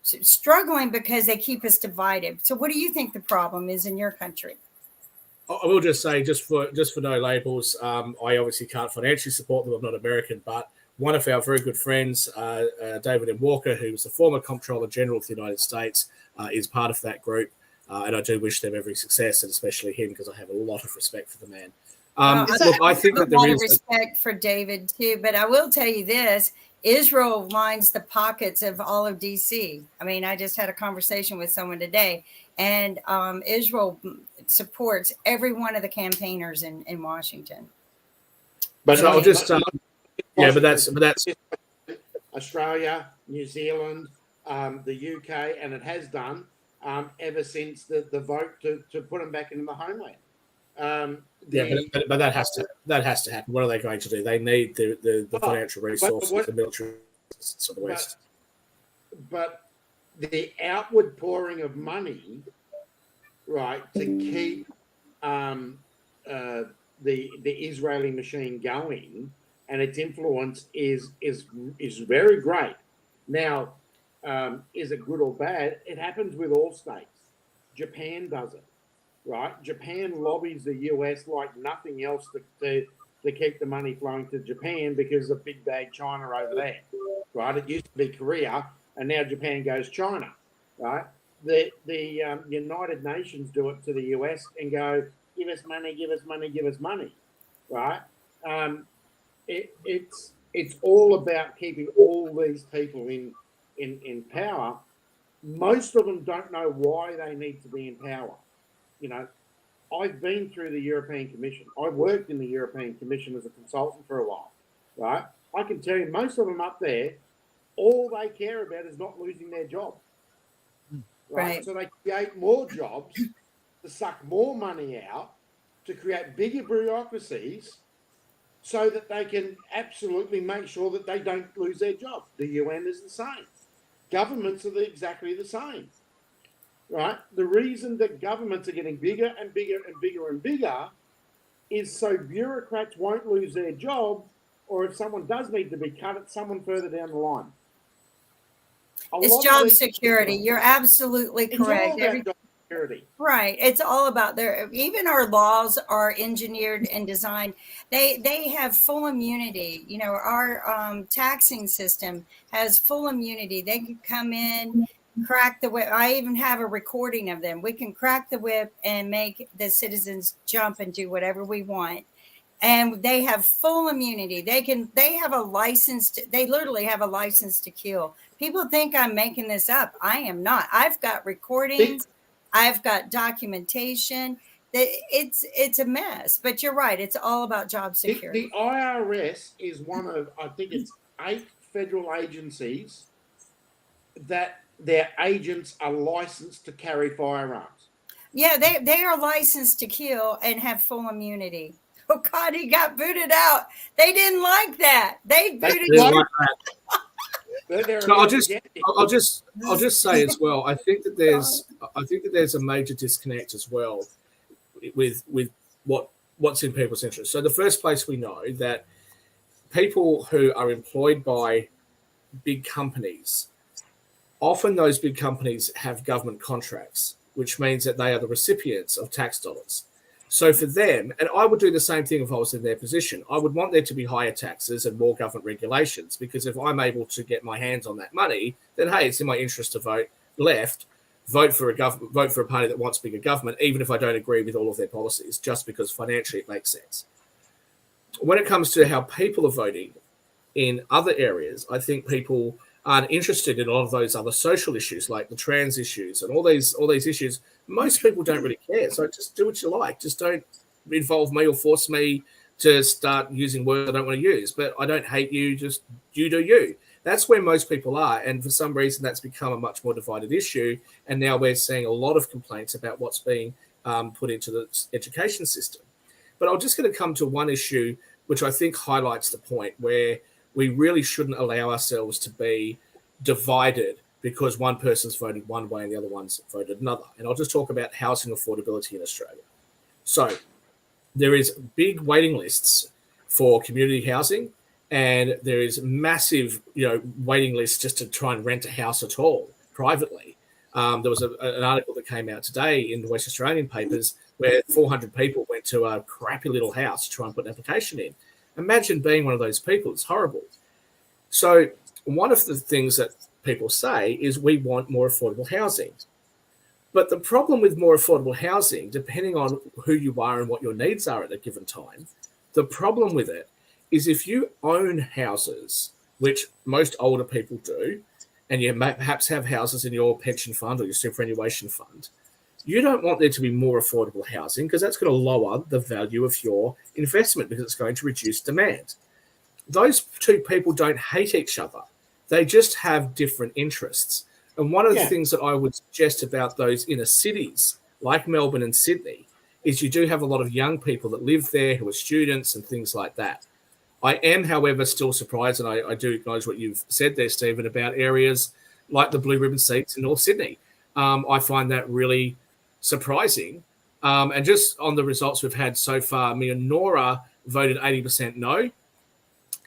struggling because they keep us divided. So what do you think the problem is in your country? I will just say, just for no labels, I obviously can't financially support them. I'm not American, but one of our very good friends, David M. Walker, who was the former Comptroller General of the United States, is part of that group. And I do wish them every success, and especially him, because I have a lot of respect for the man. Look, I think that there is respect for David too, but I will tell you this: Israel lines the pockets of all of DC. I mean, I just had a conversation with someone today, and Israel supports every one of the campaigners in Washington. But so I'll just yeah, but that's Australia, New Zealand, the UK, and it has done ever since the vote to put them back into the homeland. But that has to happen. What are they going to do? They need the financial resources, the military resources of the West. But the outward pouring of money, right, to keep the Israeli machine going and its influence is very great. Now, is it good or bad? It happens with all states. Japan does it. Right, Japan lobbies the US like nothing else to keep the money flowing to Japan because of big bad China over there. Right, it used to be Korea, and now Japan goes China. Right, the United Nations do it to the US and go, give us money, give us money, give us money. Right, it's all about keeping all these people in power. Most of them don't know why they need to be in power. You know, I've been through the European Commission. I've worked in the European Commission as a consultant for a while, right? I can tell you most of them up there, all they care about is not losing their job, right? So they create more jobs to suck more money out, to create bigger bureaucracies so that they can absolutely make sure that they don't lose their job. The UN is the same. Governments are exactly the same. Right? The reason that governments are getting bigger and bigger and bigger and bigger is so bureaucrats won't lose their job, or if someone does need to be cut, it's someone further down the line. It's job security. You're absolutely correct. It's all about job security. Right. It's all about even our laws are engineered and designed. They have full immunity. You know, our taxing system has full immunity. They can come in, crack the whip. I even have a recording of them. We can crack the whip and make the citizens jump and do whatever we want. And they have full immunity. They have a license they literally have a license to kill. People think I'm making this up. I am not. I've got recordings. I've got documentation. It's a mess, but you're right. It's all about job security. The IRS is one of, I think it's 8 federal agencies that their agents are licensed to carry firearms. Yeah, they are licensed to kill and have full immunity. Oh God, he got booted out. They didn't like that. They booted him. So I'll just say as well. I think that there's a major disconnect as well with what's in people's interest. So the first place we know that people who are employed by big companies, often those big companies have government contracts, which means that they are the recipients of tax dollars. So for them, and I would do the same thing if I was in their position, I would want there to be higher taxes and more government regulations, because if I'm able to get my hands on that money, then hey, it's in my interest to vote for a party that wants bigger government, even if I don't agree with all of their policies, just because financially it makes sense. When it comes to how people are voting in other areas, I think people aren't interested in a lot of those other social issues, like the trans issues and all these issues. Most people don't really care. So just do what you like. Just don't involve me or force me to start using words I don't want to use. But I don't hate you. Just you do you. That's where most people are. And for some reason, that's become a much more divided issue. And now we're seeing a lot of complaints about what's being put into the education system. But I'm just going to come to one issue, which I think highlights the point where we really shouldn't allow ourselves to be divided because one person's voted one way and the other one's voted another. And I'll just talk about housing affordability in Australia. So there is big waiting lists for community housing, and there is massive, waiting lists just to try and rent a house at all privately. There was an article that came out today in the West Australian papers where 400 people went to a crappy little house to try and put an application in. Imagine being one of those people. It's horrible. So one of the things that people say is we want more affordable housing. But the problem with more affordable housing, depending on who you are and what your needs are at a given time, the problem with it is if you own houses, which most older people do, and you perhaps have houses in your pension fund or your superannuation fund, you don't want there to be more affordable housing because that's going to lower the value of your investment because it's going to reduce demand. Those two people don't hate each other. They just have different interests. And one of the things that I would suggest about those inner cities, like Melbourne and Sydney, is you do have a lot of young people that live there who are students and things like that. I am, however, still surprised, and I do acknowledge what you've said there, Stephen, about areas like the Blue Ribbon seats in North Sydney. I find that really surprising. And just on the results we've had so far, me and Nora voted 80% no.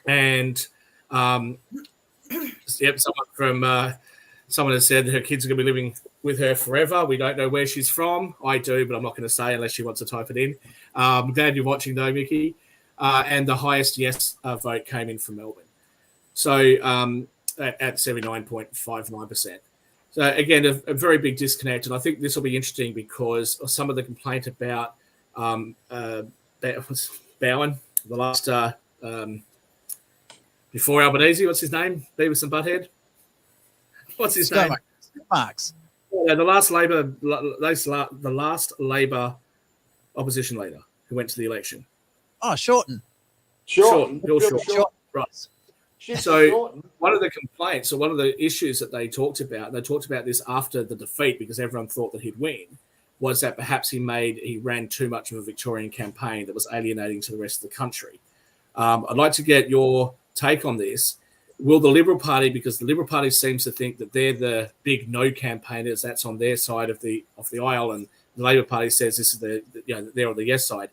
And, someone has said her kids are going to be living with her forever. We don't know where she's from. I do, but I'm not going to say unless she wants to type it in. I'm glad you're watching, though, Mickey. And the highest yes vote came in from Melbourne. So at 79.59%. So, again, a very big disconnect. And I think this will be interesting because of some of the complaint about Bowen, the last before Albanese, what's his name? Beavis and Butthead? What's his name? Marks. Yeah, the last Labor opposition leader who went to the election. Oh, Shorten. Bill Shorten. Right. So Shorten. one of the complaints or one of the issues that they talked about this after the defeat because everyone thought that he'd win, was that perhaps he ran too much of a Victorian campaign that was alienating to the rest of the country. I'd like to get your take on this. Will the Liberal Party, because the Liberal Party seems to think that they're the big no campaigners, that's on their side of the aisle, and the Labor Party says this is they're on the yes side.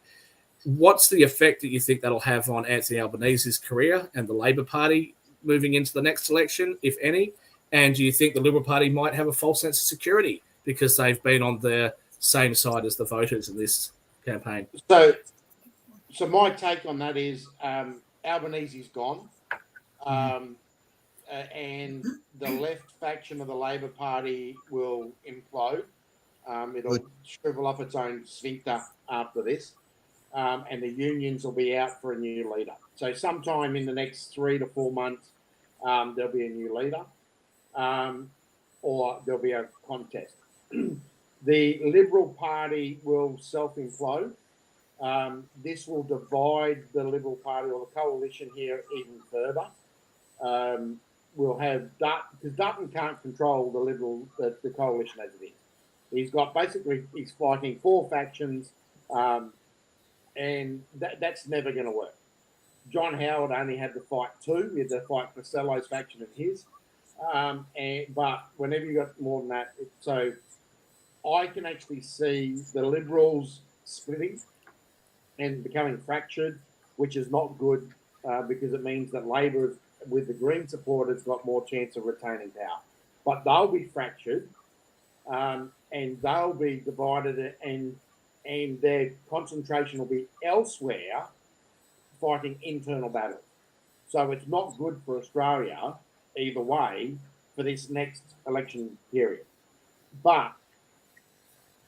What's the effect that you think that'll have on Anthony Albanese's career and the Labor Party moving into the next election, if any? And do you think the Liberal Party might have a false sense of security because they've been on the same side as the voters in this campaign? So my take on that is Albanese's gone. And the left faction of the Labor Party will implode. It'll shrivel up its own sphincter after this. And the unions will be out for a new leader. So sometime in the next 3 to 4 months, there'll be a new leader or there'll be a contest. The Liberal Party will self-implode. This will divide the Liberal Party or the coalition here even further. We'll have because Dutton can't control the coalition as it is. He's fighting 4 factions, and that's never going to work. John Howard only had to fight 2. He had to fight Costello's faction and his. But whenever you got more than that, so I can actually see the Liberals splitting and becoming fractured, which is not good because it means that Labor, with the Green supporters, got more chance of retaining power. But they'll be fractured and they'll be divided and their concentration will be elsewhere fighting internal battles. So it's not good for Australia either way for this next election period. But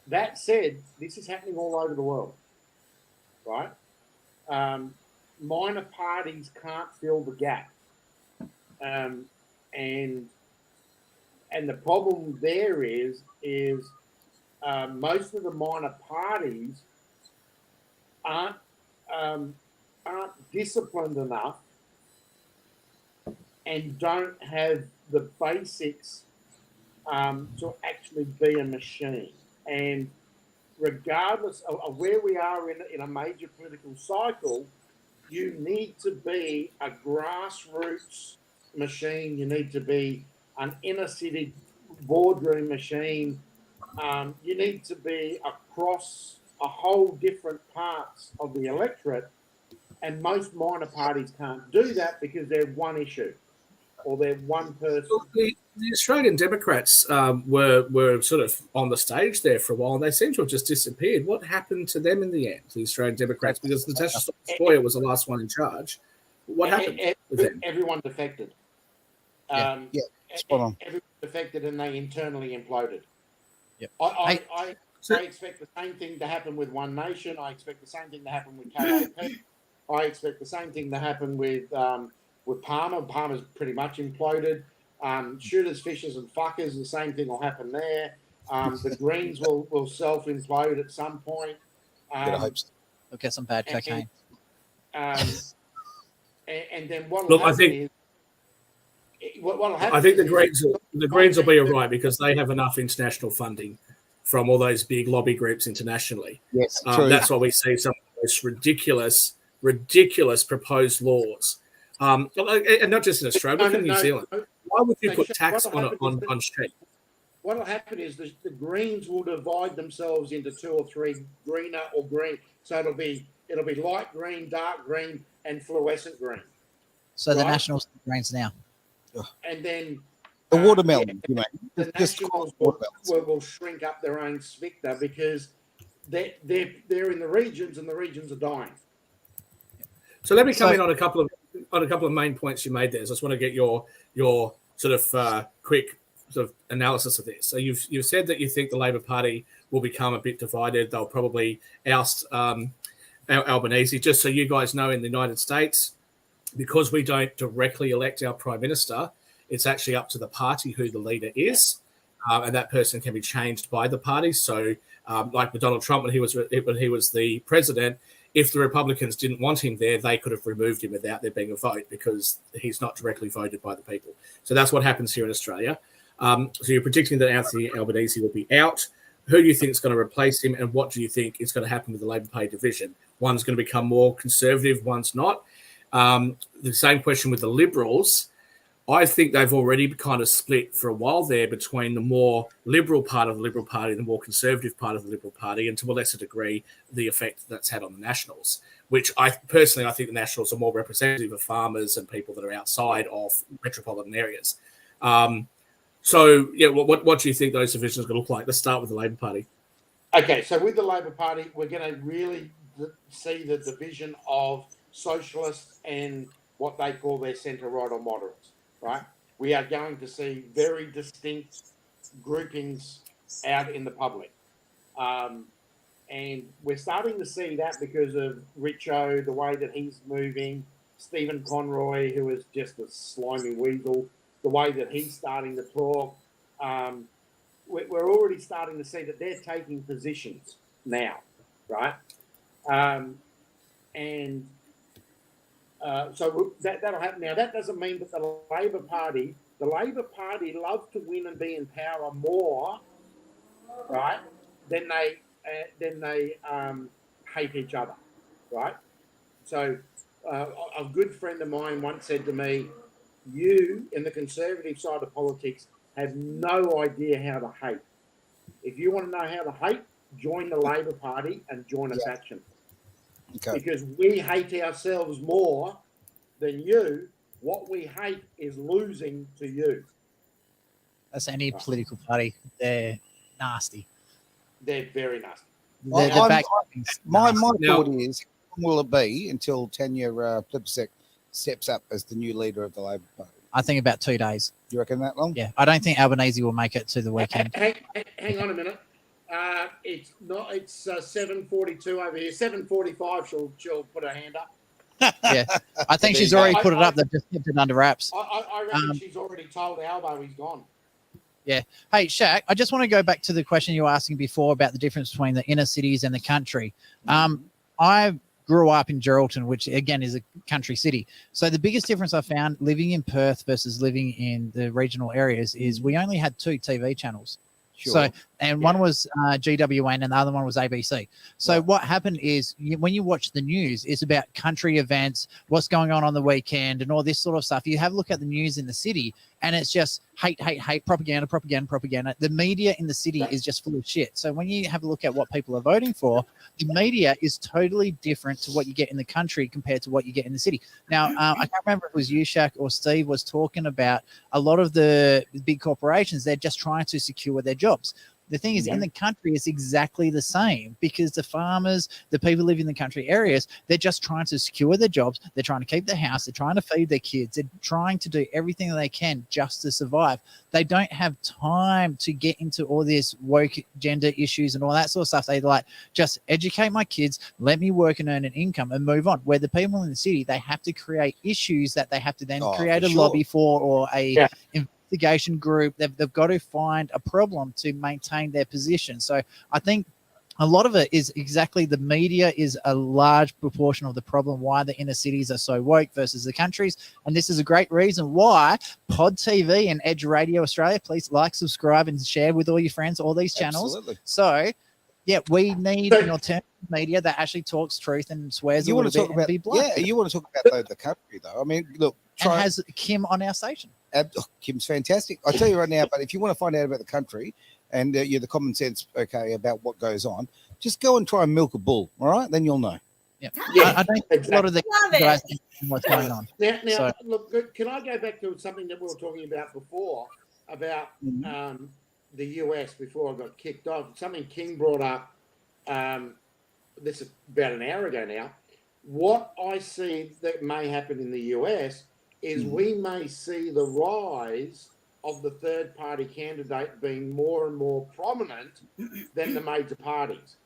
that said, this is happening all over the world, right? Minor parties can't fill the gap. And the problem there is most of the minor parties aren't disciplined enough and don't have the basics to actually be a machine. And regardless of where we are in a major political cycle, you need to be a grassroots machine. You need to be an inner city boardroom machine. You need to be across a whole different parts of the electorate. And most minor parties can't do that because they're one issue or they're one person. Well, the Australian Democrats were sort of on the stage there for a while, and they seem to have just disappeared. What happened to them in the end, the Australian Democrats? Because Natasha Sawyer was the last one in charge. What happened with them? Everyone defected. Yeah, spot on. Everyone defected, and they internally imploded. Yep. I expect the same thing to happen with One Nation. I expect the same thing to happen with KAP. I expect the same thing to happen with Palmer. Palmer's pretty much imploded. Shooters, fishers, and fuckers, the same thing will happen there. The Greens will self-implode at some point. I hope so. We'll get some bad cocaine. And then what? Look, I think the Greens will be all right because they have enough international funding from all those big lobby groups internationally. Yes, true. That's why we see some of those ridiculous proposed laws, and not just in Australia, but in New Zealand. Why would you put tax on sheep? What will happen is the Greens will divide themselves into 2 or 3, greener or green. So it'll be light green, dark green, and fluorescent green. So the Nationals Greens now. And then the watermelon, you mean? The Nationals will shrink up their own sphincter because they're in the regions and the regions are dying. So let me come in on a couple of main points you made there. So I just want to get your sort of quick sort of analysis of this. So you've said that you think the Labor Party will become a bit divided. They'll probably oust Albanese. Just so you guys know, in the United States, because we don't directly elect our Prime Minister, it's actually up to the party who the leader is, and that person can be changed by the party. So like with Donald Trump, when he was the president, if the Republicans didn't want him there, they could have removed him without there being a vote because he's not directly voted by the people. So that's what happens here in Australia. So you're predicting that Anthony Albanese will be out. Who do you think is going to replace him, and what do you think is going to happen with the Labor Party division? One's going to become more conservative, one's not. The same question with the Liberals. I think they've already kind of split for a while there between the more liberal part of the Liberal Party and the more conservative part of the Liberal Party, and to a lesser degree, the effect that's had on the Nationals, which I think the Nationals are more representative of farmers and people that are outside of metropolitan areas. So, what do you think those divisions are going to look like? Let's start with the Labor Party. Okay, so with the Labor Party, we're going to really see the division of socialists and what they call their centre-right or moderates, right? We are going to see very distinct groupings out in the public. And we're starting to see that because of Richo, the way that he's moving, Stephen Conroy, who is just a slimy weasel, the way that he's starting to talk. We're already starting to see that they're taking positions now, right? So that'll happen. Now, that doesn't mean that the Labor Party love to win and be in power more, right, than they hate each other, right? So a good friend of mine once said to me, you, in the conservative side of politics, have no idea how to hate. If you want to know how to hate, join the Labor Party and join a faction. Okay. Because we hate ourselves more than you. What we hate is losing to you. That's any political party. They're nasty. They're very nasty. My thought is, how long will it be until Tanya Plibersek steps up as the new leader of the Labor Party? I think about 2 days. You reckon that long? Yeah, I don't think Albanese will make it to the weekend. Hang on a minute. It's not. It's 7:42 over here. 7:45. She'll put her hand up. Yeah, I think she's already put it up. They've just kept it under wraps. I reckon she's already told Albo he's gone. Yeah. Hey, Shaq, I just want to go back to the question you were asking before about the difference between the inner cities and the country. I grew up in Geraldton, which again is a country city. So the biggest difference I found living in Perth versus living in the regional areas is we only had 2 TV channels. Sure. So, and one was GWN and the other one was ABC. So what happened is when you watch the news, it's about country events, what's going on the weekend and all this sort of stuff. You have a look at the news in the city and it's just hate, propaganda. The media in the city is just full of shit. So when you have a look at what people are voting for, the media is totally different to what you get in the country compared to what you get in the city. Now, I can't remember if it was you, Shaq, or Steve was talking about a lot of the big corporations, they're just trying to secure their jobs. The thing is, in the country, it's exactly the same because the farmers, the people living in the country areas, they're just trying to secure their jobs. They're trying to keep their house. They're trying to feed their kids. They're trying to do everything that they can just to survive. They don't have time to get into all this woke gender issues and all that sort of stuff. They like, just educate my kids, let me work and earn an income and move on. Where the people in the city, they have to create issues that they have to then create a lobby for or a investigation group. They've got to find a problem to maintain their position. So I think a lot of it is exactly the media is a large proportion of the problem why the inner cities are so woke versus the countries. And this is a great reason why Pod TV and Edge Radio Australia, please like, subscribe and share with all your friends, all these channels. Absolutely. So yeah, we need an alternative media that actually talks truth and swears You a want little to bit talk and be about blunt. you want to talk about the country though. I mean, look, And has Kim on our station. Kim's fantastic. I tell you right now, but if you want to find out about the country and you're the common sense, about what goes on, just go and try and milk a bull. All right, then you'll know. Yeah, Yeah, I don't think a lot of the guys think what's going on. Now, look, can I go back to something that we were talking about before about the US before I got kicked off? Something King brought up. This is about an hour ago now. What I see that may happen in the US is we may see the rise of the third party candidate being more and more prominent than the major parties.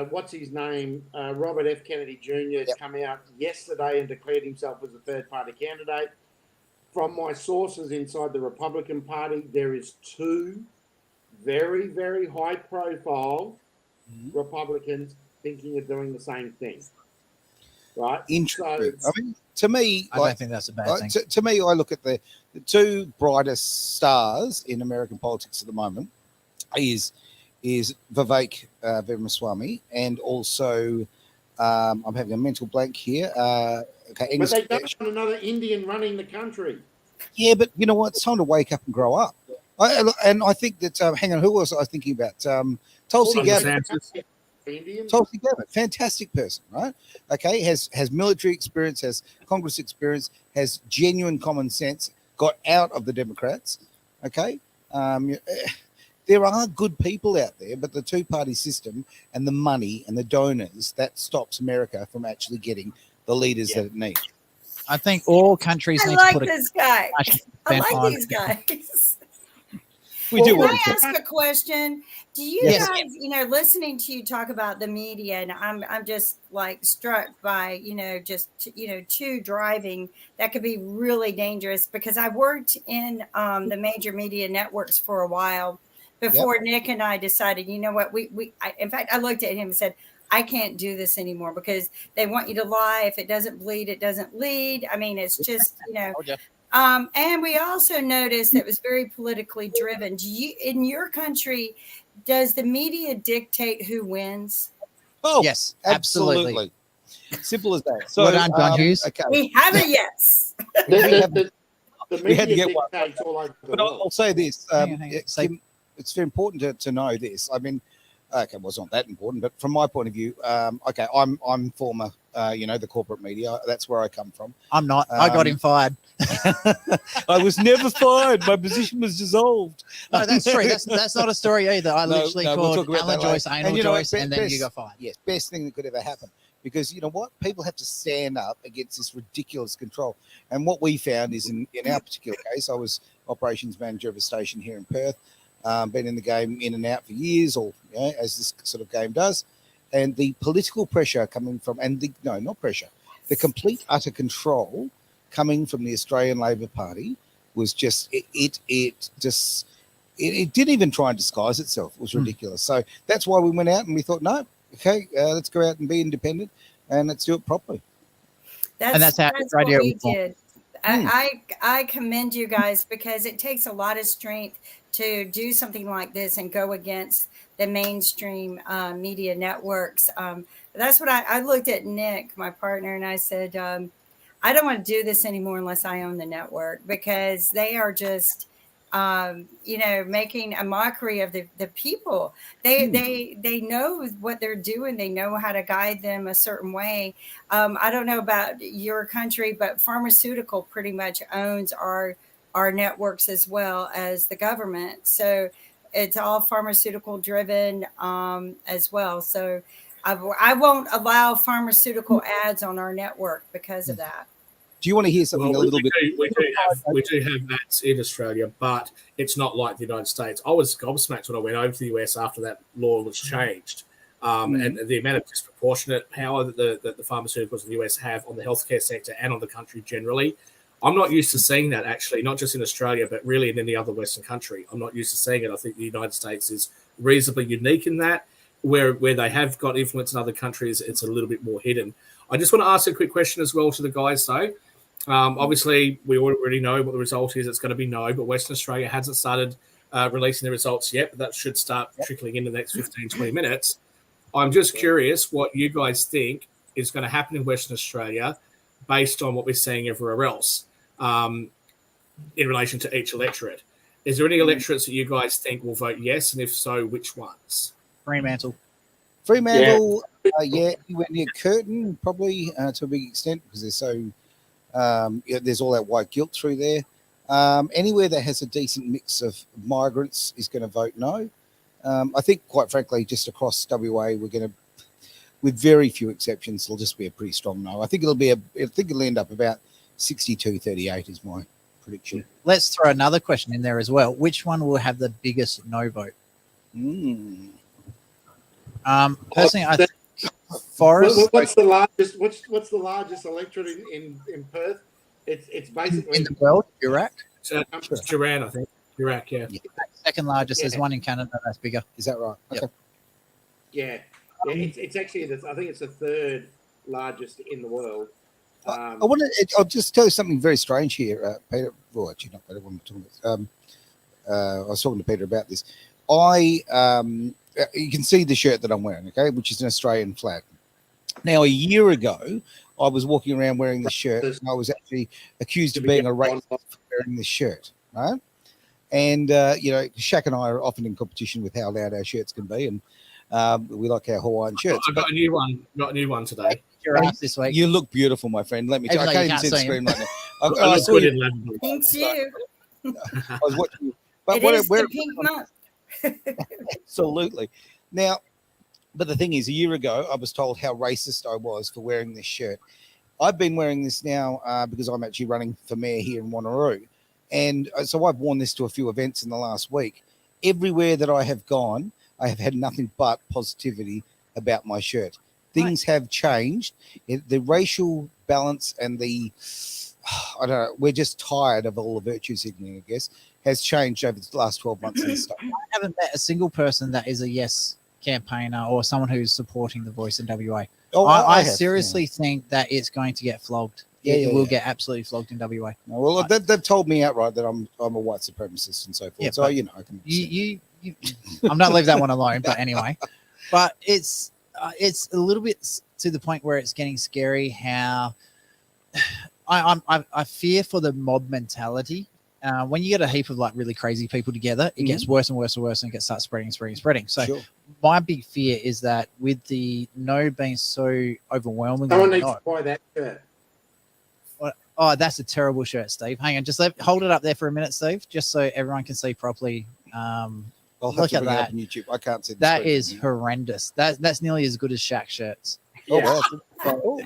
What's his name? Robert F. Kennedy Jr. has come out yesterday and declared himself as a third party candidate. From my sources inside the Republican Party, there is 2 very, very high profile Republicans thinking of doing the same thing. Right? Interesting. I mean, to me, I don't think that's a bad thing. To me, I look at the 2 brightest stars in American politics at the moment is Vivek Ramaswamy and also I'm having a mental blank here. But they don't want another Indian running the country. Yeah, but you know what? It's time to wake up and grow up. I think that hang on, who was I thinking about? Tulsi Gabbard. Tulsi Gabbard, fantastic person, right? Okay, has military experience, has Congress experience, has genuine common sense, got out of the Democrats. Okay, there are good people out there, but the 2-party system and the money and the donors, that stops America from actually getting the leaders that it needs. I think all countries need to put this guy. I like these guys. Can I ask a question? Do you guys, listening to you talk about the media, and I'm just like struck by, two driving that could be really dangerous, because I worked in the major media networks for a while before Nick and I decided, you know what, in fact, I looked at him and said, I can't do this anymore because they want you to lie. If it doesn't bleed, it doesn't lead. I mean, it's just, and we also noticed that it was very politically driven. In your country, does the media dictate who wins? Oh, yes, absolutely. Simple as that. So, well done, John Hughes. Okay. We have a yes. The we had to media get one. dictates all over the But world. I'll say this. Hang on. Kim, it's very important to know this. I mean, okay, well, it's not that important, but from my point of view, okay, I'm former, the corporate media. That's where I come from. I'm not. I got him fired. I was never fired. My position was dissolved. No, that's true. That's not a story either. I literally called Alan Joyce anal Joyce, and then you got fired. Yes, best thing that could ever happen. Because you know what? People have to stand up against this ridiculous control. And what we found is in our particular case, I was operations manager of a station here in Perth. Been in the game in and out for years, or as this sort of game does, and the political pressure coming from, not pressure, the complete utter control coming from the Australian Labor Party was just it didn't even try and disguise itself. It was ridiculous. So that's why we went out and we thought, no, Okay, let's go out and be independent, and let's do it properly. That's how that's radio what we was born. did. I commend you guys because it takes a lot of strength to do something like this and go against the mainstream media networks. That's what I looked at Nick, my partner, and I said, I don't want to do this anymore unless I own the network because they are just, making a mockery of the people. They know what they're doing. They know how to guide them a certain way. I don't know about your country, but pharmaceutical pretty much owns our networks as well as the government. So it's all pharmaceutical driven as well. So I won't allow pharmaceutical ads on our network because of that. Do you want to hear something Well, a little bit? we do have that in Australia, but it's not like the United States. I was gobsmacked when I went over to the US after that law was changed, and the amount of disproportionate power that the pharmaceuticals in the US have on the healthcare sector and on the country generally. I'm not used to seeing that, actually, not just in Australia, but really in any other Western country. I'm not used to seeing it. I think the United States is reasonably unique in that, where they have got influence in other countries, it's a little bit more hidden. I just want to ask a quick question as well to the guys, though. Obviously, we already know what the result is. It's going to be no, but Western Australia hasn't started releasing the results yet, but that should start trickling in the next 15, 20 minutes. I'm just curious what you guys think is going to happen in Western Australia based on what we're seeing everywhere else in relation to each electorate. Is there any electorates that you guys think will vote yes? And if so, which ones? Fremantle. Yeah, you went near Curtin probably to a big extent because they're so there's all that white guilt through there. Anywhere that has a decent mix of migrants is going to vote no. I think, quite frankly, just across WA, we're going to, with very few exceptions, it'll just be a pretty strong no. I think it'll end up about 62-38 is my prediction. Let's throw another question in there as well. Which one will have the biggest no vote? Personally, I think Forest. What's the largest? What's the largest electorate in Perth? It's basically in the world. Iraq. It's Duran, I think. Iraq, yeah. Second largest. There's one in Canada that's bigger. Is that right? Yep. Okay. Yeah. It's actually I think it's the third largest in the world. I'll just tell you something very strange here, Peter. Well, actually, not Peter. What I'm talking about. I was talking to Peter about this. You can see the shirt that I'm wearing, okay, which is an Australian flag. Now, a year ago, I was walking around wearing this shirt, and I was actually accused of being a racist for wearing this shirt, right? And Shaq and I are often in competition with how loud our shirts can be, and we like our Hawaiian shirts. I've got a new one. Got a new one today. Your ass this week. You look beautiful, my friend. Let me tell you. I can't even see the screen right now. I saw you. Thanks you. I was watching you. But It is the pink month. Absolutely. Now, but the thing is, a year ago, I was told how racist I was for wearing this shirt. I've been wearing this now because I'm actually running for mayor here in Wanneroo. And so I've worn this to a few events in the last week. Everywhere that I have gone, I have had nothing but positivity about my shirt. Things have changed. The racial balance and I don't know, we're just tired of all the virtue signaling, I guess, has changed over the last 12 months and stuff. I haven't met a single person that is a yes campaigner or someone who's supporting the voice in WA. Oh, I seriously think that it's going to get flogged. It will get absolutely flogged in WA. No, well, they've told me outright that I'm a white supremacist and so forth. Yeah, so I can. I'm not leave that one alone. But anyway, but it's a little bit to the point where it's getting scary. How I fear for the mob mentality. When you get a heap of like really crazy people together, it gets worse and worse and worse, and it starts spreading. So my big fear is that with the no being so overwhelming, someone needs to buy that shirt. Oh, that's a terrible shirt, Steve. Hang on, just hold it up there for a minute, Steve, just so everyone can see properly. I'll have look to at bring it that. up on YouTube. I can't see. That is horrendous. That's nearly as good as Shaq shirts. Oh, wow.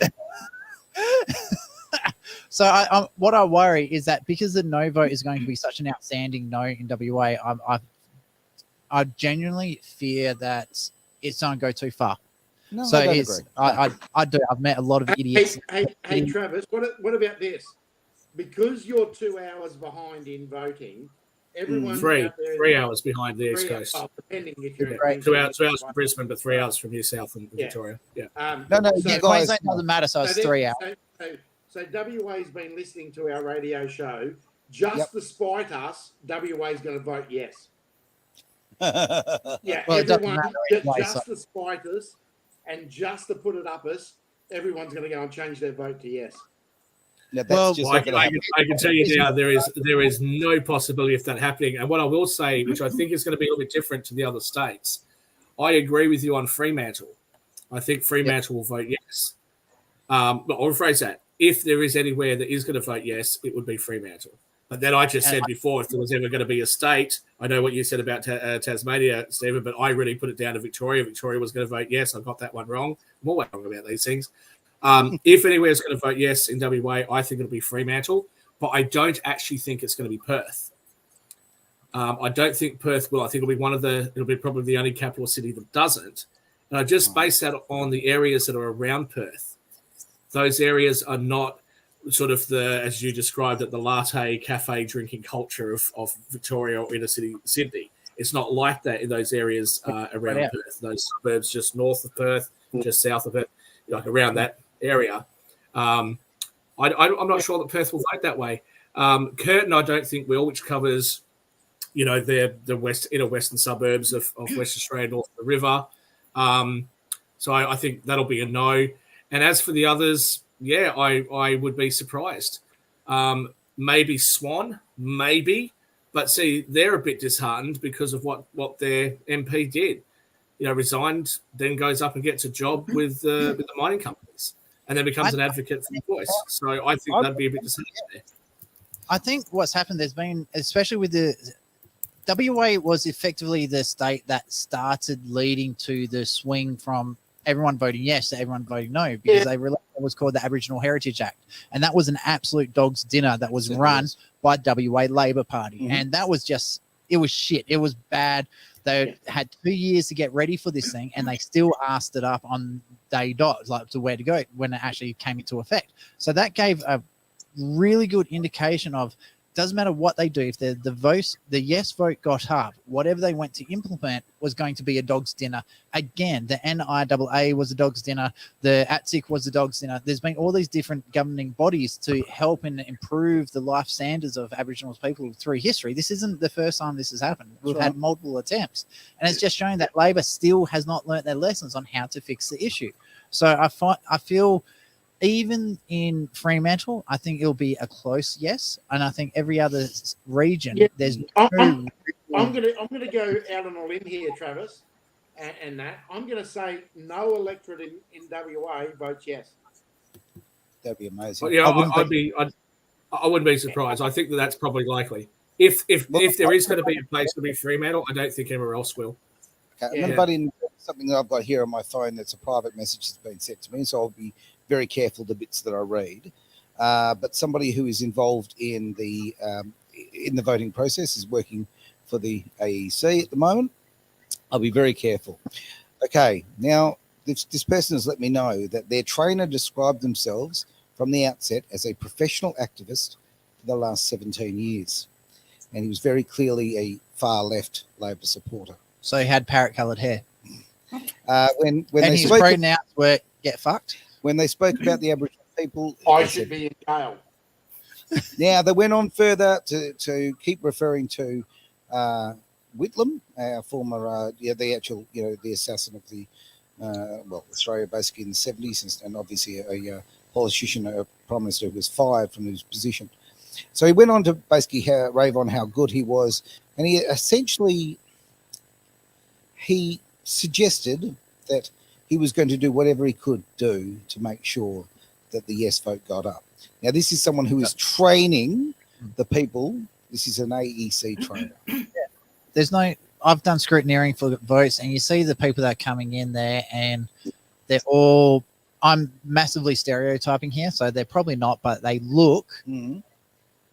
So what I worry is that because the no vote is going to be such an outstanding no in WA, I genuinely fear that it's going to go too far. No, so I it's I do. I've met a lot of idiots. Hey, Travis, what about this? Because you're 2 hours behind in voting, Everyone Three out there, hours behind the East Coast. depending if you're in Right. 2 hours from Brisbane, but 3 hours from New South and Yeah. Victoria. Yeah. No, So, you guys. Queensland doesn't matter, so it's so 3 hours. So WA's been listening to our radio show. Just to spite us, WA's going to vote yes. Yeah, Well, it doesn't everyone, matter anyway, just so- to spite us and just to put it up us, everyone's going to go and change their vote to yes. No, that's Well, just I not can, going to I, happen. can, I can tell you now there is no possibility of that happening. And what I will say, which I think is going to be a little bit different to the other states, I agree with you on Fremantle. I think Fremantle will vote yes. But I'll rephrase that. If there is anywhere that is going to vote yes, it would be Fremantle. But then I just said before, if there was ever going to be a state, I know what you said about Tasmania, Stephen, but I really put it down to Victoria. Victoria was going to vote yes. I got that one wrong. I'm always wrong about these things. If anywhere is going to vote yes in WA, I think it'll be Fremantle. But I don't actually think it's going to be Perth. I don't think Perth will. I think it'll be probably the only capital city that doesn't. And I just base that on the areas that are around Perth. Those areas are not sort of as you described it, the latte cafe drinking culture of Victoria or inner city Sydney. It's not like that in those areas around Perth. Those suburbs just north of Perth, just south of it, like around that area. I'm not sure that Perth will vote that way. Curtin, I don't think will, which covers, the inner western suburbs of West Australia, north of the river. So I think that'll be a no. And as for the others, yeah, I would be surprised. Maybe Swan, maybe. But see, they're a bit disheartened because of what their MP did. Resigned, then goes up and gets a job with the mining companies and then becomes an advocate for the voice. So I think that'd be a bit disheartening there. I think what's happened, there's been, especially with the WA was effectively the state that started leading to the swing from everyone voting yes to everyone voting no, because they realized it was called the Aboriginal Heritage Act. And that was an absolute dog's dinner that was run by WA Labor Party. Mm-hmm. And that was just, it was shit. It was bad. They had 2 years to get ready for this thing, and they still asked it up on day dot, like to where to go when it actually came into effect. So that gave a really good indication of, doesn't matter what they do, if the yes vote got up, whatever they went to implement was going to be a dog's dinner. Again, the NIAA was a dog's dinner, the ATSIC was a dog's dinner. There's been all these different governing bodies to help and improve the life standards of Aboriginal people through history. This isn't the first time this has happened. We've had multiple attempts, and it's just showing that Labor still has not learnt their lessons on how to fix the issue. So I feel even in Fremantle, I think it'll be a close yes, and I think every other region, there's I'm gonna go out on a limb here, Travis, and that I'm gonna say no electorate in WA votes yes. That'd be amazing. Well, yeah, I wouldn't be surprised. I think that's probably likely. If there is going to be a place to be Fremantle, I don't think anywhere else will. Okay, I'm going to butt in something that I've got here on my phone that's a private message that's been sent to me, so I'll be very careful the bits that I read. But somebody who is involved in the voting process is working for the AEC at the moment. I'll be very careful. Okay, now this person has let me know that their trainer described themselves from the outset as a professional activist for the last 17 years. And he was very clearly a far left Labor supporter. So he had parrot-coloured hair. When and his pronouns were get fucked. When they spoke about the Aboriginal people, I should be in jail. Now they went on further to keep referring to Whitlam, our former, the assassin of the Australia, basically in the 70s, and obviously a politician, a prime minister who was fired from his position. So he went on to basically rave on how good he was, and he essentially suggested that he was going to do whatever he could do to make sure that the yes vote got up. Now, this is someone who is training the people. This is an AEC trainer. I've done scrutineering for votes, and you see the people that are coming in there, and they're all, I'm massively stereotyping here, so they're probably not, but they look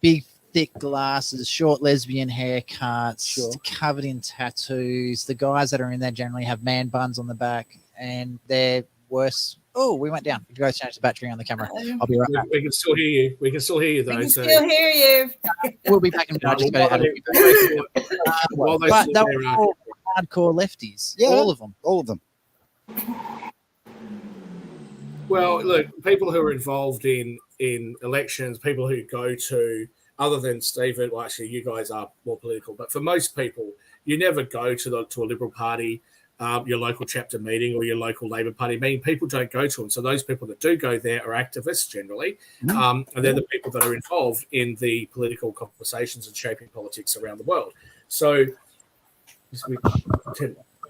big, thick glasses, short lesbian haircuts, covered in tattoos. The guys that are in there generally have man buns on the back, and they're worse Oh, we went down. You guys changed the battery on the camera. I'll be right back. We can still hear you. We can still hear you, though. We can so still hear you. We'll be back in a minute. I just got to add While they But still they there, were all hardcore lefties. Yeah. All of them. All of them. well, look, people who are involved in elections, people who go to, other than Stephen, well, actually, you guys are more political, but for most people, you never go to a Liberal Party, your local chapter meeting, or your local Labor Party meeting. People don't go to them. So those people that do go there are activists generally, and they're the people that are involved in the political conversations and shaping politics around the world. So,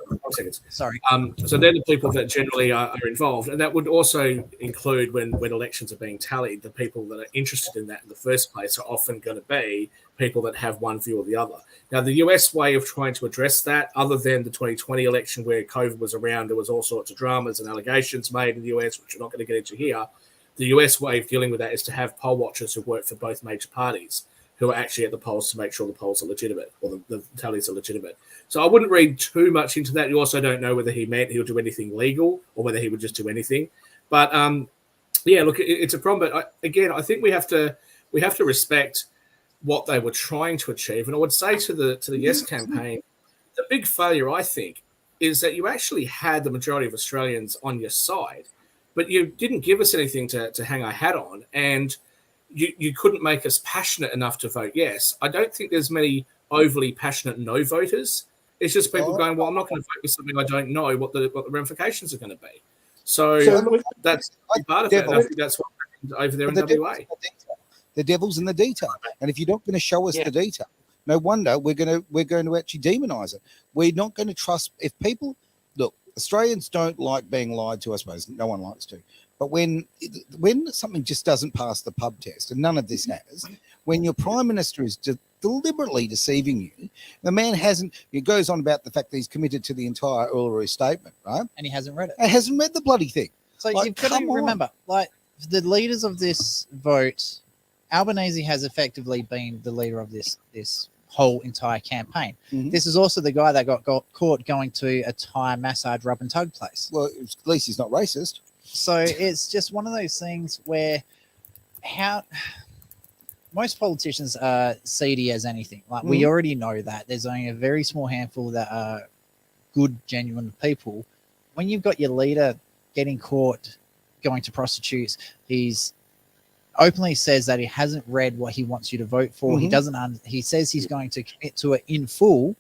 5 seconds. Sorry. So they're the people that generally are involved, and that would also include when elections are being tallied, the people that are interested in that in the first place are often going to be people that have one view or the other. Now, the US way of trying to address that, other than the 2020 election where COVID was around, there was all sorts of dramas and allegations made in the US, which we're not going to get into here. The US way of dealing with that is to have poll watchers who work for both major parties, who are actually at the polls to make sure the polls are legitimate, or the tallies are legitimate. So I wouldn't read too much into that. You also don't know whether he meant he'll do anything legal or whether he would just do anything. But yeah, look, it's a problem. But I think we have to respect what they were trying to achieve. And I would say to the Yes campaign, the big failure, I think, is that you actually had the majority of Australians on your side, but you didn't give us anything to hang our hat on, and you couldn't make us passionate enough to vote yes. I don't think there's many overly passionate no voters. It's just people going, well, I'm not going to vote for something I don't know what the ramifications are going to be. So that's part of it. I think that's what happened over there in WA. The devil's in the detail, and if you're not going to show us the detail, no wonder we're going to actually demonise it. We're not going to trust if people look. Australians don't like being lied to. I suppose no one likes to, but when something just doesn't pass the pub test, and none of this has, when your prime minister is deliberately deceiving you, the man hasn't. It goes on about the fact that he's committed to the entire Uluru Statement, right? And he hasn't read it. He hasn't read the bloody thing. So you've got to remember, like the leaders of this vote, Albanese has effectively been the leader of this whole entire campaign. Mm-hmm. This is also the guy that got caught going to a Thai massage rub and tug place. Well, at least he's not racist. So it's just one of those things where most politicians are seedy as anything. Like we already know that. There's only a very small handful that are good, genuine people. When you've got your leader getting caught going to prostitutes, he's openly says that he hasn't read what he wants you to vote for. He doesn't. He says he's going to commit to it in full, and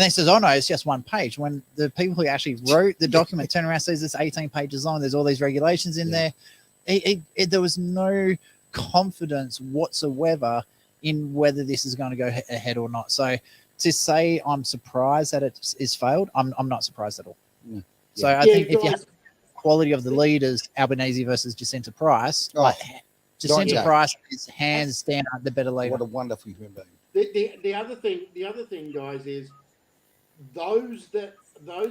then says, "Oh no, it's just one page." When the people who actually wrote the document turn around and says it's 18 pages long, there's all these regulations in there. There was no confidence whatsoever in whether this is going to go ahead or not. So to say I'm surprised that it is failed, I'm not surprised at all. Yeah. So I think if you have the quality of the leaders, Albanese versus Jacinta Price, Jacinta Price is hands down the better leader. What a wonderful human being. The other thing, guys, is those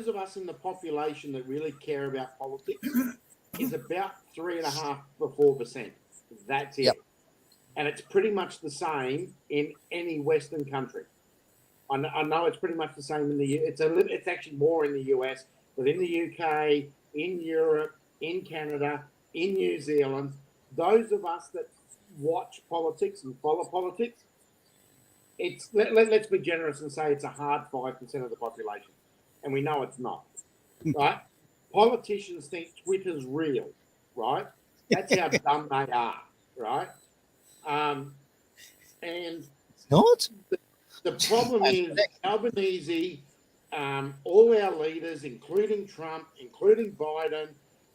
of us in the population that really care about politics is about 3.5% to 4%. That's it. Yep. And it's pretty much the same in any Western country. I know it's pretty much the same in the it's actually more in the US, but in the UK, in Europe, in Canada, in New Zealand, those of us that watch politics and follow politics, it's let's be generous and say it's a hard 5% of the population, and we know it's not. Right? Politicians think Twitter's real, right? That's how dumb they are, right? And it's not. The problem is Albanese, all our leaders, including Trump, including Biden,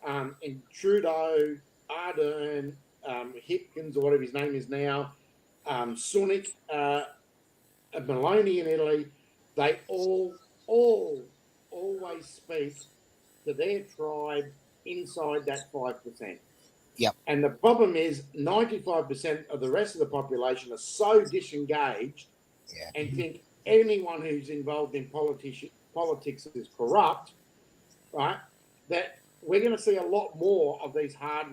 and Trudeau, Ardern, Hipkins, or whatever his name is now, Sunak, Maloney in Italy, they all always speak to their tribe inside that 5%. Yep. And the problem is 95% of the rest of the population are so disengaged and think anyone who's involved in politics is corrupt, right? That we're going to see a lot more of these hard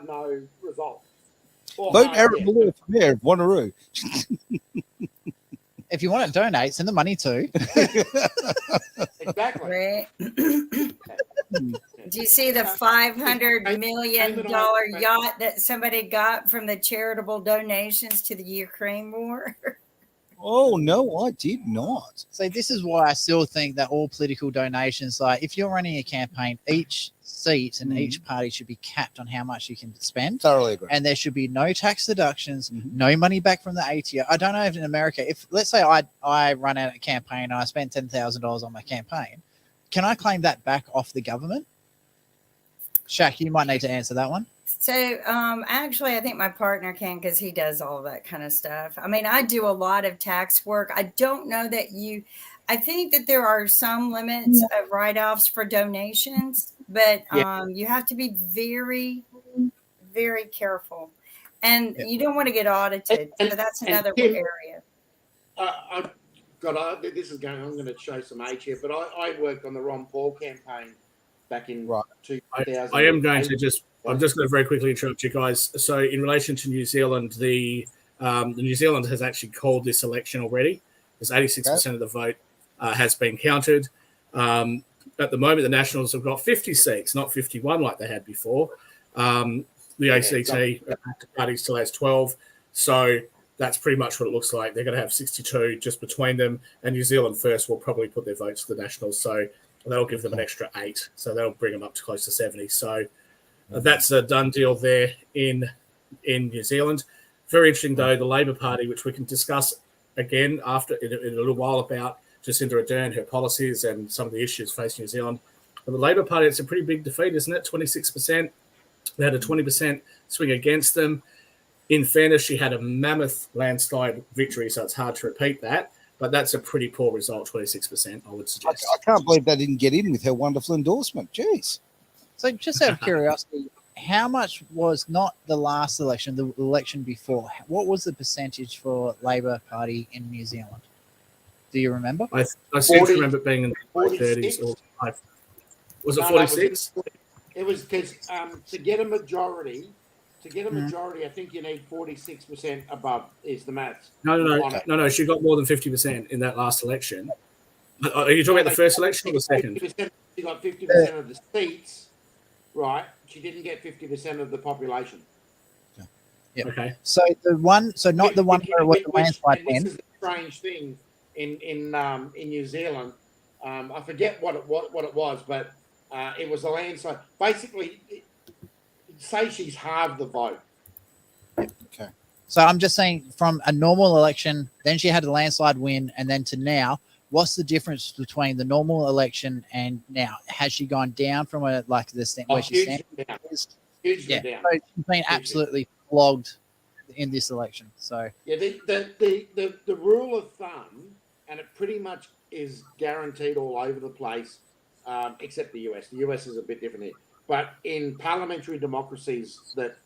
no results. Vote Aaron Malloy for mayor of Wanneroo. If you want to donate, send the money to. Exactly. Do you see the $500 million yacht that somebody got from the charitable donations to the Ukraine war? Oh no, I did not. So this is why I still think that all political donations, like if you're running a campaign, each seat and each party should be capped on how much you can spend. Thoroughly agree. And there should be no tax deductions, no money back from the ATO. I don't know if in America, if let's say I run a campaign and I spend $10,000 on my campaign, can I claim that back off the government? Shaq, you might need to answer that one. So, actually, I think my partner can because he does all that kind of stuff. I mean, I do a lot of tax work. I don't know that I think that there are some limits of write-offs for donations, but you have to be very, very careful. And you don't want to get audited. So that's another area. I'm going to show some age here, but I worked on the Ron Paul campaign back in 2000. I'm just going to very quickly interrupt you guys. So in relation to New Zealand, the New Zealand has actually called this election already. There's 86% of the vote has been counted. At the moment, the Nationals have got 50 seats, not 51 like they had before. The ACT party still has 12. So that's pretty much what it looks like. They're going to have 62 just between them. And New Zealand First will probably put their votes to the Nationals. So that'll give them an extra 8. So that'll bring them up to close to 70. So that's a done deal there in New Zealand. Very interesting, though, the Labor Party, which we can discuss again after in a little while about Jacinda Ardern, her policies and some of the issues facing New Zealand. But the Labor Party, it's a pretty big defeat, isn't it? 26%. They had a 20% swing against them. In fairness, she had a mammoth landslide victory, so it's hard to repeat that. But that's a pretty poor result, 26%, I would suggest. I can't believe they didn't get in with her wonderful endorsement. Jeez. So just out of curiosity, how much was not the last election, the election before? What was the percentage for Labor Party in New Zealand? Do you remember? I seem to remember it being in the 30s or 5. Was it 46? It was because to get a majority, I think you need 46% above is the maths. No. She got more than 50% in that last election. Are you talking about the first election or the second? She got 50% of the seats, right? She didn't get 50% of the population. Yeah. Okay. So not the one where it was the landslide win. This is a strange thing in New Zealand. I forget what it was, but it was a landslide. Basically, say she's halved the vote. Okay. So I'm just saying, from a normal election, then she had a landslide win, and then to now, what's the difference between the normal election and now? Has she gone down from where she's standing? Hugely down. So she's been absolutely flogged in this election. So the rule of thumb, and it pretty much is guaranteed all over the place, except the US. The US is a bit different here. But in parliamentary democracies that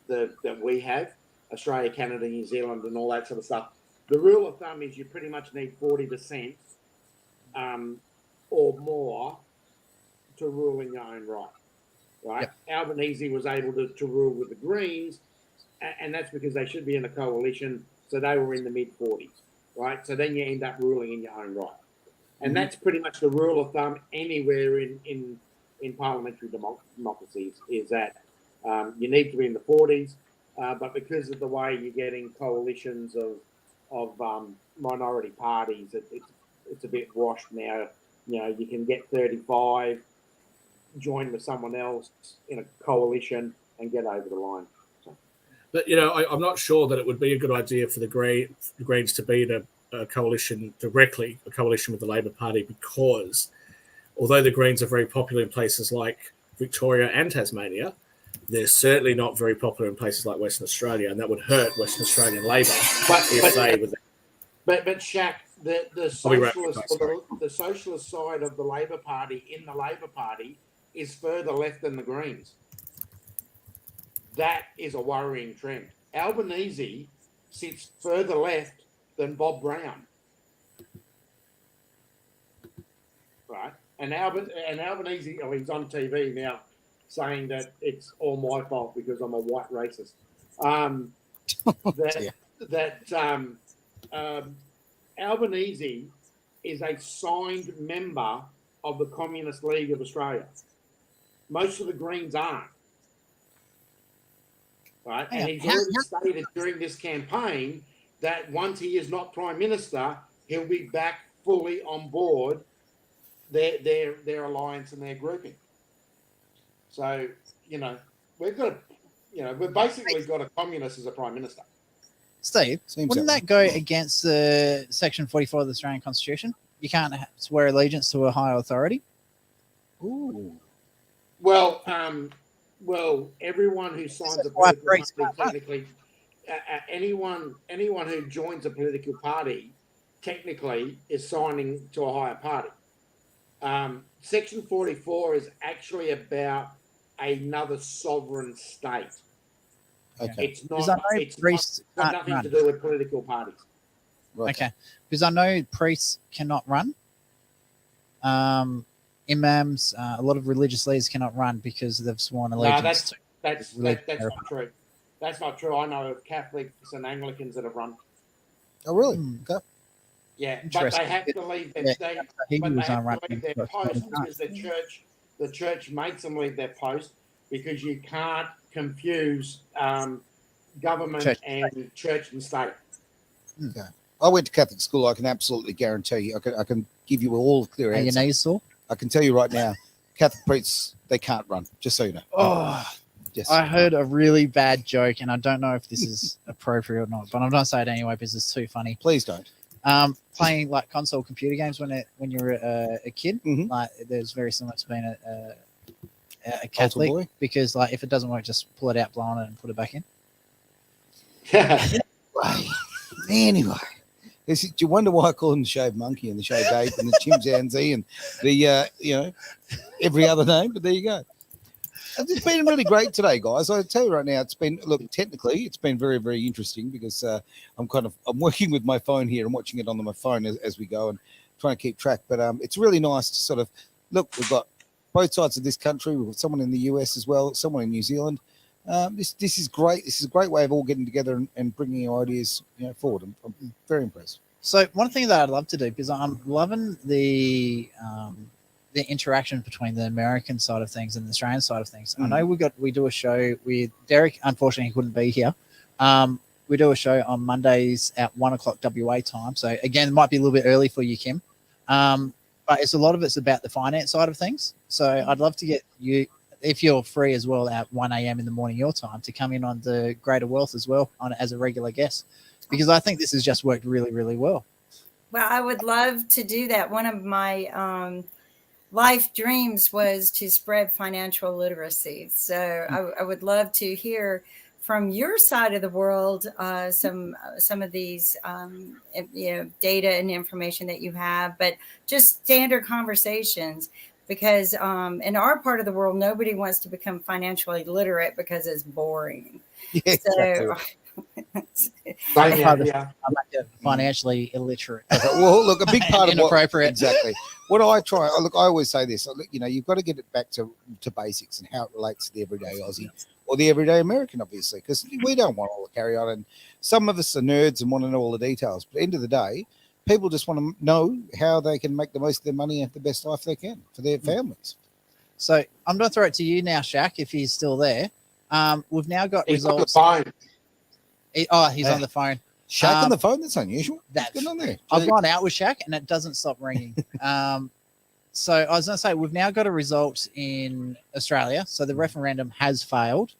we have, Australia, Canada, New Zealand, and all that sort of stuff, the rule of thumb is you pretty much need 40% or more to rule in your own right. Right? Yep. Albanese was able to rule with the Greens, and that's because they should be in a coalition, so they were in the mid-40s. Right? So then you end up ruling in your own right. And that's pretty much the rule of thumb anywhere in parliamentary democracies, is that you need to be in the 40s, but because of the way you're getting coalitions of minority parties, it's a bit washed now. You know, you can get 35, join with someone else in a coalition, and get over the line. So. But I'm not sure that it would be a good idea for the Greens to be in a coalition directly, a coalition with the Labor Party, because although the Greens are very popular in places like Victoria and Tasmania, they're certainly not very popular in places like Western Australia, and that would hurt Western Australian Labor if they were there. But Shaq, the socialist side of the Labor Party in the Labor Party is further left than the Greens. That is a worrying trend. Albanese sits further left than Bob Brown. Right? And Albanese, he's on TV now saying that it's all my fault because I'm a white racist. Albanese is a signed member of the Communist League of Australia. Most of the Greens aren't. Right, Hang and on, he's already stated during this campaign that once he is not Prime Minister, he'll be back fully on board their alliance and their grouping. So, we've basically got a communist as a Prime Minister. Steve, wouldn't that go against the Section 44 of the Australian Constitution? You can't swear allegiance to a higher authority. Ooh. Well, everyone who signs a political party, technically, anyone who joins a political party, technically, is signing to a higher party. Section 44 is actually about another sovereign state. Okay. It's not. It's got nothing to do with political parties. Right. Okay, because I know priests cannot run. Imams, a lot of religious leaders cannot run because they've sworn allegiance to. That's not true. That's not true. I know of Catholics and Anglicans that have run. Oh, really? Okay. Yeah, but they have to leave their post because the church makes them leave their post because you can't confuse government and church and state. Okay. I went to Catholic school. I can absolutely guarantee you. I can give you all clear answer. Your knees sore? I can tell you right now, Catholic priests, they can't run. Just so you know. Oh, yes. I heard a really bad joke, and I don't know if this is appropriate or not, but I'm going to say it anyway because it's too funny. Please don't. Playing like console computer games when you're a kid, like there's very similar to being a Catholic boy, because like if it doesn't work, just pull it out, blow on it, and put it back in. Anyway, do you wonder why I call him the shaved monkey and the shaved ape and the chimpanzee and the every other name? But there you go. It's been really great today, guys. I tell you right now, technically it's been very, very interesting because I'm working with my phone here and watching it on my phone as we go and trying to keep track. But it's really nice to sort of look. We've got both sides of this country. We've got someone in the US as well, someone in New Zealand. This is great. This is a great way of all getting together and bringing our ideas forward. I'm very impressed. So one thing that I'd love to do, because I'm loving the interaction between the American side of things and the Australian side of things. I know we do a show with Derek. Unfortunately, he couldn't be here. We do a show on Mondays at 1:00 WA time. So again, it might be a little bit early for you, Kim. But a lot of it's about the finance side of things. So I'd love to get you, if you're free as well, at 1 a.m. in the morning your time, to come in on the Greater Wealth as well as a regular guest, because I think this has just worked really, really well. Well, I would love to do that. One of my life dreams was to spread financial literacy. So I would love to hear from your side of the world some of these data and information that you have, but just standard conversations. Because in our part of the world, nobody wants to become financially literate because it's boring. Yeah, so, exactly. I'm financially illiterate. Well, look, a big part of inappropriate. Exactly. What I try, I always say this. You've got to get it back to basics and how it relates to the everyday Aussie or the everyday American, obviously, because we don't want all the carry on. And some of us are nerds and want to know all the details. But at the end of the day, people just want to know how they can make the most of their money and have the best life they can for their families. So I'm going to throw it to you now, Shaq, if he's still there. We've now got results. On the phone. He's on the phone. Shaq on the phone? That's unusual. Get on there. I've gone out with Shaq and it doesn't stop ringing. So I was going to say, we've now got a result in Australia. So the referendum has failed.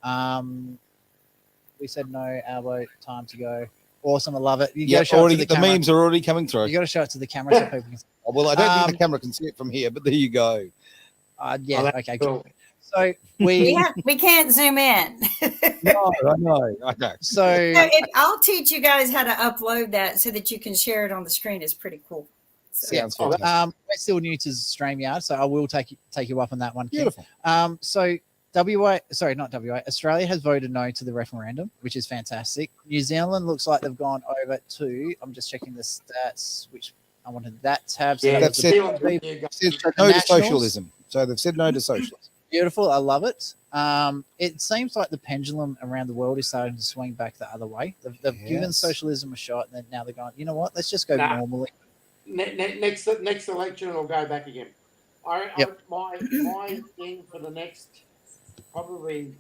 We said no, Albo, time to go. Awesome, I love it. You got to show it to the camera. Memes are already coming through. You got to show it to the camera so people can see. Oh, well, I don't think the camera can see it from here, but there you go. Okay, cool. So we can't zoom in. No, I know. So I'll teach you guys how to upload that so that you can share it on the screen. It's pretty cool. So. Sounds fantastic. We're still new to StreamYard, so I will take you up on that one. Beautiful. So Australia has voted no to the referendum, which is fantastic. New Zealand looks like they've gone over to, I'm just checking the stats, which I wanted that tab. So they've said no to socialism. So they've said no to socialism. Beautiful. I love it. It seems like the pendulum around the world is starting to swing back the other way. They've given socialism a shot, and then now they're going, you know what? Let's just go normally. Next election, it'll go back again. My thing for the next probably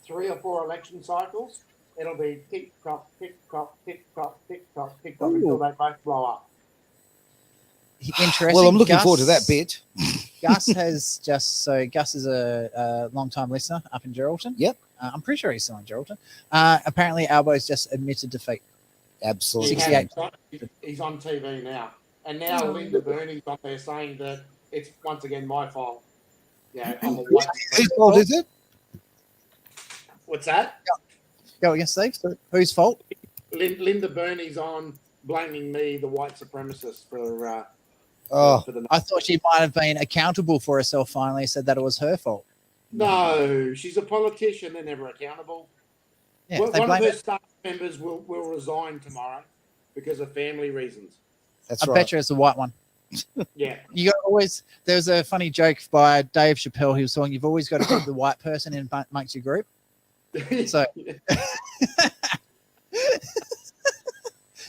3 or 4 election cycles, it'll be tick tock, tick tock, tick tock, tick tock, tick tock until they both blow up. Interesting. Well, I'm looking Gus- forward to that bit. Gus has Gus is a long time listener up in Geraldton. Yep. I'm pretty sure he's still in Geraldton. Apparently, Albo's just admitted defeat. Absolutely. 68. He's on TV now. And now Linda Burney's up there saying that it's once again my fault. Yeah, I'm a white. Whose fault is it? What's that? Go against Steve. Whose fault? Linda Burney's on blaming me, the white supremacist, for the. I thought she might have been accountable for herself. Finally, said that it was her fault. No, she's a politician. They're never accountable. Yeah, One they of blame her it. staff members will resign tomorrow because of family reasons. That's I right. bet you it's the white one. Yeah. You got always. There was a funny joke by Dave Chappelle. He was saying you've always got to keep the white person in amongst your group. So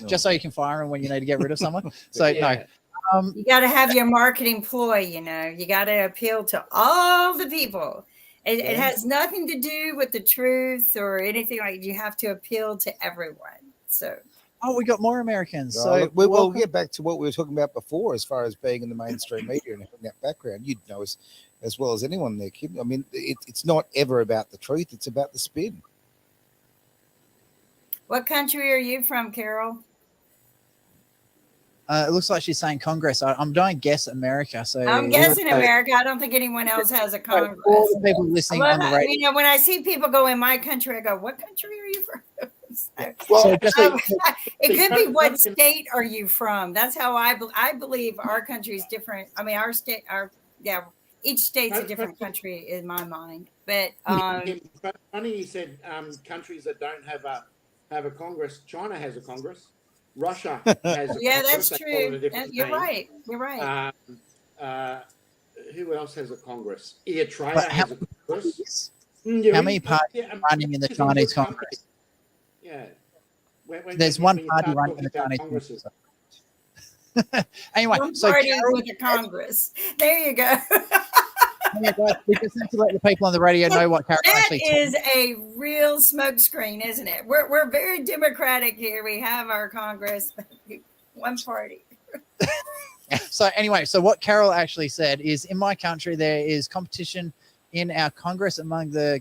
just so you can fire him when you need to get rid of someone. So Yeah. no. You got to have your marketing ploy, you know. You got to appeal to all the people. It has nothing to do with the truth or anything like. You have to appeal to everyone. So. Oh, we got more Americans. No, So look, we'll welcome. get back to what we were talking about before, as far as being in the mainstream media and having that background. You'd know as well as anyone there, Kim. I mean, it's not ever about the truth; it's about the spin. What country are you from, Carol? It looks like she's saying Congress. I'm doing guess America. So I'm guessing America. I don't think anyone else has a Congress. all the people listening on the Well, radio. you know, when I see people go in my country, I go, "What country are you from?" Well, It could be what state are you from? That's how I believe our country is different. I mean, our state, each state's a different country in my mind. But funny you said countries that don't have a Congress. China has a Congress. Russia has a yeah, Congress. that's They call it a true. different You're name. right. You're right. Who else has a Congress? Eritrea But has a Congress. How many parties are running in the Chinese Congress? Yeah. There's one party running in the Chinese Congress. Anyway, One so party Carol, with a Congress. There you go. yeah, guys, we just have to let the people on the radio know what Carol That actually is a real smokescreen, isn't it? We're very democratic here. We have our Congress, one party. So anyway, so what Carol actually said is, in my country, there is competition in our Congress among the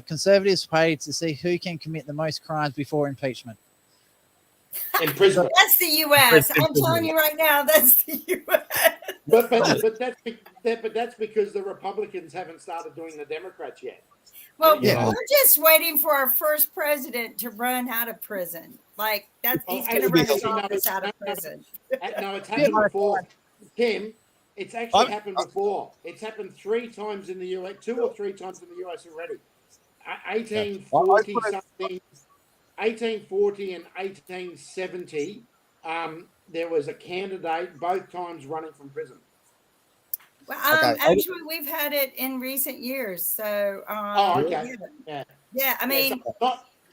Conservatives Party to see who can commit the most crimes before impeachment. In prison. That's the U.S. I'm telling you right now, that's the U.S. But that's because the Republicans haven't started doing the Democrats yet. Well, Yeah. we're just waiting for our first president to run out of prison. Like he's going to run his office out of prison. No, it's happened before. Kim, it's actually happened before. It's happened 3 times in the US, 2 or 3 times in the US already. 1840 something, 1840 and 1870. There was a candidate both times running from prison. Well, Okay. actually, we've had it in recent years. So, Okay. yeah. I mean,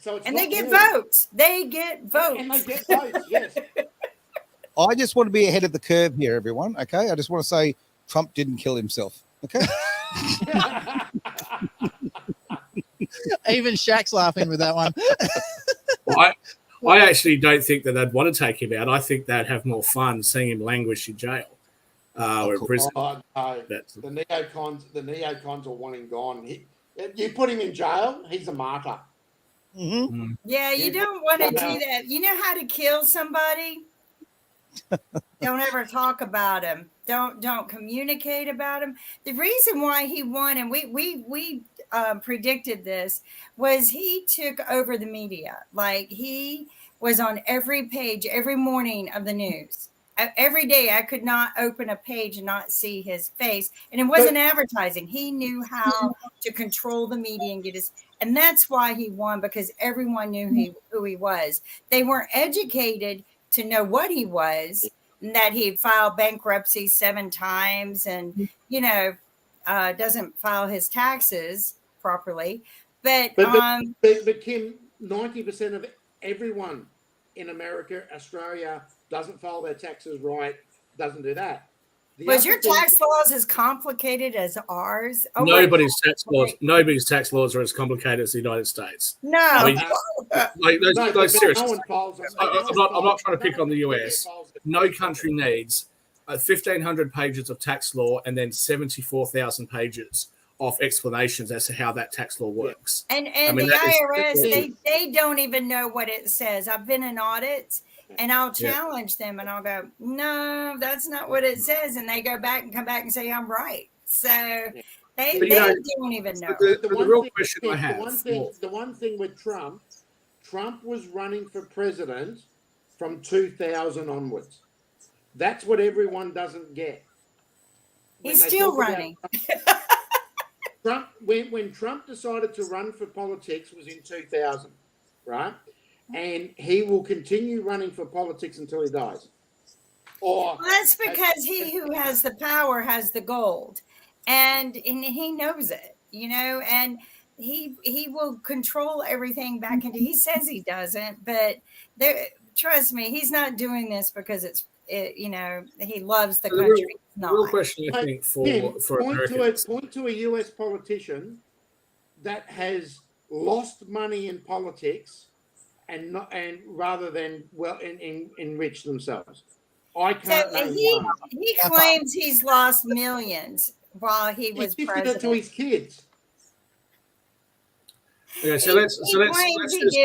so it's and not they get new. votes. They get votes. And they get votes. Yes. I just want to be ahead of the curve here, everyone. Okay, I just want to say Trump didn't kill himself. Okay. Even Shaq's laughing with that one. I actually don't think that they'd want to take him out. I think they'd have more fun seeing him languish in jail or in prison. Oh, no. The neocons will want him gone. You put him in jail, he's a martyr. Mm-hmm. Yeah, you don't want to do that. You know how to kill somebody? Don't ever talk about him. Don't communicate about him. The reason why he won, and we predicted this, was he took over the media. Like he was on every page every morning of the news. Every day I could not open a page and not see his face. And it wasn't advertising. He knew how to control the media and get his, and that's why he won, because everyone knew who he was. They weren't educated to know what he was, and that he filed bankruptcy 7 times and, doesn't file his taxes properly. But Kim, 90% of everyone in America, Australia, doesn't file their taxes right, doesn't do that. Was your tax laws as complicated as ours? Oh, Nobody's tax laws are as complicated as the United States. No. I mean, seriously. No one follows them. I'm not trying to pick on the US. No country needs 1,500 pages of tax law and then 74,000 pages of explanations as to how that tax law works. And the IRS, they don't even know what it says. I've been in audits, and I'll challenge them, and I'll go, no, that's not what it says. And they go back and come back and say, I'm right. So they don't even know. The real question I have. The one thing with Trump was running for president from 2000 onwards. That's what everyone doesn't get. He's still running. Trump, when Trump decided to run for politics was in 2000, right? And he will continue running for politics until he dies. Or that's because he who has the power has the gold, and he knows it, and he will control everything back into. He says he doesn't, but trust me, he's not doing this because he loves the country. The real question, I think, for Americans. Point to a US politician that has lost money in politics and rather than enrich themselves. I can't. So he claims he's lost millions while he was president. To his kids. Okay, so let's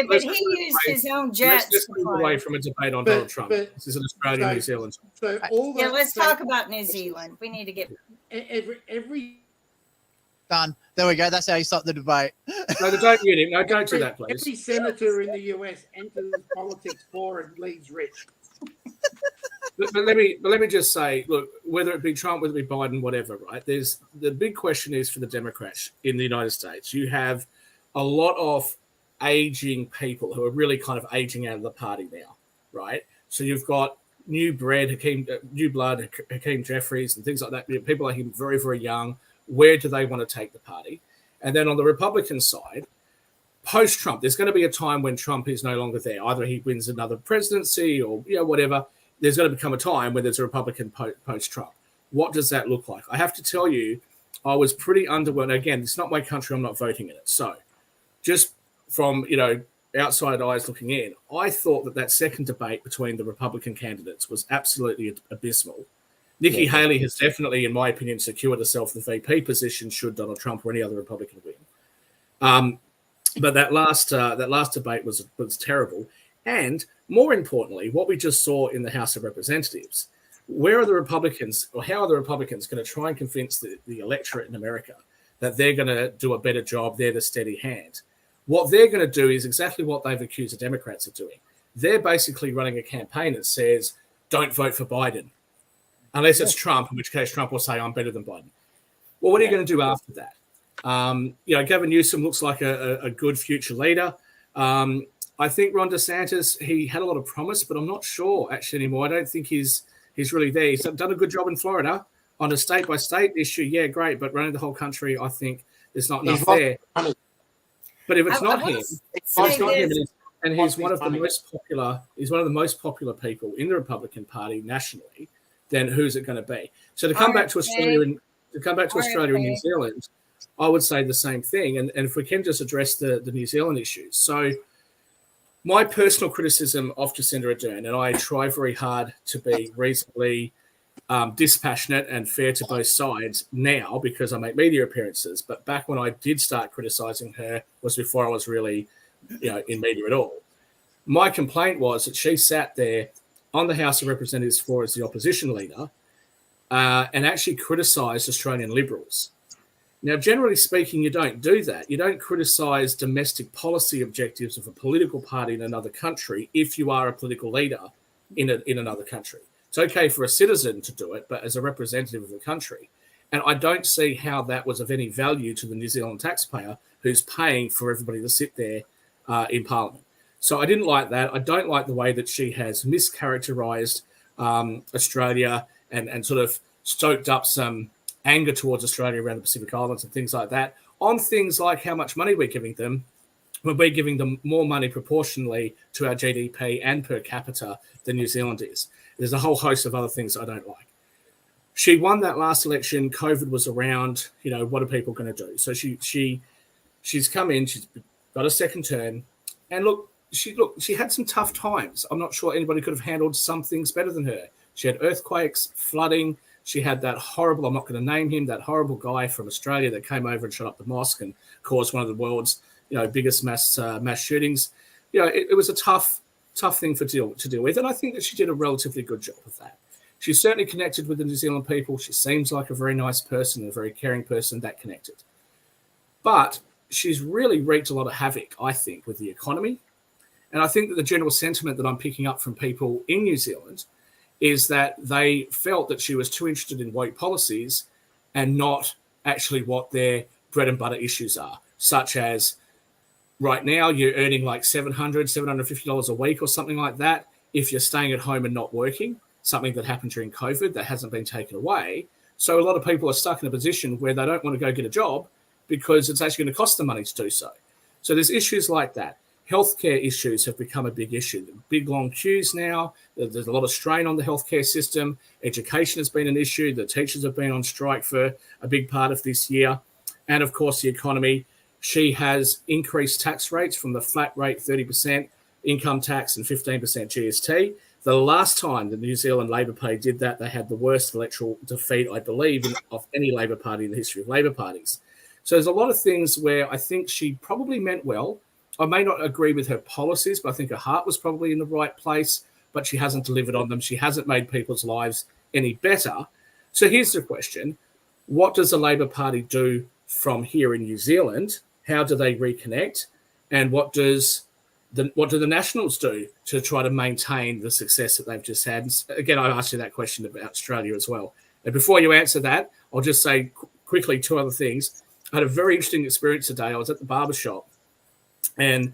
but he used his own jets. Let's move away from a debate on Donald Trump. This is an Australia, New Zealand. Let's talk about New Zealand. We need to get every done. There we go. That's how you stop the debate. No, don't get him. No, don't do that, please. Every senator in the US enters politics poor and leaves rich. But let me just say, look, whether it be Trump, whether it be Biden, whatever, right? There's the big question is for the Democrats in the United States. You have a lot of aging people who are really kind of aging out of the party now, right? So you've got new blood, Hakeem Jeffries and things like that. People like him, very, very young. Where do they want to take the party? And then on the Republican side, post-Trump, there's going to be a time when Trump is no longer there. Either he wins another presidency or whatever. There's going to become a time where there's a Republican post-Trump. What does that look like? I have to tell you, I was pretty underwhelmed. Again, it's not my country. I'm not voting in it. So just from, outside eyes looking in, I thought that second debate between the Republican candidates was absolutely abysmal. Nikki Haley has definitely, in my opinion, secured herself the VP position should Donald Trump or any other Republican win. But that last debate was terrible. And more importantly, what we just saw in the House of Representatives, where are the Republicans, or how are the Republicans going to try and convince the electorate in America that they're going to do a better job, they're the steady hand? What they're going to do is exactly what they've accused the Democrats of doing. They're basically running a campaign that says, don't vote for Biden, unless it's Trump, in which case Trump will say, I'm better than Biden. Well, what are you going to do after that? Gavin Newsom looks like a good future leader. I think Ron DeSantis, he had a lot of promise, but I'm not sure actually anymore. I don't think he's really there. He's done a good job in Florida on a state-by-state issue. Yeah, great, but running the whole country, I think there's not enough there. But if it's not him, and he's one of the most popular people in the Republican Party nationally, then who's it going to be? So to come back to Australia and New Zealand, I would say the same thing. And if we can just address the New Zealand issues. So my personal criticism of Jacinda Ardern, and I try very hard to be reasonably dispassionate and fair to both sides now because I make media appearances. But back when I did start criticizing her was before I was really, in media at all. My complaint was that she sat there on the House of Representatives floor as the opposition leader and actually criticized Australian Liberals. Now, generally speaking, you don't do that. You don't criticize domestic policy objectives of a political party in another country if you are a political leader in another country. It's okay for a citizen to do it, but as a representative of the country. And I don't see how that was of any value to the New Zealand taxpayer who's paying for everybody to sit there in Parliament. So I didn't like that. I don't like the way that she has mischaracterized Australia and sort of stoked up some anger towards Australia around the Pacific Islands and things like that on things like how much money we're giving them when we're giving them more money proportionally to our GDP and per capita than New Zealand is. There's a whole host of other things I don't like. she won that last election. COVID was around. You know, what are people going to do? So she's come in. She's got a second term, and she had some tough times. I'm not sure anybody could have handled some things better than her. She had earthquakes, flooding. She had that horrible, I'm not going to name him, that horrible guy from Australia that came over and shot up the mosque and caused one of the world's, biggest mass shootings. It was a tough thing to deal with. And I think that she did a relatively good job of that. She certainly connected with the New Zealand people. She seems like a very nice person, a very caring person that connected. But she's really wreaked a lot of havoc, I think, with the economy. And I think that the general sentiment that I'm picking up from people in New Zealand is that they felt that she was too interested in woke policies and not actually what their bread and butter issues are, such as right now you're earning like $700, $750 a week or something like that if you're staying at home and not working, something that happened during COVID that hasn't been taken away. So a lot of people are stuck in a position where they don't want to go get a job because it's actually going to cost them money to do so. So there's issues like that. Healthcare issues have become a big issue. Big, long queues now. There's a lot of strain on the healthcare system. Education has been an issue. The teachers have been on strike for a big part of this year. And, of course, the economy. She has increased tax rates from the flat rate 30% income tax and 15% GST. The last time the New Zealand Labor Party did that, they had the worst electoral defeat, I believe, of any Labor Party in the history of Labor parties. So there's a lot of things where I think she probably meant well. I may not agree with her policies, but I think her heart was probably in the right place, but she hasn't delivered on them. She hasn't made people's lives any better. So here's the question. What does the Labor Party do from here in New Zealand? How do they reconnect? And what do the Nationals do to try to maintain the success that they've just had? And again, I asked you that question about Australia as well. And before you answer that, I'll just say quickly two other things. I had a very interesting experience today. I was at the barber shop and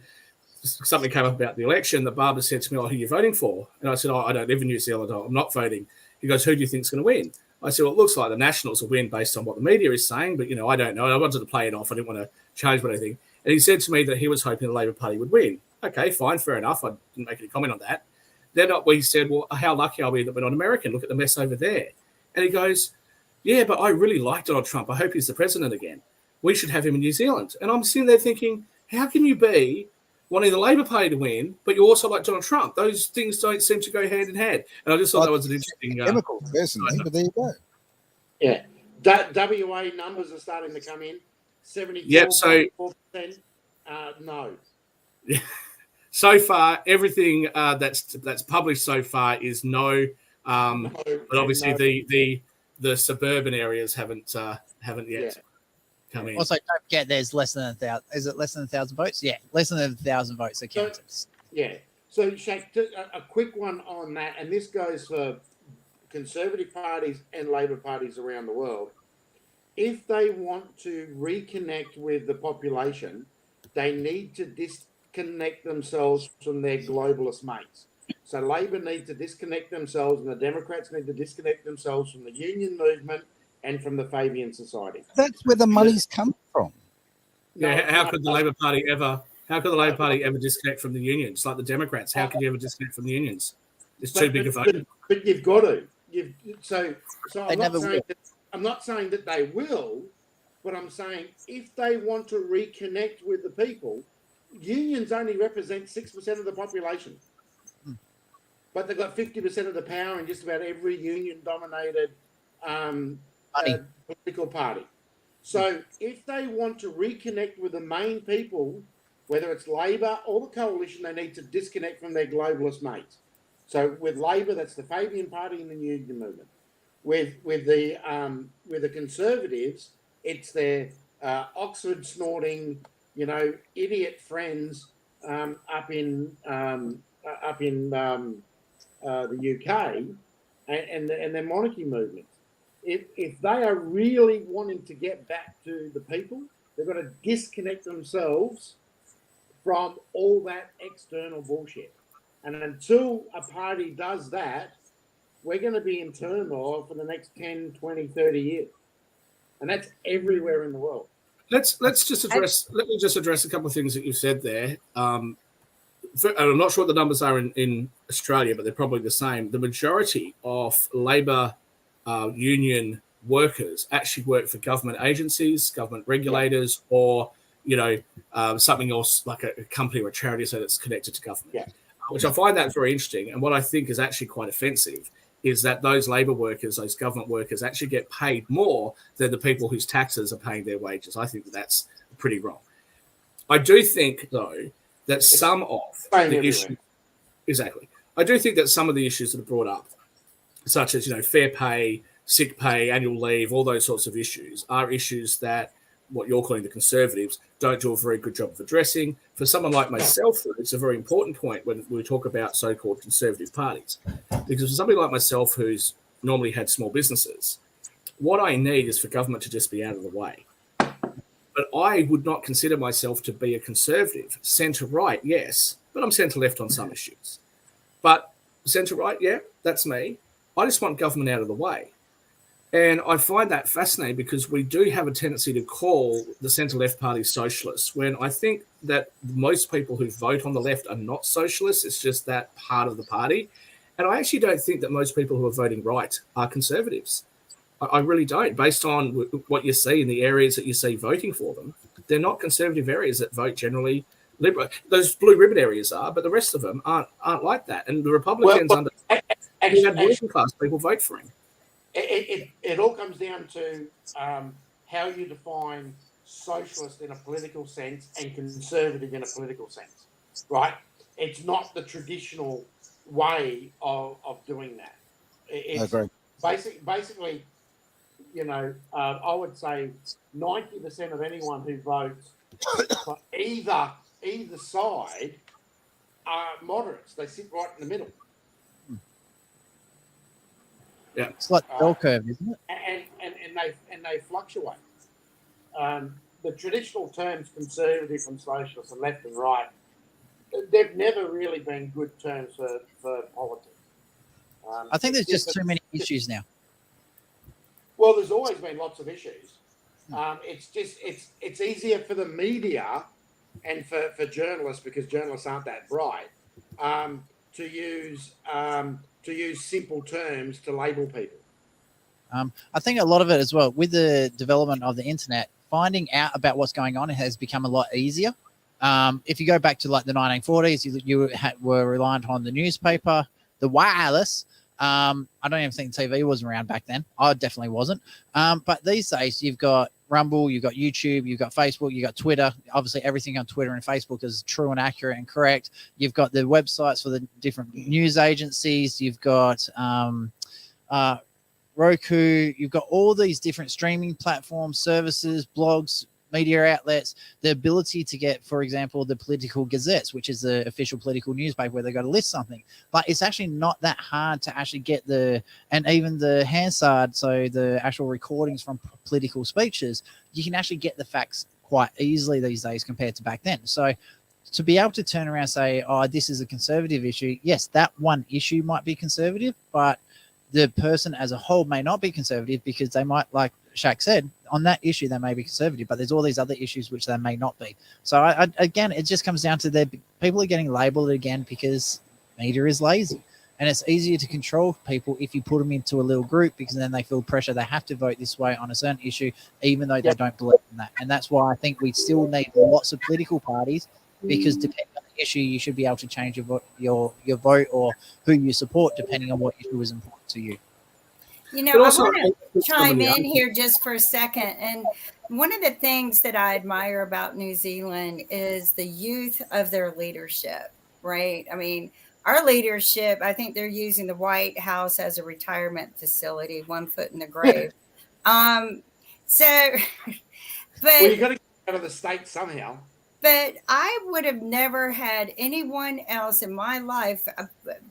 something came up about the election. The barber said to me, who are you voting for? And I said, I don't live in New Zealand. I'm not voting. He goes, who do you think's going to win? I said, well, it looks like the Nationals will win based on what the media is saying, but, I don't know. I wanted to play it off. I didn't want to change anything. And he said to me that he was hoping the Labor Party would win. Okay, fine, fair enough. I didn't make any comment on that. Then we said, well, how lucky are we that we're not American? Look at the mess over there. And he goes, yeah, but I really like Donald Trump. I hope he's the president again. We should have him in New Zealand. And I'm sitting there thinking, how can you be wanting the Labor Party to win, but you also like Donald Trump? Those things don't seem to go hand in hand. And I just thought that was an interesting... chemical, personally, but there you go. Yeah. WA numbers are starting to come in. 74%. Yep, so... no. So far, everything that's published so far is no. But obviously the suburban areas haven't yet come in. Also, don't forget there's less than 1,000. Is it less than 1,000 votes? Yeah, less than 1,000 votes are counted. So Shaq, a quick one on that, and this goes for Conservative parties and Labor parties around the world. If they want to reconnect with the population, they need to disconnect themselves from their globalist mates. So Labor need to disconnect themselves, and the Democrats need to disconnect themselves from the union movement and from the Fabian Society. That's where the money's come from. Yeah, how could the Labor Party ever disconnect from the unions? Like the Democrats, how could you ever disconnect from the unions? It's too big a vote. But you've got to. I'm not saying that they will, but I'm saying if they want to reconnect with the people, unions only represent 6% of the population. But they've got 50% of the power in just about every union-dominated political party. So if they want to reconnect with the main people, whether it's Labor or the coalition, they need to disconnect from their globalist mates. So with Labor, that's the Fabian Party and the union movement. With the Conservatives, it's their Oxford snorting, idiot friends up in the UK and their monarchy movement. If they are really wanting to get back to the people, they've got to disconnect themselves from all that external bullshit. And until a party does that, we're going to be in turmoil for the next 10, 20, 30 years. And that's everywhere in the world. Let me just address a couple of things that you said there. I'm not sure what the numbers are in Australia, but they're probably the same. The majority of Labor union workers actually work for government agencies, government regulators, or something else like a company or a charity, so that's connected to government. Which I find that very interesting. And what I think is actually quite offensive is that those labour workers, those government workers, actually get paid more than the people whose taxes are paying their wages. I think that's pretty wrong. I do think, though, that some of the issues, exactly, I do think that some of the issues that are brought up, such as fair pay, sick pay, annual leave, all those sorts of issues, are issues that what you're calling the Conservatives don't do a very good job of addressing. For someone like myself, it's a very important point when we talk about so-called Conservative parties. Because for somebody like myself who's normally had small businesses, what I need is for government to just be out of the way. But I would not consider myself to be a Conservative. Centre-right, yes, but I'm centre-left on some issues. But centre-right, yeah, that's me. I just want government out of the way. And I find that fascinating because we do have a tendency to call the centre-left party socialists, when I think that most people who vote on the left are not socialists. It's just that part of the party. And I actually don't think that most people who are voting right are Conservatives. I really don't. Based on what you see in the areas that you see voting for them, they're not Conservative areas that vote generally Liberal. Those blue ribbon areas are, but the rest of them aren't like that. And the Republicans working class people vote for him. It all comes down to how you define socialist in a political sense and conservative in a political sense, right? It's not the traditional way of doing that. It's I agree. Basically, I would say 90% of anyone who votes for either side are moderates. They sit right in the middle. Yeah, It's like the bell curve, isn't it? And they fluctuate. The traditional terms conservative and socialist and left and right, they've never really been good terms for politics. I think there's just too many issues now. Well, there's always been lots of issues. It's easier for the media and for journalists, because journalists aren't that bright, to use simple terms to label people. I think a lot of it as well, with the development of the internet, finding out about what's going on has become a lot easier. If you go back to like the 1940s, you were reliant on the newspaper, the wireless. I don't even think TV was around back then. I definitely wasn't. But these days, you've got Rumble, you've got YouTube, you've got Facebook, you've got Twitter. Obviously, everything on Twitter and Facebook is true and accurate and correct. You've got the websites for the different news agencies. You've got Roku. You've got all these different streaming platforms, services, blogs, media outlets, the ability to get, for example, the political gazettes, which is the official political newspaper where they've got to list something. But it's actually not that hard to actually get and even the Hansard, so the actual recordings from political speeches, you can actually get the facts quite easily these days compared to back then. So to be able to turn around and say, oh, this is a conservative issue, yes, that one issue might be conservative, but the person as a whole may not be conservative, because they might, like Shaq said, on that issue they may be conservative, but there's all these other issues which they may not be. So again, it just comes down to people are getting labeled again because media is lazy, and it's easier to control people if you put them into a little group, because then they feel pressure. They have to vote this way on a certain issue, even though they don't believe in that. And that's why I think we still need lots of political parties, because depending on the issue, you should be able to change your vote or who you support depending on what issue is important to you. I want to chime in here just for a second. And one of the things that I admire about New Zealand is the youth of their leadership, right? I mean, our leadership, I think they're using the White House as a retirement facility, one foot in the grave. But Well, you got to get out of the state somehow. But I would have never had anyone else in my life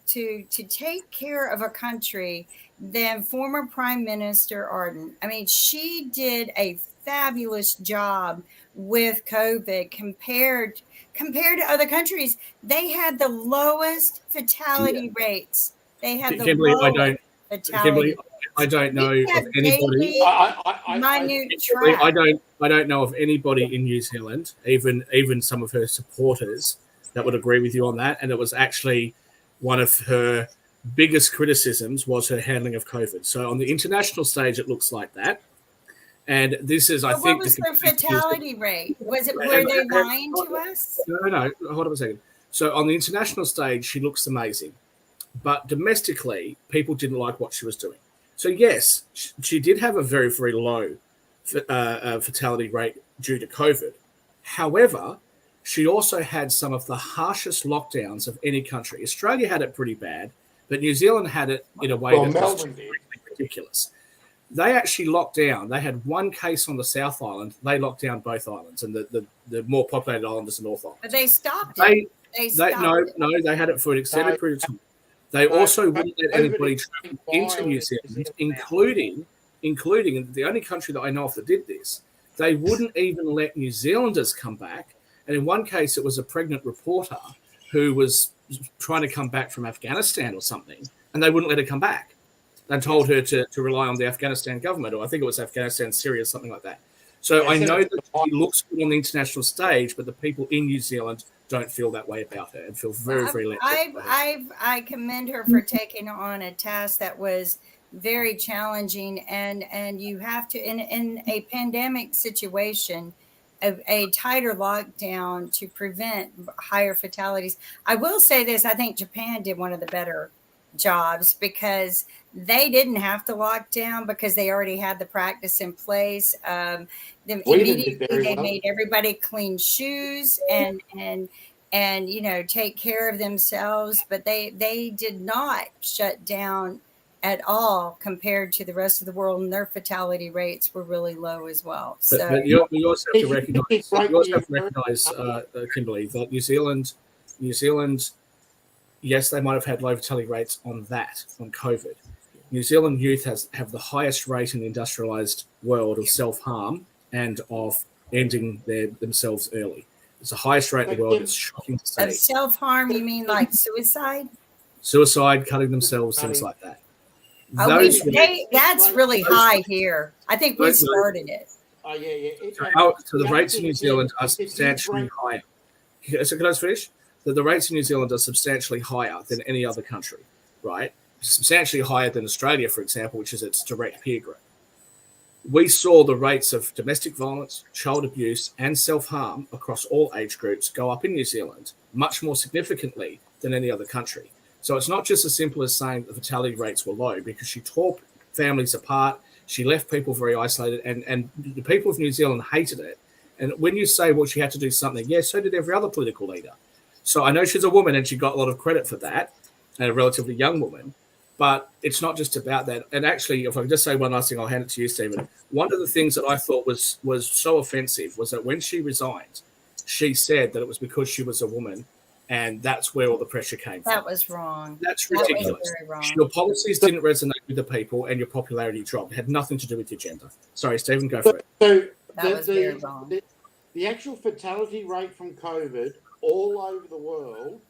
to take care of a country than former Prime Minister Ardern. I mean, she did a fabulous job with COVID compared to other countries. They had the lowest fatality rates. They had the lowest fatality. I don't know of anybody. I don't know of anybody in New Zealand, even some of her supporters, that would agree with you on that. And it was actually one of her biggest criticisms was her handling of COVID. So on the international stage, it looks like that. And this is, I But think, what was their fatality rate? Were they lying to us? No. Hold on a second. So on the international stage, she looks amazing, but domestically, people didn't like what she was doing. So yes, she did have a very, very low fatality rate due to COVID. However, she also had some of the harshest lockdowns of any country. Australia had it pretty bad, but New Zealand had it in a way that was ridiculous. They actually locked down. They had one case on the South Island. They locked down both islands, and the more populated island is the North Island. But they stopped it. No, they had it for an extended period of time. They also wouldn't let anybody travel into New Zealand, including the only country that I know of that did this. They wouldn't even let New Zealanders come back. And in one case, it was a pregnant reporter who was trying to come back from Afghanistan or something, and they wouldn't let her come back. They told her to rely on the Afghanistan government, or I think it was Afghanistan, Syria, something like that. So I know that she looks good on the international stage, but the people in New Zealand don't feel that way about her and feel very, very let down. I commend her for taking on a task that was very challenging, and you have to in a pandemic situation, a tighter lockdown to prevent higher fatalities. I will say this: I think Japan did one of the better jobs because they didn't have to lock down because they already had the practice in place. Immediately they made everybody clean shoes and take care of themselves, but they did not shut down at all compared to the rest of the world, and their fatality rates were really low as well. But you also have to recognize, Kimberly, that New Zealand, yes, they might have had low fatality rates on COVID. New Zealand youth have the highest rate in the industrialized world of self-harm and of ending themselves early. It's the highest rate in the world. It's shocking to see. Of self-harm, you mean like suicide? Suicide, cutting themselves, things like that. That's really high here. I think we started it. Oh, yeah. So the rates in New Zealand are substantially higher. So can I finish? The rates in New Zealand are substantially higher than any other country, right? Substantially higher than Australia, for example, which is its direct peer group. We saw the rates of domestic violence, child abuse, and self-harm across all age groups go up in New Zealand much more significantly than any other country. So it's not just as simple as saying the fatality rates were low, because she tore families apart. She left people very isolated, and the people of New Zealand hated it. And when you say, well, she had to do something, yes, so did every other political leader. So I know she's a woman and she got a lot of credit for that, and a relatively young woman, but it's not just about that. And actually, if I can just say one last thing, I'll hand it to you, Stephen. One of the things that I thought was so offensive was that when she resigned, she said that it was because she was a woman, and that's where all the pressure came from. That was wrong. That's ridiculous. That was very wrong. Your policies didn't resonate with the people, and your popularity dropped. It had nothing to do with your gender. Sorry, Stephen, go for it. So that was very wrong. The actual fatality rate from COVID all over the world,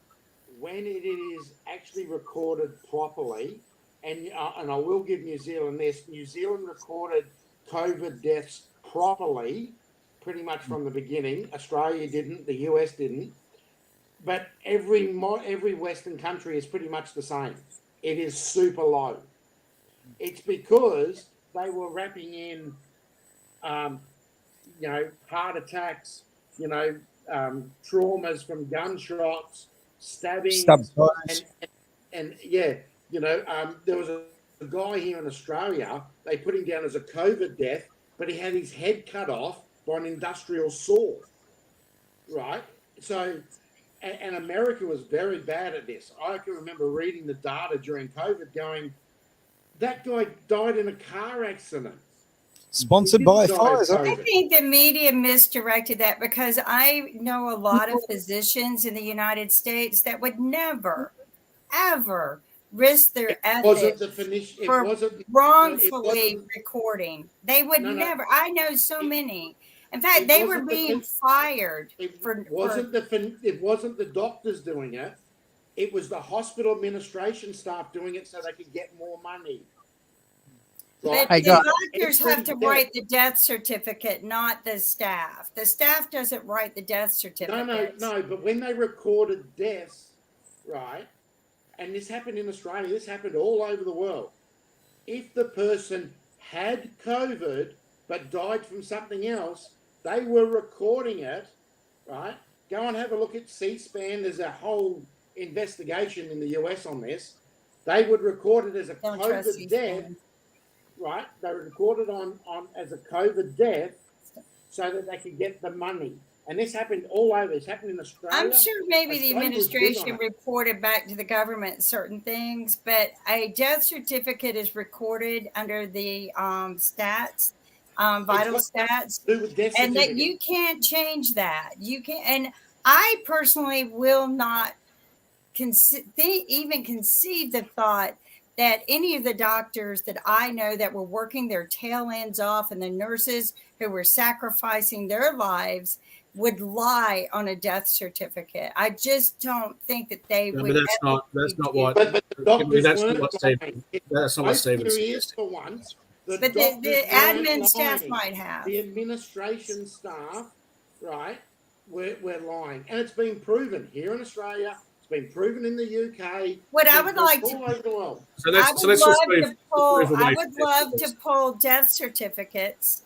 when it is actually recorded properly, and I will give New Zealand this, New Zealand recorded COVID deaths properly pretty much from the beginning. Australia didn't, the US didn't. But every Western country is pretty much the same. It is super low. It's because they were wrapping in, heart attacks, traumas from gunshots, stabbings, and there was a guy here in Australia. They put him down as a COVID death, but he had his head cut off by an industrial saw. Right, so. And America was very bad at this. I can remember reading the data during COVID going, that guy died in a car accident. Sponsored by Pfizer. I think the media misdirected that, because I know a lot of physicians in the United States that would never, ever risk their ethics for wrongfully recording. They would never. I know so many. In fact, they were being fired. It wasn't the doctors doing it. It was the hospital administration staff doing it so they could get more money. But the doctors have to write the death certificate, not the staff. The staff doesn't write the death certificate. No. But when they recorded deaths, right, and this happened in Australia, this happened all over the world. If the person had COVID but died from something else, they were recording it, right? Go and have a look at C-SPAN. There's a whole investigation in the US on this. They would record it as a Don't trust COVID death, C-SPAN. right? They would record it on as a COVID death so that they could get the money. And this happened all over. It's happened in Australia. I'm sure maybe the Australia was big on administration it. reported back to the government certain things, but a death certificate is recorded under the stats, vital It's got stats, to do with death and that certificate. you can't change that. You can, and I personally will not even conceive the thought that any of the doctors that I know that were working their tail ends off and the nurses who were sacrificing their lives would lie on a death certificate. I just don't think that they No, would. but that's not what. But the doctors that's weren't not what Steve. lying. That's not what Both Stephen careers suggested. for once. But doctors the weren't admin staff lying. might have. The administration staff, right, were lying. And it's been proven here in Australia. It's been proven in the UK. What I it's would been like all to, over the world. So I let's would just love move, to pull. move away I from would this, love because- to pull death certificates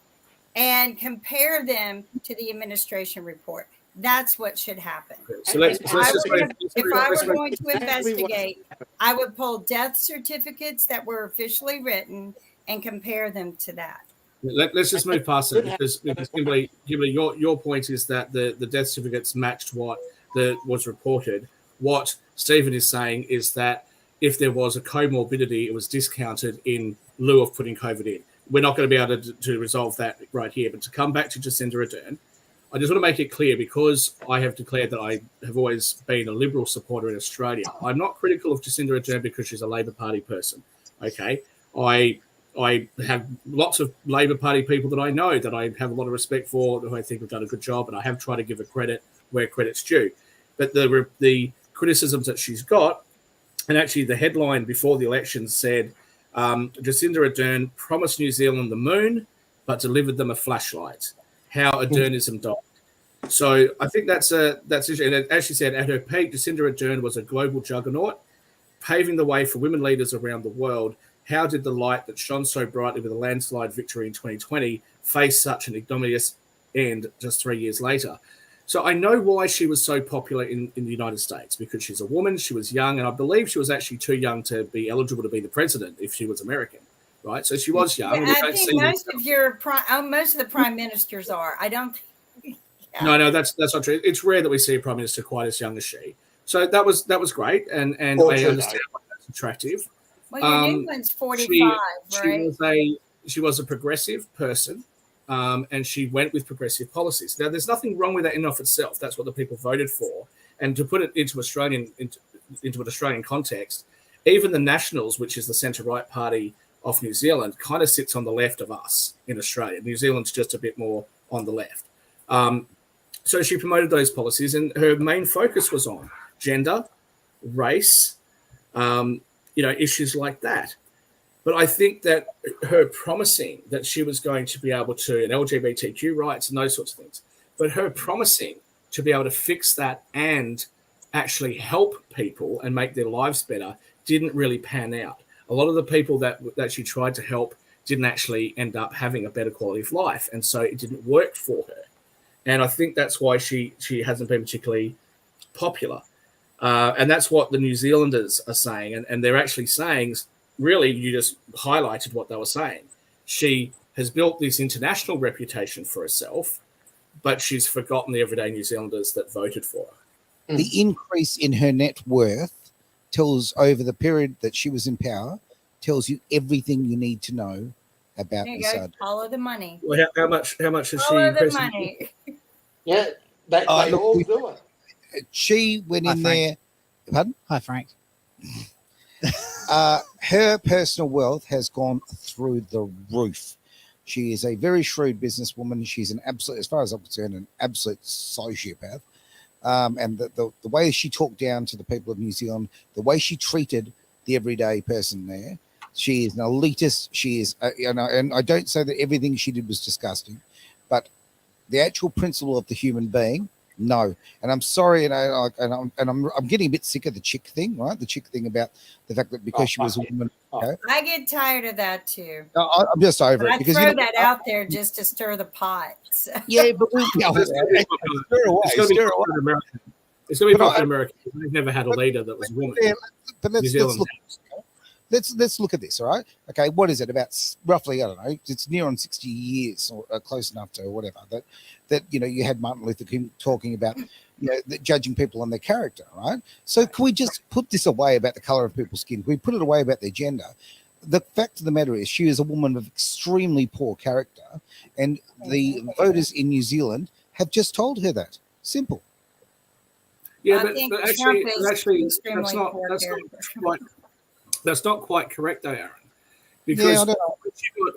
and compare them to the administration report. That's what should happen. So let's If just I were move. if I let's were move- going to Exactly what investigate, I would pull death certificates that were officially written and compare them to that. Let's just move past it, because Kimberly, your point is that the death certificates matched what was reported. What Stephen is saying is that if there was a comorbidity, it was discounted in lieu of putting COVID in. We're not going to be able to resolve that right here. But to come back to Jacinda Ardern, I just want to make it clear, because I have declared that I have always been a Liberal supporter in Australia. I'm not critical of Jacinda Ardern because she's a Labor Party person. Okay, I have lots of Labor Party people that I know that I have a lot of respect for, who I think have done a good job, and I have tried to give her credit where credit's due. But the criticisms that she's got, and actually the headline before the election said, Jacinda Ardern promised New Zealand the moon, but delivered them a flashlight. How Ardernism died. So I think that's interesting. And as she said, at her peak, Jacinda Ardern was a global juggernaut, paving the way for women leaders around the world. How did the light that shone so brightly with a landslide victory in 2020 face such an ignominious end just 3 years later? So I know why she was so popular in the United States, because she's a woman, she was young, and I believe she was actually too young to be eligible to be the president if she was American, right? So she was young. Yeah, I think most of the prime ministers are. I don't think. Yeah. No, that's not true. It's rare that we see a prime minister quite as young as she. So that was great, and I understand why that's attractive. Well, your new one's 45, right? She was a progressive person, and she went with progressive policies. Now, there's nothing wrong with that in and of itself. That's what the people voted for. And to put it into an Australian context, even the Nationals, which is the centre-right party of New Zealand, kind of sits on the left of us in Australia. New Zealand's just a bit more on the left. So she promoted those policies, and her main focus was on gender, race, issues like that. But I think that her promising that she was going to be able to, and LGBTQ rights and those sorts of things, but her promising to be able to fix that and actually help people and make their lives better didn't really pan out. A lot of the people that she tried to help didn't actually end up having a better quality of life, and so it didn't work for her. And I think that's why she hasn't been particularly popular. And that's what the New Zealanders are saying. And they're actually saying, really, you just highlighted what they were saying. She has built this international reputation for herself, but she's forgotten the everyday New Zealanders that voted for her. The increase in her net worth tells, over the period that she was in power, tells you everything you need to know about There you Miss go. Ardern. Follow the money. Well, how much has she Follow the increased? money. Yeah, they Look, all do it. She went Hi, in Frank. there. Pardon? Hi, Frank. Her personal wealth has gone through the roof. She is a very shrewd businesswoman. She's an absolute, as far as I'm concerned, an absolute sociopath. And the way she talked down to the people of New Zealand, the way she treated the everyday person there, she is an elitist. She is, and I don't say that everything she did was disgusting, but the actual principle of the human being No, and I'm sorry, I'm getting a bit sick of the chick thing, right? The chick thing about the fact that because she was a woman. Okay? I get tired of that too. I'm just over But it I because throw that out there just to stir the pot. So. Yeah, but we It's gonna be popular. It's gonna be popular in America. It's going to be popular in America. They've never had a leader that was a woman. Yeah, but New Zealand. let's look at this, all right? Okay, what is it about? Roughly, I don't know. It's near on 60 years, or close enough to whatever. That you had Martin Luther King talking about, judging people on their character, right? So can we just put this away about the color of people's skin? Can we put it away about their gender? The fact of the matter is, she is a woman of extremely poor character, and the voters in New Zealand have just told her that. Simple. Yeah, I think but Trump actually, is extremely poor that's not quite correct, though, Aaron. Because Yeah, I don't know.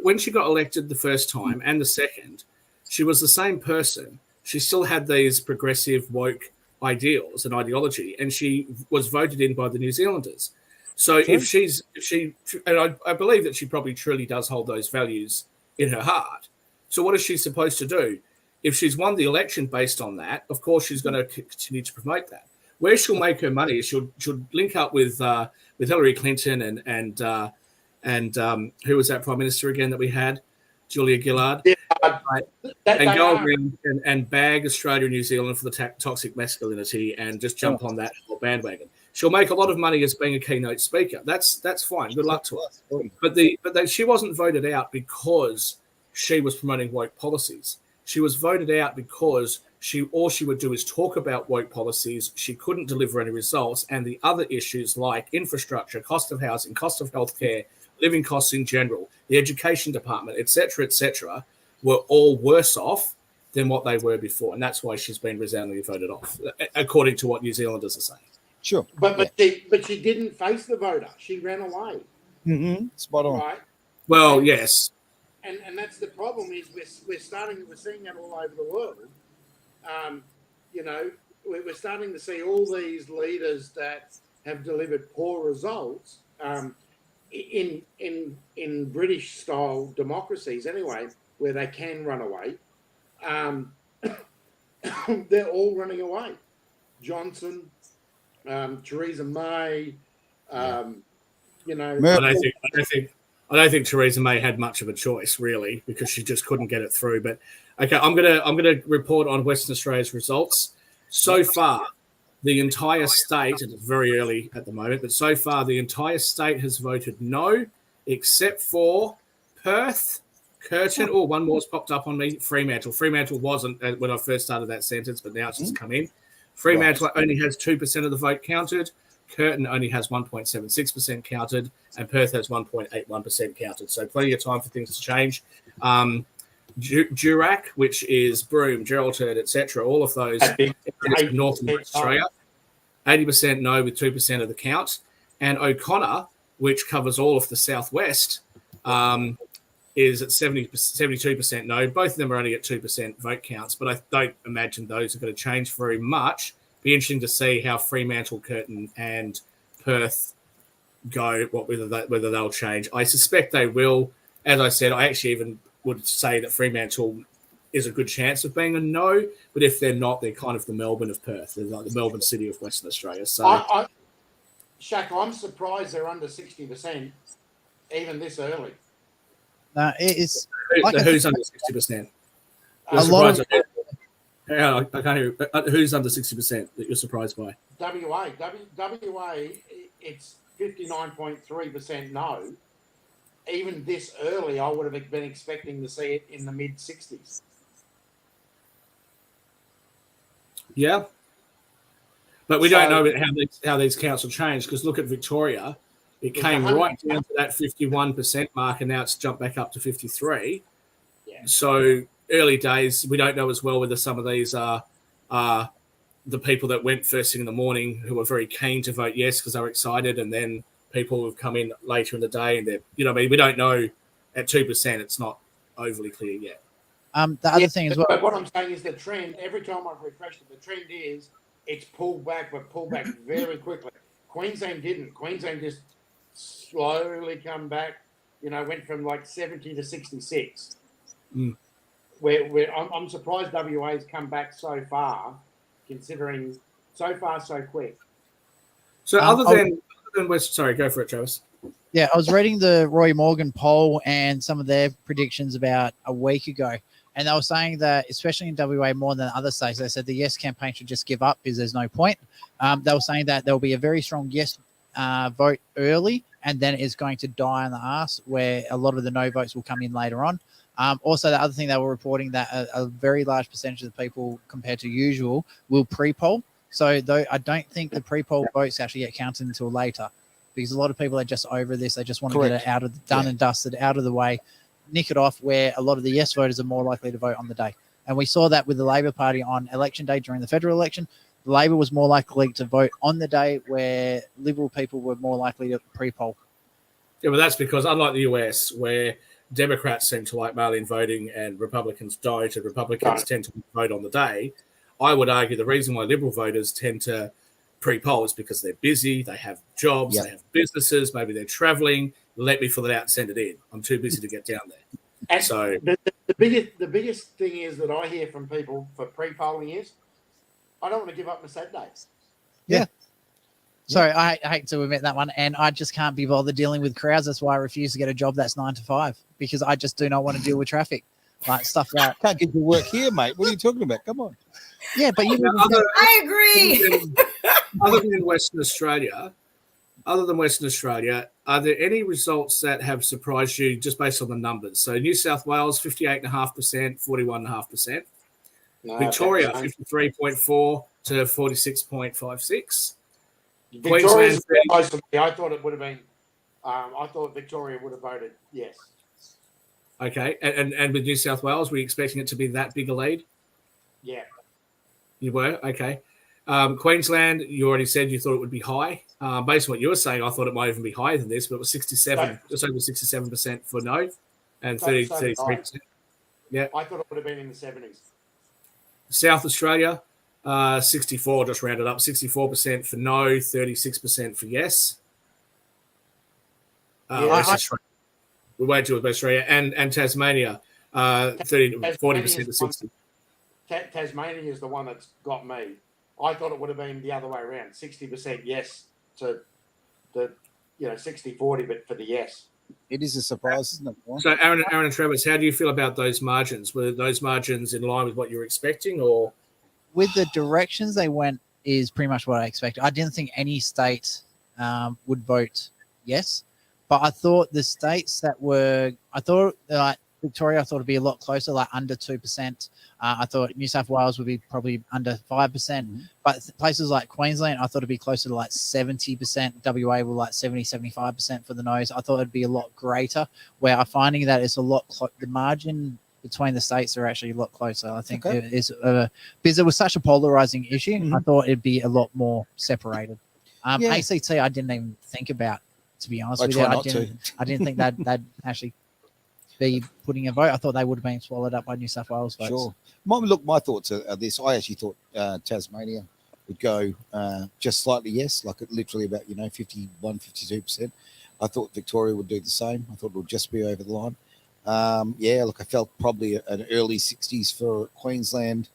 when she got elected the first time and the second, she was the same person. She still had these progressive woke ideals and ideology, and she was voted in by the New Zealanders. So True. if she, and I believe that she probably truly does hold those values in her heart. So what is she supposed to do? If she's won the election based on that, of course she's going to continue to promote that. Where she'll make her money is she'll link up with Hillary Clinton and who was that prime minister again that we had, Julia Gillard, and go around and bag Australia and New Zealand for the toxic masculinity and just jump on that whole bandwagon. She'll make a lot of money as being a keynote speaker. That's fine. Good luck to her. But she wasn't voted out because she was promoting woke policies. She was voted out because all she would do is talk about woke policies. She couldn't deliver any results, and the other issues like infrastructure, cost of housing, cost of healthcare, living costs in general, the education department, etc., were all worse off than what they were before, and that's why she's been resoundingly voted off, according to what New Zealanders are saying. Sure, but she didn't face the voter. She ran away. Mm-hmm. Spot on. Right. Well, yes. And that's the problem is we're seeing that all over the world. We're starting to see all these leaders that have delivered poor results in British style democracies anyway, where they can run away. They're all running away. Johnson, Theresa May, I don't think Theresa May had much of a choice, really, because she just couldn't get it through. But okay, I'm gonna report on Western Australia's results. So far, the entire state, and it's very early at the moment, but so far the entire state has voted no, except for Perth, Curtin. Oh, one more's popped up on me. Fremantle. Fremantle wasn't when I first started that sentence, but now it's just come in. Fremantle only has 2% of the vote counted. Curtin only has 1.76% counted, and Perth has 1.81% counted. So plenty of time for things to change. Durack, which is Broome, Geraldton, etc., all of those North and West Australia, 80% no with 2% of the count. And O'Connor, which covers all of the southwest, is at 72% no. Both of them are only at 2% vote counts, but I don't imagine those are going to change very much. Be interesting to see how Fremantle, Curtin, and Perth go, whether they'll change. I suspect they will. As I said, I actually even would say that Fremantle is a good chance of being a no, but if they're not, they're kind of the Melbourne of Perth. They're like the Melbourne City of Western Australia. So, Shaq, I'm surprised they're under 60% even this early. No, it is. Who's under 60%? A lot of I can't hear. Who's under 60% that you're surprised by? WA, it's 59.3% no. Even this early, I would have been expecting to see it in the mid 60s. Yeah, but we don't know how these counts will change because look at Victoria. It came right down to that 51% mark, and now it's jumped back up to 53%. Yeah. So early days, we don't know as well whether some of these are the people that went first thing in the morning who were very keen to vote yes because they were excited, and then people who have come in later in the day and they're, we don't know at 2%. It's not overly clear yet. The other thing as well. But what I'm saying is the trend. Every time I've refreshed it, the trend is it's pulled back, but pulled back very quickly. Queensland didn't. Queensland just slowly come back. Went from like 70 to 66. Mm. Where I'm surprised WA's come back so far. considering so far so quick. So other than West, sorry, go for it, Travis. Yeah, I was reading the Roy Morgan poll and some of their predictions about a week ago, and they were saying that, especially in WA more than other states, they said the Yes campaign should just give up because there's no point. They were saying that there will be a very strong Yes vote early, and then it's going to die on the arse, where a lot of the no votes will come in later on. Also, the other thing they were reporting that a very large percentage of the people, compared to usual, will pre-poll. So though I don't think the pre-poll votes actually get counted until later, because a lot of people are just over this. They just want to get it out of done and dusted, out of the way, nick it off, where a lot of the Yes voters are more likely to vote on the day. And we saw that with the Labor Party on election day during the federal election. Labor was more likely to vote on the day, where Liberal people were more likely to pre-poll. Yeah, but that's because, unlike the US, where Democrats seem to like mail-in voting and Republicans don't, and Republicans tend to vote on the day, I would argue the reason why Liberal voters tend to pre-poll is because they're busy, they have jobs, they have businesses, maybe they're traveling. Let me fill it out and send it in. I'm too busy to get down there. And so the biggest thing is that I hear from people for pre-polling is, I don't want to give up my Saturdays. Yeah. Sorry, I hate to admit that one, and I just can't be bothered dealing with crowds. That's why I refuse to get a job that's 9 to 5, because I just do not want to deal with traffic, like stuff like. Can't get your work here, mate. What are you talking about? Come on. Yeah, but you. I agree. Other than Western Australia, are there any results that have surprised you just based on the numbers? So New South Wales 58.5%, 41.5%. Victoria 53.4 to 46.56. Victoria's close to me. I thought it would have been. I thought Victoria would have voted yes. Okay, and with New South Wales, were you expecting it to be that big a lead? Yeah. You were? Okay. Queensland, you already said you thought it would be high. Based on what you were saying, I thought it might even be higher than this, but it was 67, just over 67% for no, and 33%. Yeah. I thought it would have been in the 70s. South Australia, 64, just rounded up, 64% for no, 36% for yes. We wait till West Australia and Tasmania, 40% to 60. Tasmania is the one that's got me. I thought it would have been the other way around, 60% yes to the 60-40, but for the yes. It is a surprise, isn't it? So, Aaron and Travis, how do you feel about those margins? Were those margins in line with what you were expecting, or? With the directions they went is pretty much what I expected. I didn't think any state would vote yes, but I thought the states that were, Victoria, I thought it'd be a lot closer, like under 2%. I thought New South Wales would be probably under 5%, but places like Queensland, I thought it'd be closer to like 70%. WA were like 70-75% for the no's. I thought it'd be a lot greater, where I'm finding that it's a lot, the margin between the states are actually a lot closer. I think it is because it was such a polarizing issue. I thought it'd be a lot more separated. ACT, I didn't even think about, to be honest with you. I didn't think they'd actually be putting a vote. I thought they would have been swallowed up by New South Wales votes. Sure. Look, my thoughts are this. I actually thought Tasmania would go just slightly yes, like literally about 51-52%. I thought Victoria would do the same. I thought it would just be over the line. I felt probably an early 60s for Queensland.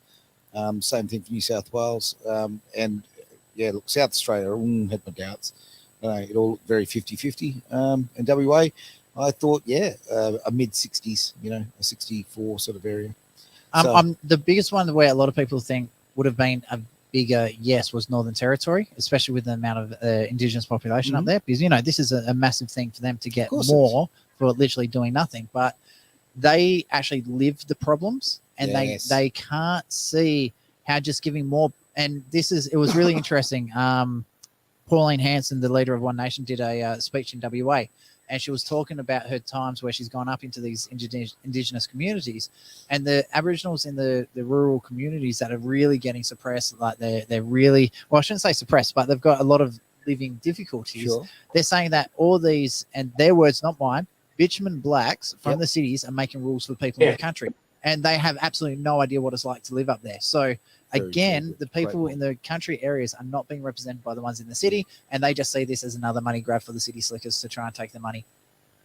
Same thing for New South Wales. South Australia had my doubts. It all looked very 50-50. And WA, I thought, a mid-60s, a 64 sort of area. The biggest one where a lot of people think would have been a bigger yes was Northern Territory, especially with the amount of Indigenous population up there, because, this is a massive thing for them to get more for literally doing nothing. But they actually live the problems, and they can't see how just giving more. And it was really interesting. Pauline Hanson, the leader of One Nation, did a speech in WA, and she was talking about her times where she's gone up into these Indigenous communities, and the Aboriginals in the rural communities that are really getting suppressed. Like they're really, well, I shouldn't say suppressed, but they've got a lot of living difficulties. Sure. They're saying that all these, and their words, not mine, bitumen blacks from the cities are making rules for the people in the country, and they have absolutely no idea what it's like to live up there. So again, the people in the country areas are not being represented by the ones in the city, and they just see this as another money grab for the city slickers to try and take the money.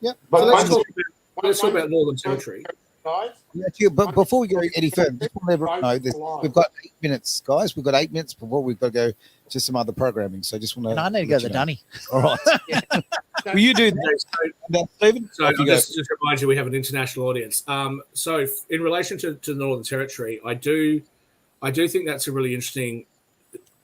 Yeah, but let's talk about Northern Territory. guys. But before we go any further, just want to let everyone know that we've got 8 minutes, guys. We've got 8 minutes before we've got to go to some other programming. So just want to. And I need to go to the Dunny. All right. Will you do that, Stephen? So I'll just remind you, we have an international audience. So in relation to the Northern Territory, I do think that's a really interesting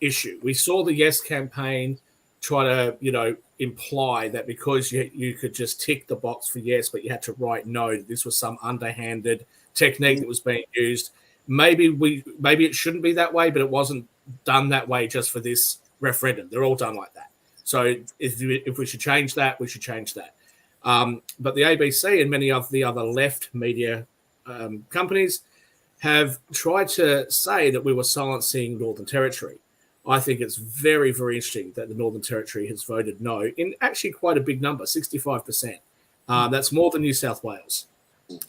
issue. We saw the Yes campaign try to, imply that because you could just tick the box for yes, but you had to write no, that this was some underhanded technique that was being used. Maybe it shouldn't be that way, but it wasn't done that way just for this referendum. They're all done like that. So if we should change that, we should change that. But the ABC and many of the other left media companies have tried to say that we were silencing Northern Territory. I think it's very, very interesting that the Northern Territory has voted no in actually quite a big number, 65%. That's more than New South Wales.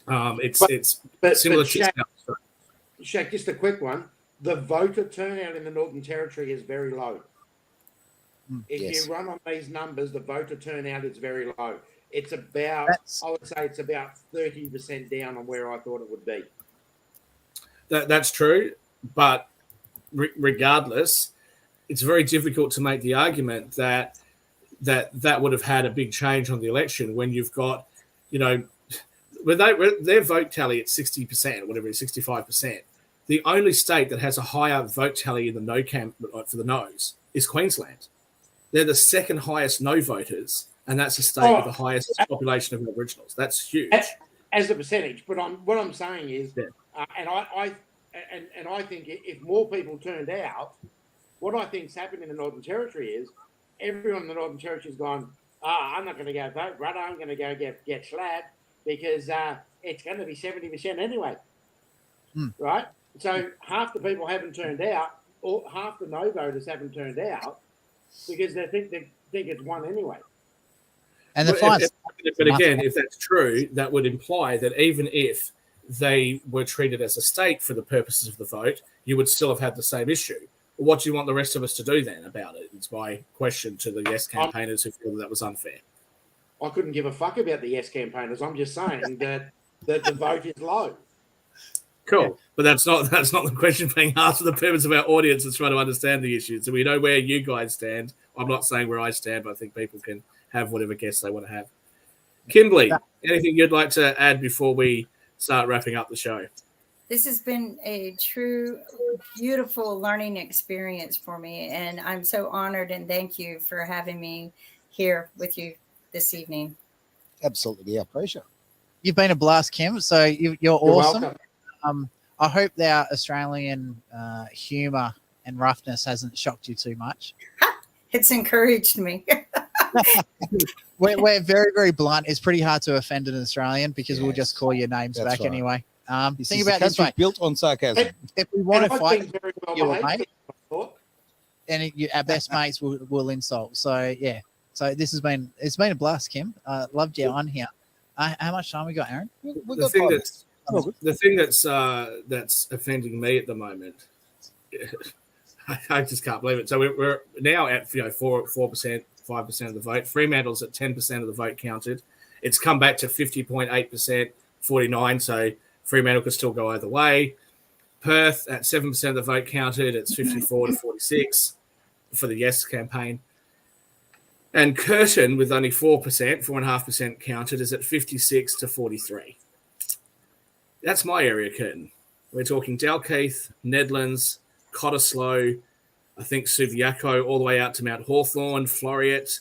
It's similar to South Australia. Shaq, just a quick one. The voter turnout in the Northern Territory is very low. If you run on these numbers, the voter turnout is very low. It's about, I would say it's about 30% down on where I thought it would be. That's true, but regardless, it's very difficult to make the argument that would have had a big change on the election when you've got, when their vote tally at 60%, whatever it is, 65%. The only state that has a higher vote tally in the no camp for the no's is Queensland. They're the second highest no voters, and that's a state with the highest population of Aboriginals. That's huge as a percentage. But what I'm saying is, and I think if more people turned out, what I think's happened in the Northern Territory is everyone in the Northern Territory has gone, I'm not going to go vote, brother. I'm going to go get slabbed because it's going to be 70% anyway, right? So half the people haven't turned out, or half the no voters haven't turned out because they think it's won anyway. And the fine. But again, if that's true, that would imply that even if they were treated as a state for the purposes of the vote, you would still have had the same issue. What do you want the rest of us to do then about it? It's my question to the Yes campaigners who feel that was unfair. I couldn't give a fuck about the Yes campaigners. I'm just saying that the vote is low. Cool, but that's not the question being asked for the purpose of our audience. Is trying to understand the issue, so we know where you guys stand. I'm not saying where I stand, but I think people can have whatever guess they want to have. Kimberly, anything you'd like to add before we start wrapping up the show? This has been a true, beautiful learning experience for me, and I'm so honored and thank you for having me here with you this evening. Absolutely, our pleasure. You've been a blast, Kim. So you're awesome. Welcome. I hope our Australian humour and roughness hasn't shocked you too much. It's encouraged me. We're very, very blunt. It's pretty hard to offend an Australian because we'll just call your names back anyway. Think about this way. Built on sarcasm. If we want to fight well mate, and our best mates will insult. So yeah. So it's been a blast, Kim. Loved you on here. How much time we got, Aaron? The thing that's offending me at the moment, I just can't believe it. So we're now at 4%, 5% of the vote. Fremantle's at 10% of the vote counted. It's come back to 50.8%, 49%. So Fremantle could still go either way. Perth at 7% of the vote counted. It's 54 to 46 for the Yes campaign. And Curtin, with only 4.5% counted, is at 56 to 43. That's my area, Curtin. We're talking Dalkeith, Nedlands, Cottesloe, I think Subiaco, all the way out to Mount Hawthorn, Floreat,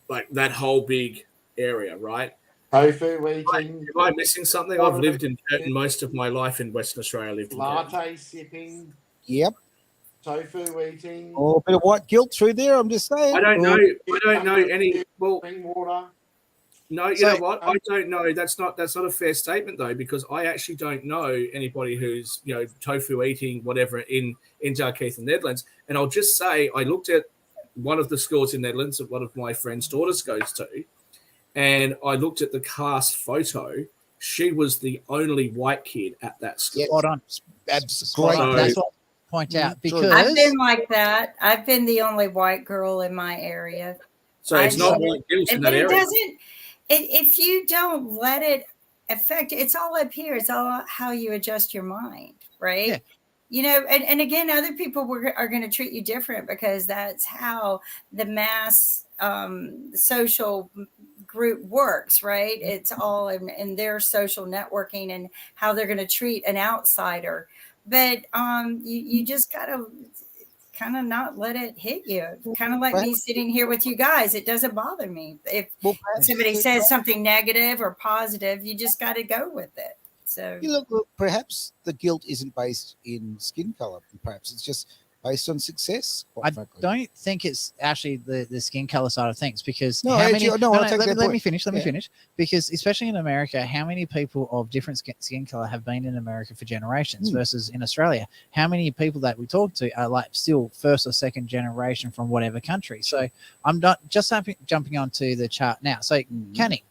like that whole big area, right? Tofu eating. Am I missing something? I've lived in Curtin most of my life in Western Australia. Latte sipping. Yep. Tofu eating. Oh, a bit of white guilt through there. I'm just saying. I don't know any. Well, water. No, you know what? I don't know. That's not a fair statement though, because I actually don't know anybody who's tofu eating whatever in Dalkeith and Nedlands. And I'll just say I looked at one of the schools in Nedlands that one of my friend's daughters goes to, and I looked at the cast photo. She was the only white kid at that school. Spot on. That's great. great. That's what I point out because I've been like that. I've been the only white girl in my area. So it's not white guilt in that area. If you don't let it affect, it's all up here. It's all how you adjust your mind, right? Yeah. You know, and again, other people are going to treat you different because that's how the mass social group works, right? It's all in their social networking and how they're going to treat an outsider. But you just got to kind of not let it hit you. Kind of like me sitting here with you guys. It doesn't bother me. If somebody says something negative or positive, you just got to go with it. So you look, perhaps the guilt isn't based in skin color. Perhaps it's just based on success. I don't think it's actually the skin color side of things, because let me finish. Because especially in America, how many people of different skin color have been in America for generations versus in Australia? How many people that we talk to are like still first or second generation from whatever country? So I'm not just jumping onto the chart now. So Canning,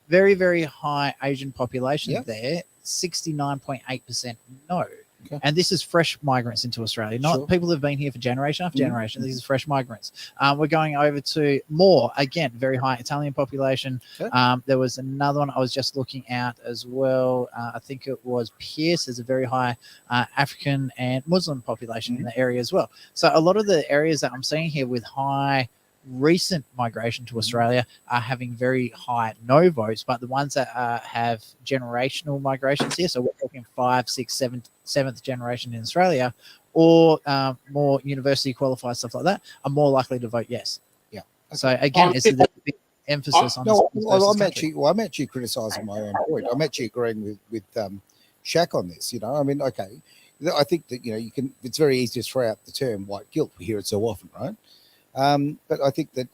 very, very high Asian population there, 69.8% no. Okay. And this is fresh migrants into Australia, not people who've been here for generation after generation. These are fresh migrants. We're going over to more, again, very high Italian population. Okay. There was another one I was just looking at as well. I think it was Pierce. There's a very high African and Muslim population in the area as well. So a lot of the areas that I'm seeing here with high recent migration to Australia are having very high no votes, but the ones that have generational migrations here, so we're talking 5th, 6th, 7th generation in Australia, or more university qualified stuff like that, are more likely to vote yes. Yeah. So again, it's a big emphasis on. I'm actually criticising my own point. I'm actually agreeing with Shaq on this. You know, I mean, okay, I think that you can. It's very easy to throw out the term white guilt. We hear it so often, right? But I think that,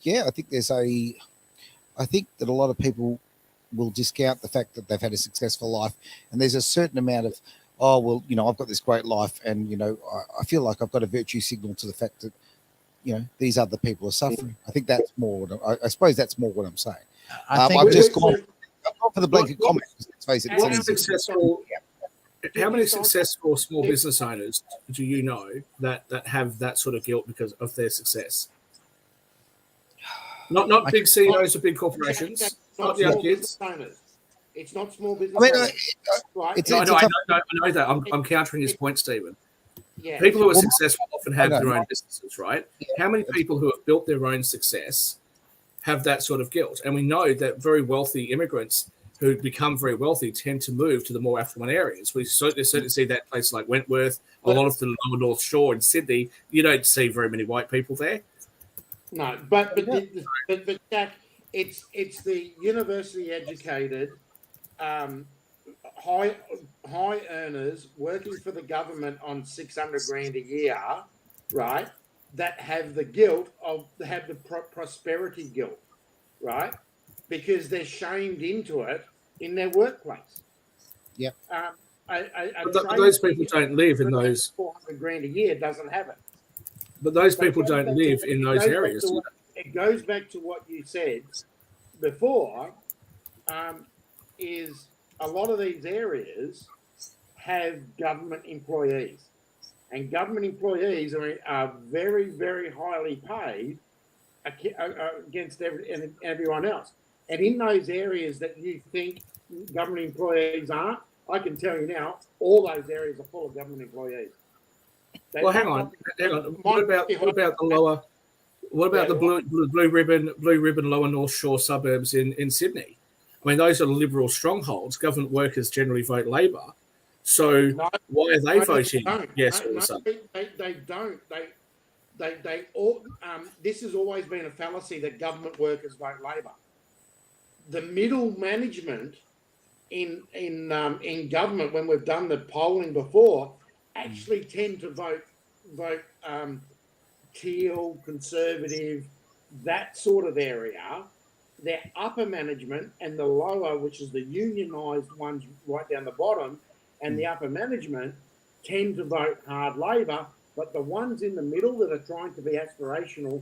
I think that a lot of people will discount the fact that they've had a successful life, and there's a certain amount of, I've got this great life, and I feel like I've got a virtue signal to the fact that these other people are suffering. I think that's more. I suppose that's more what I'm saying. I've just gone for the blanket comment. Let's face it. How many successful small business owners do you know that have that sort of guilt because of their success? Not big CEOs of big corporations. Not young kids. It's not small business owners. I know that. I'm countering his point, Stephen. Yeah. People who are successful often have their own businesses, right? Yeah. How many people who have built their own success have that sort of guilt? And we know that very wealthy immigrants who become very wealthy tend to move to the more affluent areas. We certainly see that places like Wentworth, a lot of the lower North Shore in Sydney. You don't see very many white people there. No, but Jack, it's the university educated, high earners working for the government on $600,000 a year, right? That have the prosperity guilt, right? Because they're shamed into it in their workplace. Yep. But those people don't live in those. $400,000 a year doesn't have it. But those people don't live in those areas. It goes back to what you said before. Is a lot of these areas have government employees, and government employees are very, very highly paid against everyone else. And in those areas that you think government employees aren't, I can tell you now, all those areas are full of government employees. Well, hang on. What about the lower? What about the blue ribbon lower North Shore suburbs in Sydney? I mean, those are liberal strongholds. Government workers generally vote Labor. So why are they voting yes all of a sudden? They don't. They all. This has always been a fallacy that government workers vote Labor. The middle management in government, when we've done the polling before, actually tend to vote teal, conservative, that sort of area. Their upper management and the lower, which is the unionised ones right down the bottom, and the upper management tend to vote hard Labor, but the ones in the middle that are trying to be aspirational,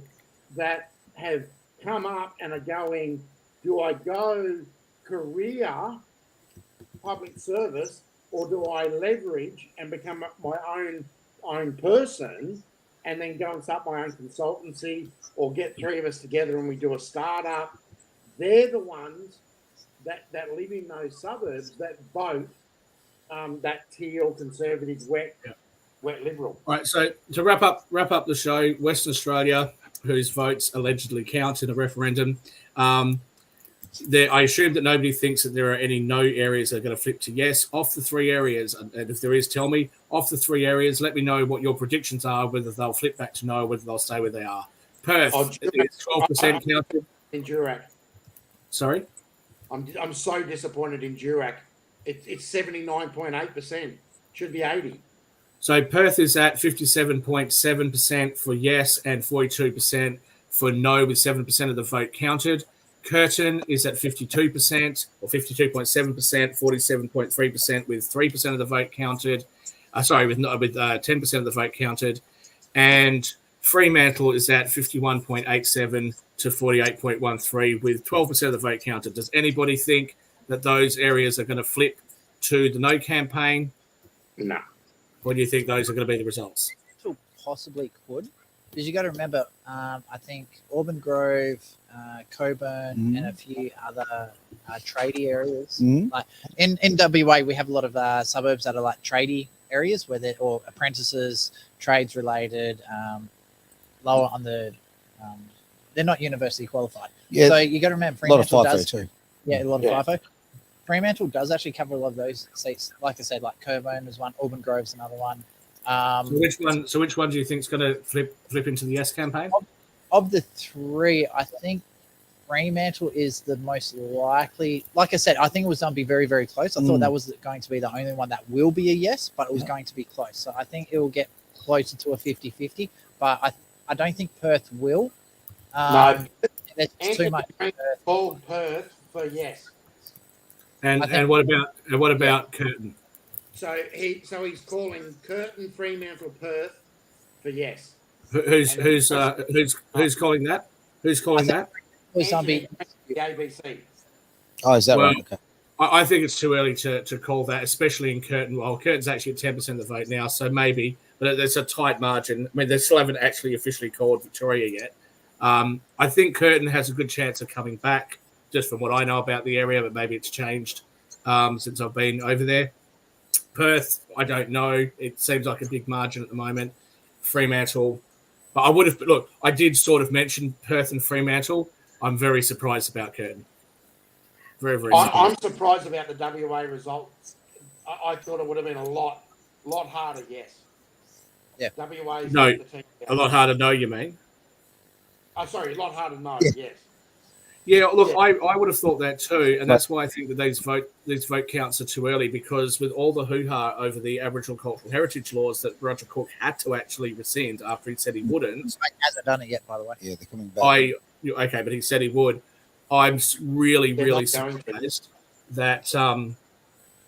that have come up and are going, do I go career public service, or do I leverage and become my own person and then go and start my own consultancy, or get three of us together and we do a startup? They're the ones that live in those suburbs that vote that teal, conservative, wet Liberal. All right, so to wrap up the show, Western Australia, whose votes allegedly count in a referendum, I assume that nobody thinks that there are any no areas that are going to flip to yes. Off the 3 areas, and if there is, tell me. Off the 3 areas, let me know what your predictions are, whether they'll flip back to no or whether they'll stay where they are. Perth, it's 12% counted. In Durack. Sorry? I'm so disappointed in Durack. It's 79.8%. Should be 80. So Perth is at 57.7% for yes and 42% for no, with 7% of the vote counted. Curtin is at 52% or 52.7%, 47.3% with 3% of the vote counted. With 10% of the vote counted. And Fremantle is at 51.87 to 48.13 with 12% of the vote counted. Does anybody think that those areas are going to flip to the no campaign? No. Or do you think those are going to be the results? Possibly could. Because you got to remember, I think Auburn Grove, Coburn, and a few other tradie areas. Like in WA, we have a lot of suburbs that are like tradie areas where they're or apprentices, trades related, lower on the. They're not university qualified. Yeah. So you got to remember, Fremantle does too. Yeah, a lot of FIFO. Fremantle does actually cover a lot of those seats. Like I said, like Coburn is one, Auburn Grove's another one. So which one do you think is going to flip into the yes campaign? Of the 3, I think Fremantle is the most likely. Like I said, I think it was going to be very, very close. I thought that was going to be the only one that will be a yes, but it was going to be close. So I think it will get closer to a 50-50, but I don't think Perth will. No. There's too much. All Perth for yes. And what about Curtin? So he's calling Curtin, Fremantle, Perth for yes. Who's calling that? Who's calling that? The ABC. Oh, is that right? Okay. I think it's too early to call that, especially in Curtin. Well, Curtin's actually at 10% of the vote now, so maybe, but there's a tight margin. I mean, they still haven't actually officially called Victoria yet. I think Curtin has a good chance of coming back, just from what I know about the area, but maybe it's changed since I've been over there. Perth, I don't know. It seems like a big margin at the moment. Fremantle, but I did sort of mention Perth and Fremantle. I'm very surprised about Curtin. Very, very surprised. I'm surprised about the WA results. I thought it would have been a lot harder, yes. Yeah. WA. No, a lot harder, no, you mean? Sorry, a lot harder, no, yes. Yeah, look, yeah. I would have thought that too, and that's why I think that these vote counts are too early, because with all the hoo-ha over the Aboriginal Cultural Heritage laws that Roger Cook had to actually rescind after he said he wouldn't. He hasn't done it yet, by the way. Yeah, they're coming back. Okay, but he said he would. I'm really, really surprised that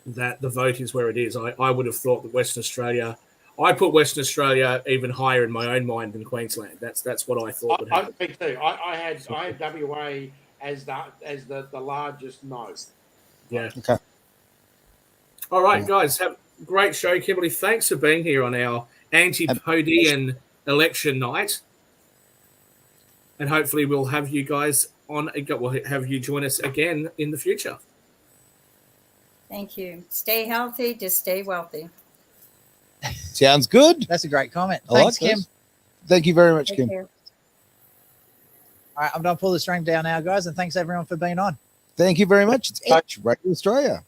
that the vote is where it is. I would have thought that Western Australia. I put Western Australia even higher in my own mind than Queensland. That's what I thought would happen. Me too. I had WA as the largest no. Yeah. Okay. All right, guys. Have a great show, Kimberly. Thanks for being here on our anti-Podian election night. And hopefully we'll have you guys on. We'll have you join us again in the future. Thank you. Stay healthy. Just stay wealthy. Sounds good. That's a great comment. Thanks, Kim. Thank you very much, Take Kim. care. All right, I'm going to pull the string down now, guys, and thanks everyone for being on. Thank you very much. It's Radio Australia.